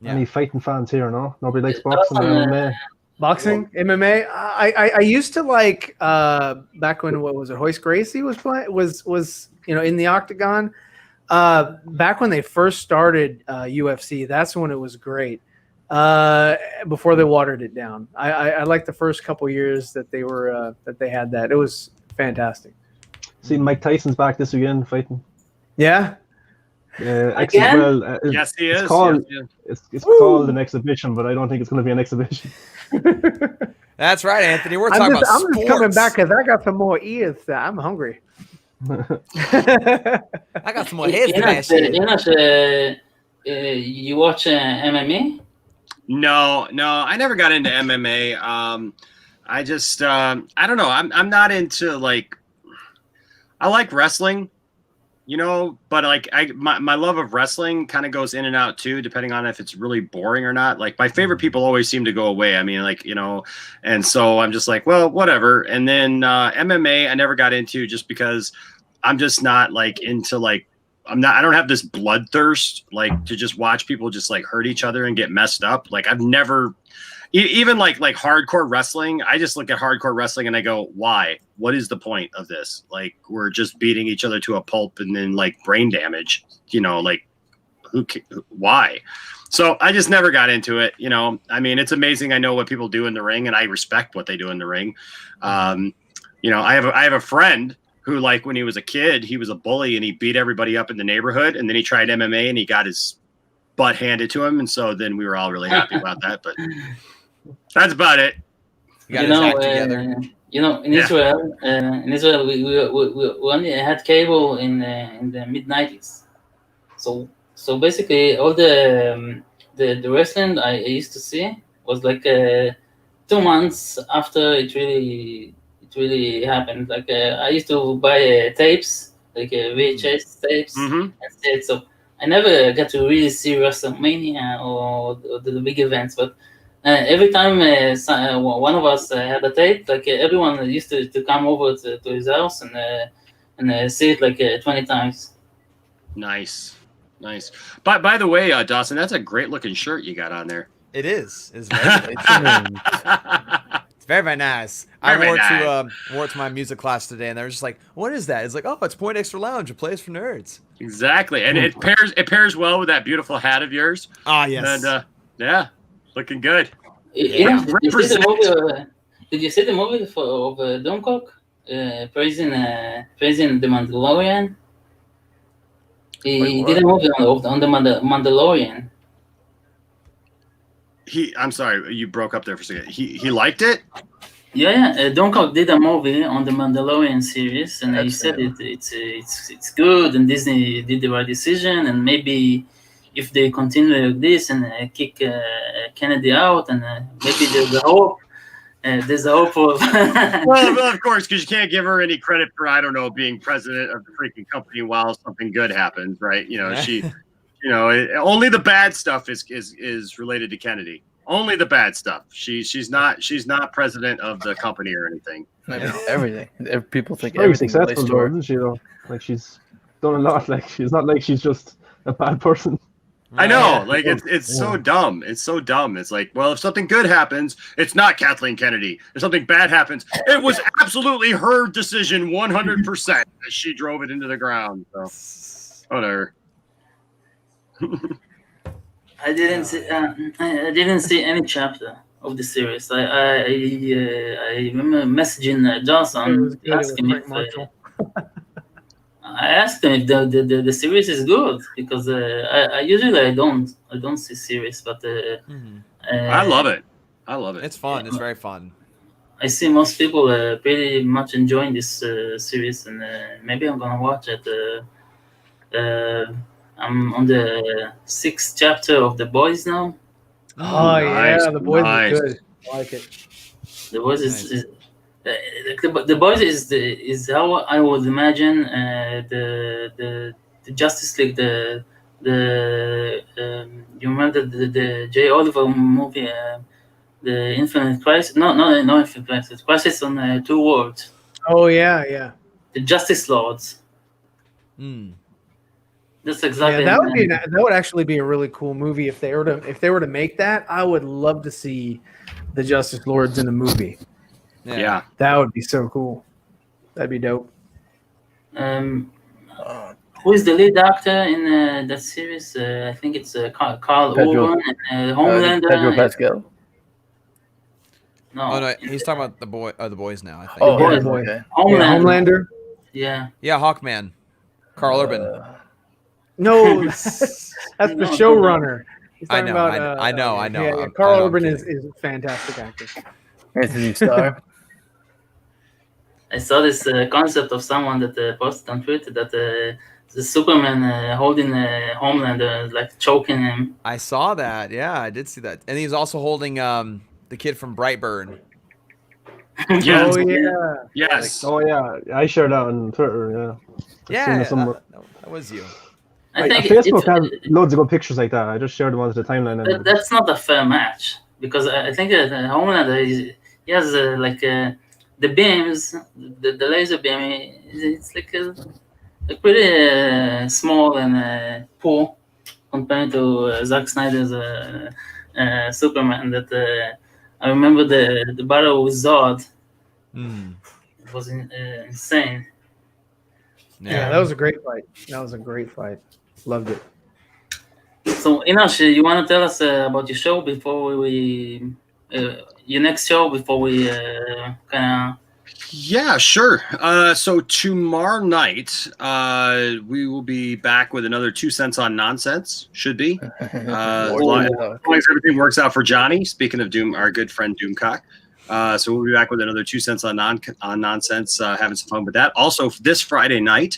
yeah. Any fighting fans here? No, nobody likes boxing. MMA. Boxing, MMA. I used to like back when Hoist Gracie was playing was in the octagon. Back when they first started UFC, that's when it was great. Before they watered it down, I liked the first couple years that they were that they had that. It was fantastic. See, Mike Tyson's back this weekend fighting. Yeah. Again? Well, yes, he is. It's called an exhibition, but I don't think it's going to be an exhibition. That's right, Anthony. We're talking about sports. I'm just coming back because I got some more ears. I'm hungry. I got some more heads to mash. You watch MMA? No, I never got into MMA. I just I don't know. I'm not into like. I like wrestling. But like my love of wrestling kind of goes in and out too, depending on if it's really boring or not. Like my favorite people always seem to go away. I mean, like, and so I'm just like, well, whatever. And then MMA, I never got into just because I'm just not like into like, I don't have this bloodthirst, like to just watch people just like hurt each other and get messed up. Like I've never, even like hardcore wrestling, I just look at hardcore wrestling and I go, why? What is the point of this? Like we're just beating each other to a pulp and then like brain damage, like why? So I just never got into it. I mean, it's amazing. I know what people do in the ring and I respect what they do in the ring. I have a friend who, like, when he was a kid, he was a bully and he beat everybody up in the neighborhood. And then he tried MMA and he got his butt handed to him. And so then we were all really happy about that. But that's about it. In Israel, we only had cable in the mid-90s. So basically, all the wrestling I used to see was like 2 months after it really happened. Like I used to buy tapes, like VHS tapes, and so I never got to really see WrestleMania or the big events, but every time one of us had a tape, like everyone used to come over to his house and see it like 20 times. Nice. By the way, Dawson, that's a great looking shirt you got on there. It is. It's very, it's very, very nice. I wore it to my music class today, and they were just like, "What is that?" It's like, "Oh, it's PointDexterLounge, a place for nerds." Exactly, and it pairs well with that beautiful hat of yours. Ah, yes. And yeah, looking good. Did you see the movie of Dunkirk, praising the Mandalorian? He did a movie on the Mandalorian. I'm sorry, you broke up there for a second. He liked it? Yeah. Dunkirk did a movie on the Mandalorian series, and he said it's good, and Disney did the right decision, and maybe if they continue like this and kick Kennedy out, and maybe there's a hope. There's a hope of. well, of course, because you can't give her any credit for, I don't know, being president of the freaking company while something good happens, right? She, only the bad stuff is related to Kennedy. Only the bad stuff. She's not president of the company or anything. Everything. People think very everything successful, relates to her. isn't she? Though, like she's done a lot. Like she's not like she's just a bad person. I know, like it's so dumb. It's so dumb. It's like, well, if something good happens, it's not Kathleen Kennedy. If something bad happens, it was absolutely her decision, 100%. That she drove it into the ground. So, whatever. I didn't see any chapter of the series. I remember messaging Dawson asking if I asked him if the series is good because I usually I don't see series, but I love it. I love it. It's fun. It's very fun. I see most people pretty much enjoying this series, and maybe I'm gonna watch it. I'm on the 6th chapter of The Boys now. Oh Nice, yeah, the boys nice. are good. I like it. The Boys is the Boys is how I would imagine the Justice League. You remember the J. Oliver movie, the Infinite Crisis? No, Infinite Crisis. Crisis on Two Worlds. Oh yeah. The Justice Lords. That's exactly. Yeah, that would actually be a really cool movie if they were to make that. I would love to see the Justice Lords in the movie. Yeah. That would be so cool. That'd be dope. Who is the lead actor in that series? I think it's Carl Pedro. Urban and Homelander. Pedro Pascal. No. Oh no, he's talking about the boys now. I think. Oh, Boys. yeah, boy. okay. Homelander. Yeah. Yeah, Hawkman, Carl Urban. No, that's the showrunner. He's I talking know, about, I know. Yeah, I Carl know, I'm Urban is kidding. a fantastic actor. Anthony Starr. I saw this concept of someone that posted on Twitter that the Superman holding Homelander, like choking him. I saw that. Yeah, I did see that. And he's also holding the kid from Brightburn. Yes. Oh yeah. Yes. Oh yeah, I shared that on Twitter. Yeah. I've seen it somewhere. That was you. I think Facebook has loads of good pictures like that. I just shared them onto the timeline. But that's not a fair match because I think that Homelander he has the beams, the laser beam. It's like a pretty small and poor compared to Zack Snyder's Superman. That I remember the battle with Zod. It was insane. Yeah, that was a great fight. Loved it. So, Enosh, you want to tell us about your show before your next show before we kind Yeah, sure. So tomorrow night, we will be back with another 2 cents on nonsense. Should be. As long as everything works out for Johnny. Speaking of Doom, our good friend Doomcock. So we'll be back with another 2 cents on nonsense, having some fun with that. Also, this Friday night,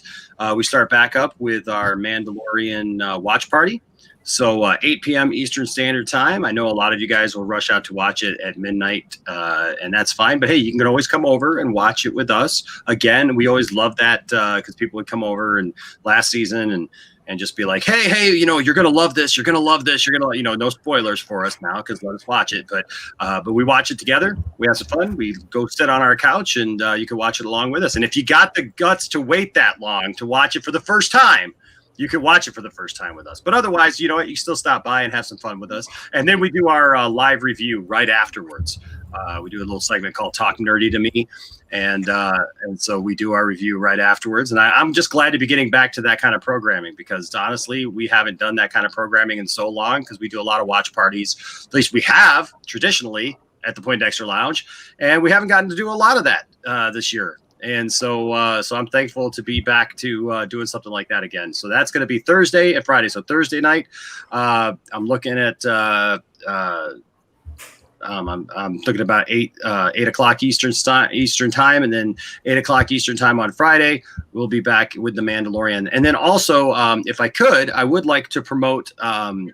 we start back up with our Mandalorian watch party. So 8 p.m. Eastern Standard Time. I know a lot of you guys will rush out to watch it at midnight, and that's fine. But hey, you can always come over and watch it with us. Again, we always love that because people would come over and last season and just be like, hey, you know, you're gonna love this. You're gonna love this. You're gonna, you know, no spoilers for us now because let us watch it. But we watch it together. We have some fun. We go sit on our couch and you can watch it along with us. And if you got the guts to wait that long to watch it for the first time, you can watch it for the first time with us. But otherwise, you know what? You still stop by and have some fun with us. And then we do our live review right afterwards. We do a little segment called Talk Nerdy to Me. And so we do our review right afterwards. And I'm just glad to be getting back to that kind of programming because honestly, we haven't done that kind of programming in so long because we do a lot of watch parties. At least we have traditionally at the PointDexterLounge. And we haven't gotten to do a lot of that this year. And so I'm thankful to be back to doing something like that again. So that's going to be Thursday and Friday. So Thursday night, I'm looking at I'm looking about 8 o'clock Eastern time, and then 8 o'clock Eastern time on Friday. We'll be back with the Mandalorian, and then also, if I could, I would like to promote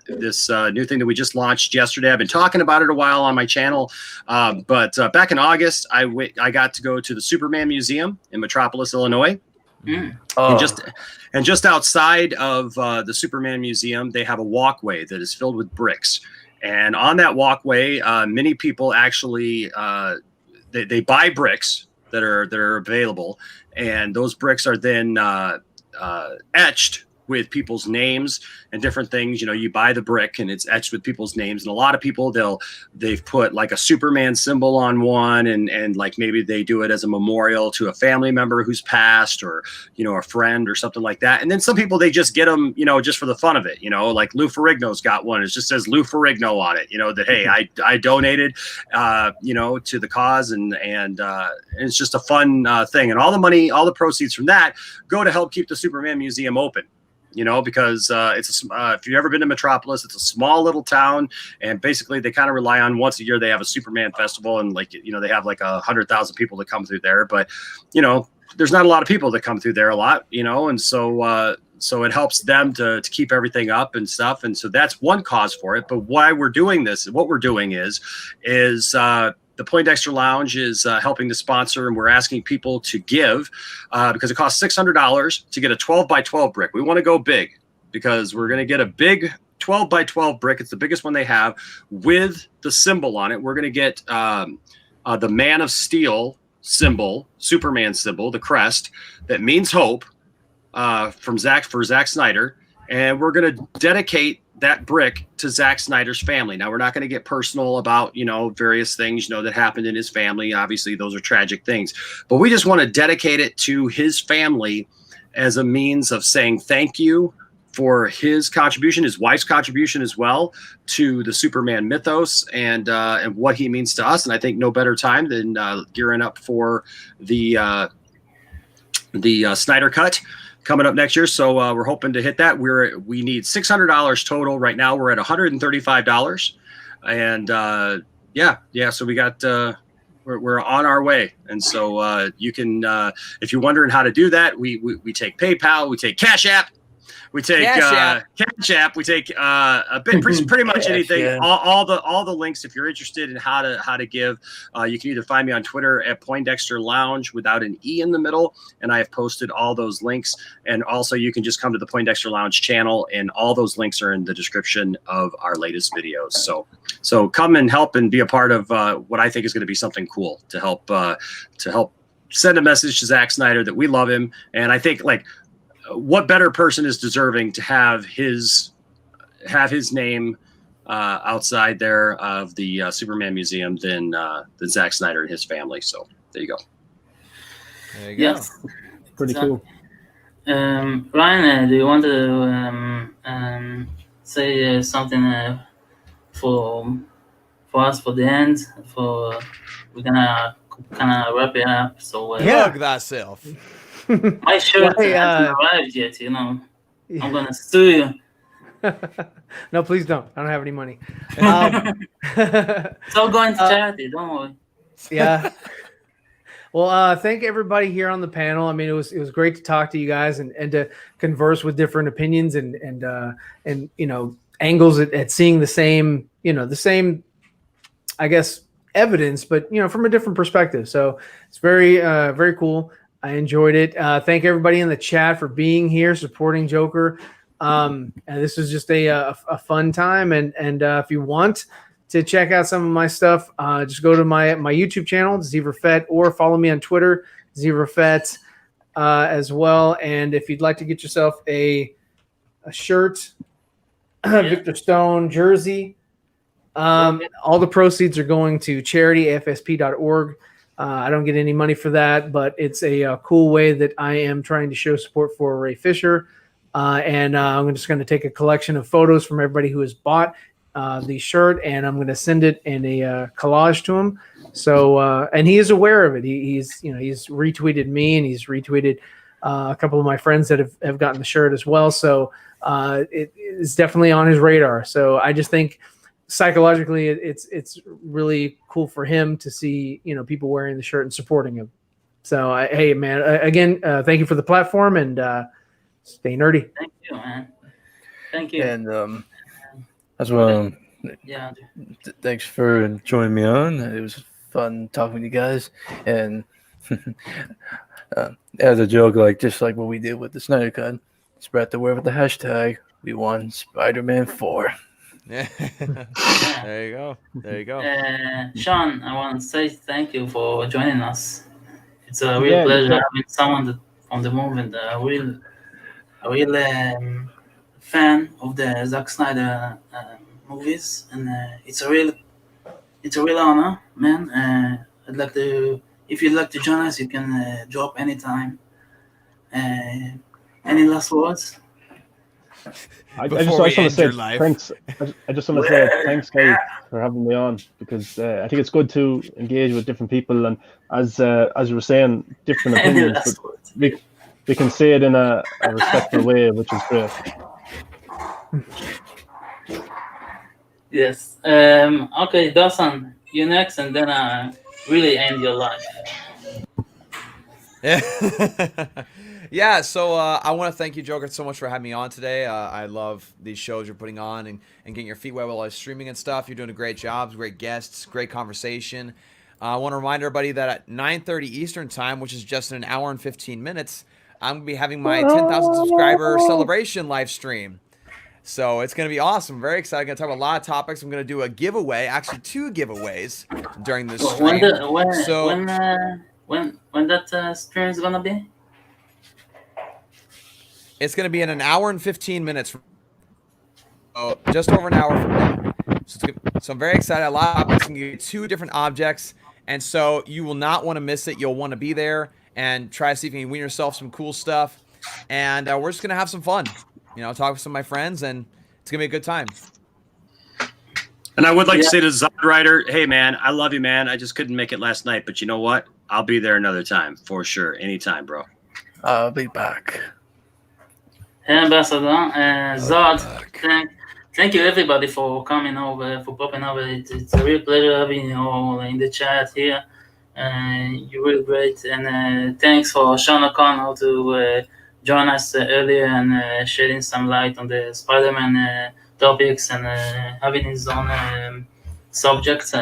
this new thing that we just launched yesterday. I've been talking about it a while on my channel, but back in August, I got to go to the Superman Museum in Metropolis, Illinois. And just outside of the Superman Museum, they have a walkway that is filled with bricks. And on that walkway, many people actually they buy bricks that are available, and those bricks are then etched with people's names and different things. You know, you buy the brick and it's etched with people's names, and a lot of people they've put like a Superman symbol on one, and like maybe they do it as a memorial to a family member who's passed, or you know, a friend or something like that. And then some people, they just get them, you know, just for the fun of it. You know, like Lou Ferrigno's got one. It just says Lou Ferrigno on it. You know, that hey, I donated, you know, to the cause, and it's just a fun thing. And all the money, all the proceeds from that go to help keep the Superman Museum open. You know, because if you've ever been to Metropolis, it's a small little town, and basically they kind of rely on once a year they have a Superman festival, and like, you know, they have like 100,000 people that come through there, but you know, there's not a lot of people that come through there a lot, you know, and so it helps them to keep everything up and stuff, and so that's one cause for it. But why we're doing this, what we're doing is the Poindexter Lounge is helping to sponsor, and we're asking people to give because it costs $600 to get a 12 by 12 brick. We want to go big because we're going to get a big 12 by 12 brick. It's the biggest one they have with the symbol on it. We're going to get the Man of Steel symbol, Superman symbol, the crest that means hope for Zack Snyder. And we're going to dedicate that brick to Zack Snyder's family. Now, we're not going to get personal about, you know, various things, you know, that happened in his family. Obviously, those are tragic things. But we just want to dedicate it to his family as a means of saying thank you for his contribution, his wife's contribution as well, to the Superman mythos and what he means to us. And I think no better time than gearing up for the Snyder Cut coming up next year. So we're hoping to hit that. We need $600 total. Right now we're at $135. And so we got we're on our way. And so you can if you're wondering how to do that, we take PayPal, we take Cash App. We take Cash App. We take a bit, pretty much anything. Yeah. All the links. If you're interested in how to give, you can either find me on Twitter at PointDexterLounge without an E in the middle, and I have posted all those links. And also, you can just come to the Poindexter Lounge channel, and all those links are in the description of our latest videos. So come and help and be a part of what I think is going to be something cool to help send a message to Zack Snyder that we love him, and I think like. What better person is deserving to have his name outside there of the Superman Museum than Zack Snyder and his family? So there you go. There you go. Yes. Pretty cool. Ryan, do you want to say something for us for the end? We're gonna kind of wrap it up. So Plug thyself. my shirt hasn't arrived yet. You know, I'm gonna sue you. No, please don't. I don't have any money. It's all going to charity. Don't worry. Yeah. Well, thank everybody here on the panel. I mean, it was great to talk to you guys and to converse with different opinions and you know, angles at seeing the same, I guess, evidence, but you know, from a different perspective. So it's very very cool. I enjoyed it. Thank everybody in the chat for being here, supporting Joker. And this was just a fun time. And if you want to check out some of my stuff, just go to my YouTube channel, Zeeverfett, or follow me on Twitter, Zeeverfett, as well. And if you'd like to get yourself a shirt, Victor Stone jersey, all the proceeds are going to charity, afsp.org. I don't get any money for that, but it's a cool way that I am trying to show support for Ray Fisher. And I'm just going to take a collection of photos from everybody who has bought the shirt, and I'm going to send it in a collage to him. So, and he is aware of it. He's retweeted me, and he's retweeted a couple of my friends that have gotten the shirt as well. So it is definitely on his radar. So I just think psychologically it's really cool for him to see, you know, people wearing the shirt and supporting him. So hey man, again, thank you for the platform, and stay nerdy. Thank you, man. Thank you. And as well, Yeah. thanks for joining me on. It was fun talking to you guys. And as a joke, just like what we did with the Snyder Cut, spread the word with the hashtag. We won Spider-Man 4. Yeah. There you go. Sean, I want to say thank you for joining us. It's a real Yeah, pleasure yeah. having someone from the movement. a real fan of the Zack Snyder movies, and it's a real honor, man. I'd like to, if you'd like to join us, you can drop anytime. Any last words? I Before just we want to end say your life. thanks. I just want to say thanks, guys, for having me on, because I think it's good to engage with different people, and as you were saying, different Any opinions, last but words? we can say it in a respectful way, which is great. Yes. Okay, Dawson, you next, and then really end your life. Yeah, so I want to thank you, Joker, so much for having me on today. I love these shows you're putting on and getting your feet wet while I was streaming and stuff. You're doing a great job, great guests, great conversation. I want to remind everybody that at 9:30 Eastern Time, which is just in an hour and 15 minutes, I'm going to be having my 10,000 subscriber celebration live stream. So it's going to be awesome. Very excited. I'm going to talk about a lot of topics. I'm going to do a giveaway, actually 2 giveaways during this stream. When that stream is gonna be? It's going to be in an hour and 15 minutes. Just over an hour from now. So I'm very excited. A lot of topics. I'm going to give you 2 different objects. And so you will not want to miss it. You'll want to be there and try to see if you can win yourself some cool stuff. And we're just going to have some fun. You know, talk with some of my friends, and it's going to be a good time. And I would like to say to Zod Rider, hey, man, I love you, man. I just couldn't make it last night. But you know what? I'll be there another time, for sure. Anytime, bro. I'll be back. Hey, Ambassador, Zod, thank you everybody for coming over, for popping over. It's a real pleasure having you all in the chat here. You're really great, and thanks for Sean O'Connell to join us earlier and shedding some light on the Spider-Man topics and having his own subjects.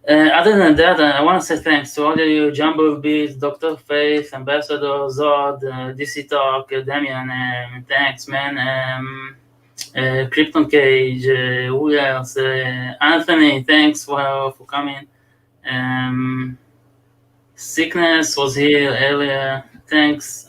Other than that, I want to say thanks to all of you, Jumbo Beats, Dr. Faith, Ambassador, Zod, DC Talk, Damian, thanks, man. Krypton Cage, who else? Anthony, thanks for coming. Sickness was here earlier. Thanks.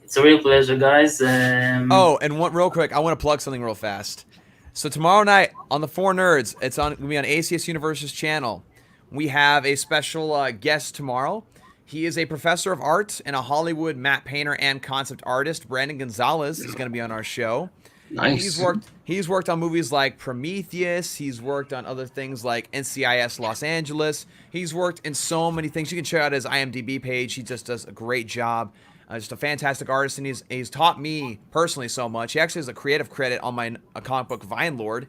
It's a real pleasure, guys. And one real quick, I want to plug something real fast. So tomorrow night on the 4 Nerds, it's going to be on ACS Universe's channel. We have a special guest tomorrow. He is a professor of art and a Hollywood matte painter and concept artist. Brandon Gonzalez is going to be on our show. Nice. He's worked on movies like Prometheus. He's worked on other things like NCIS Los Angeles. He's worked in so many things. You can check out his IMDb page. He just does a great job. Just a fantastic artist, and he's taught me personally so much. He actually has a creative credit on my comic book Vine Lord.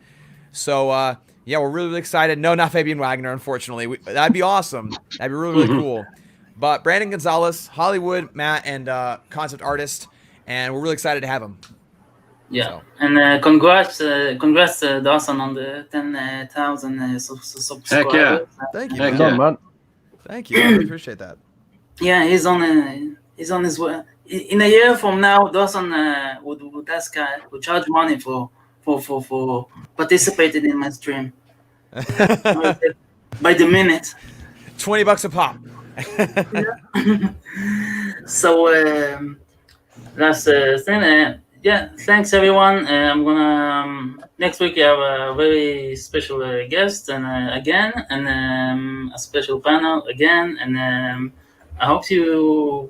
So yeah, we're really, really excited. No, not Fabian Wagner, unfortunately. That'd be awesome. That'd be really, really cool. But Brandon Gonzalez, Hollywood matte and concept artist, and we're really excited to have him. Yeah, So. and congrats, Dawson, on the 10,000 subscribers. Heck yeah. Thank you, Heck man. yeah. Man. Thank you. I really appreciate that. Yeah, he's on his way. In a year from now, Dawson would ask, would charge money for participating in my stream by the minute. $20 a pop. So that's the thing. Yeah, thanks everyone. I'm gonna next week I have a very special guest and again, and a special panel again, and I hope you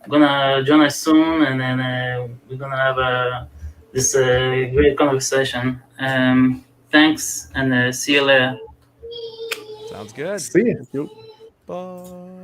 gonna join us soon, and then we're gonna have this great conversation. Thanks, and see you later. Sounds good. See you. Bye.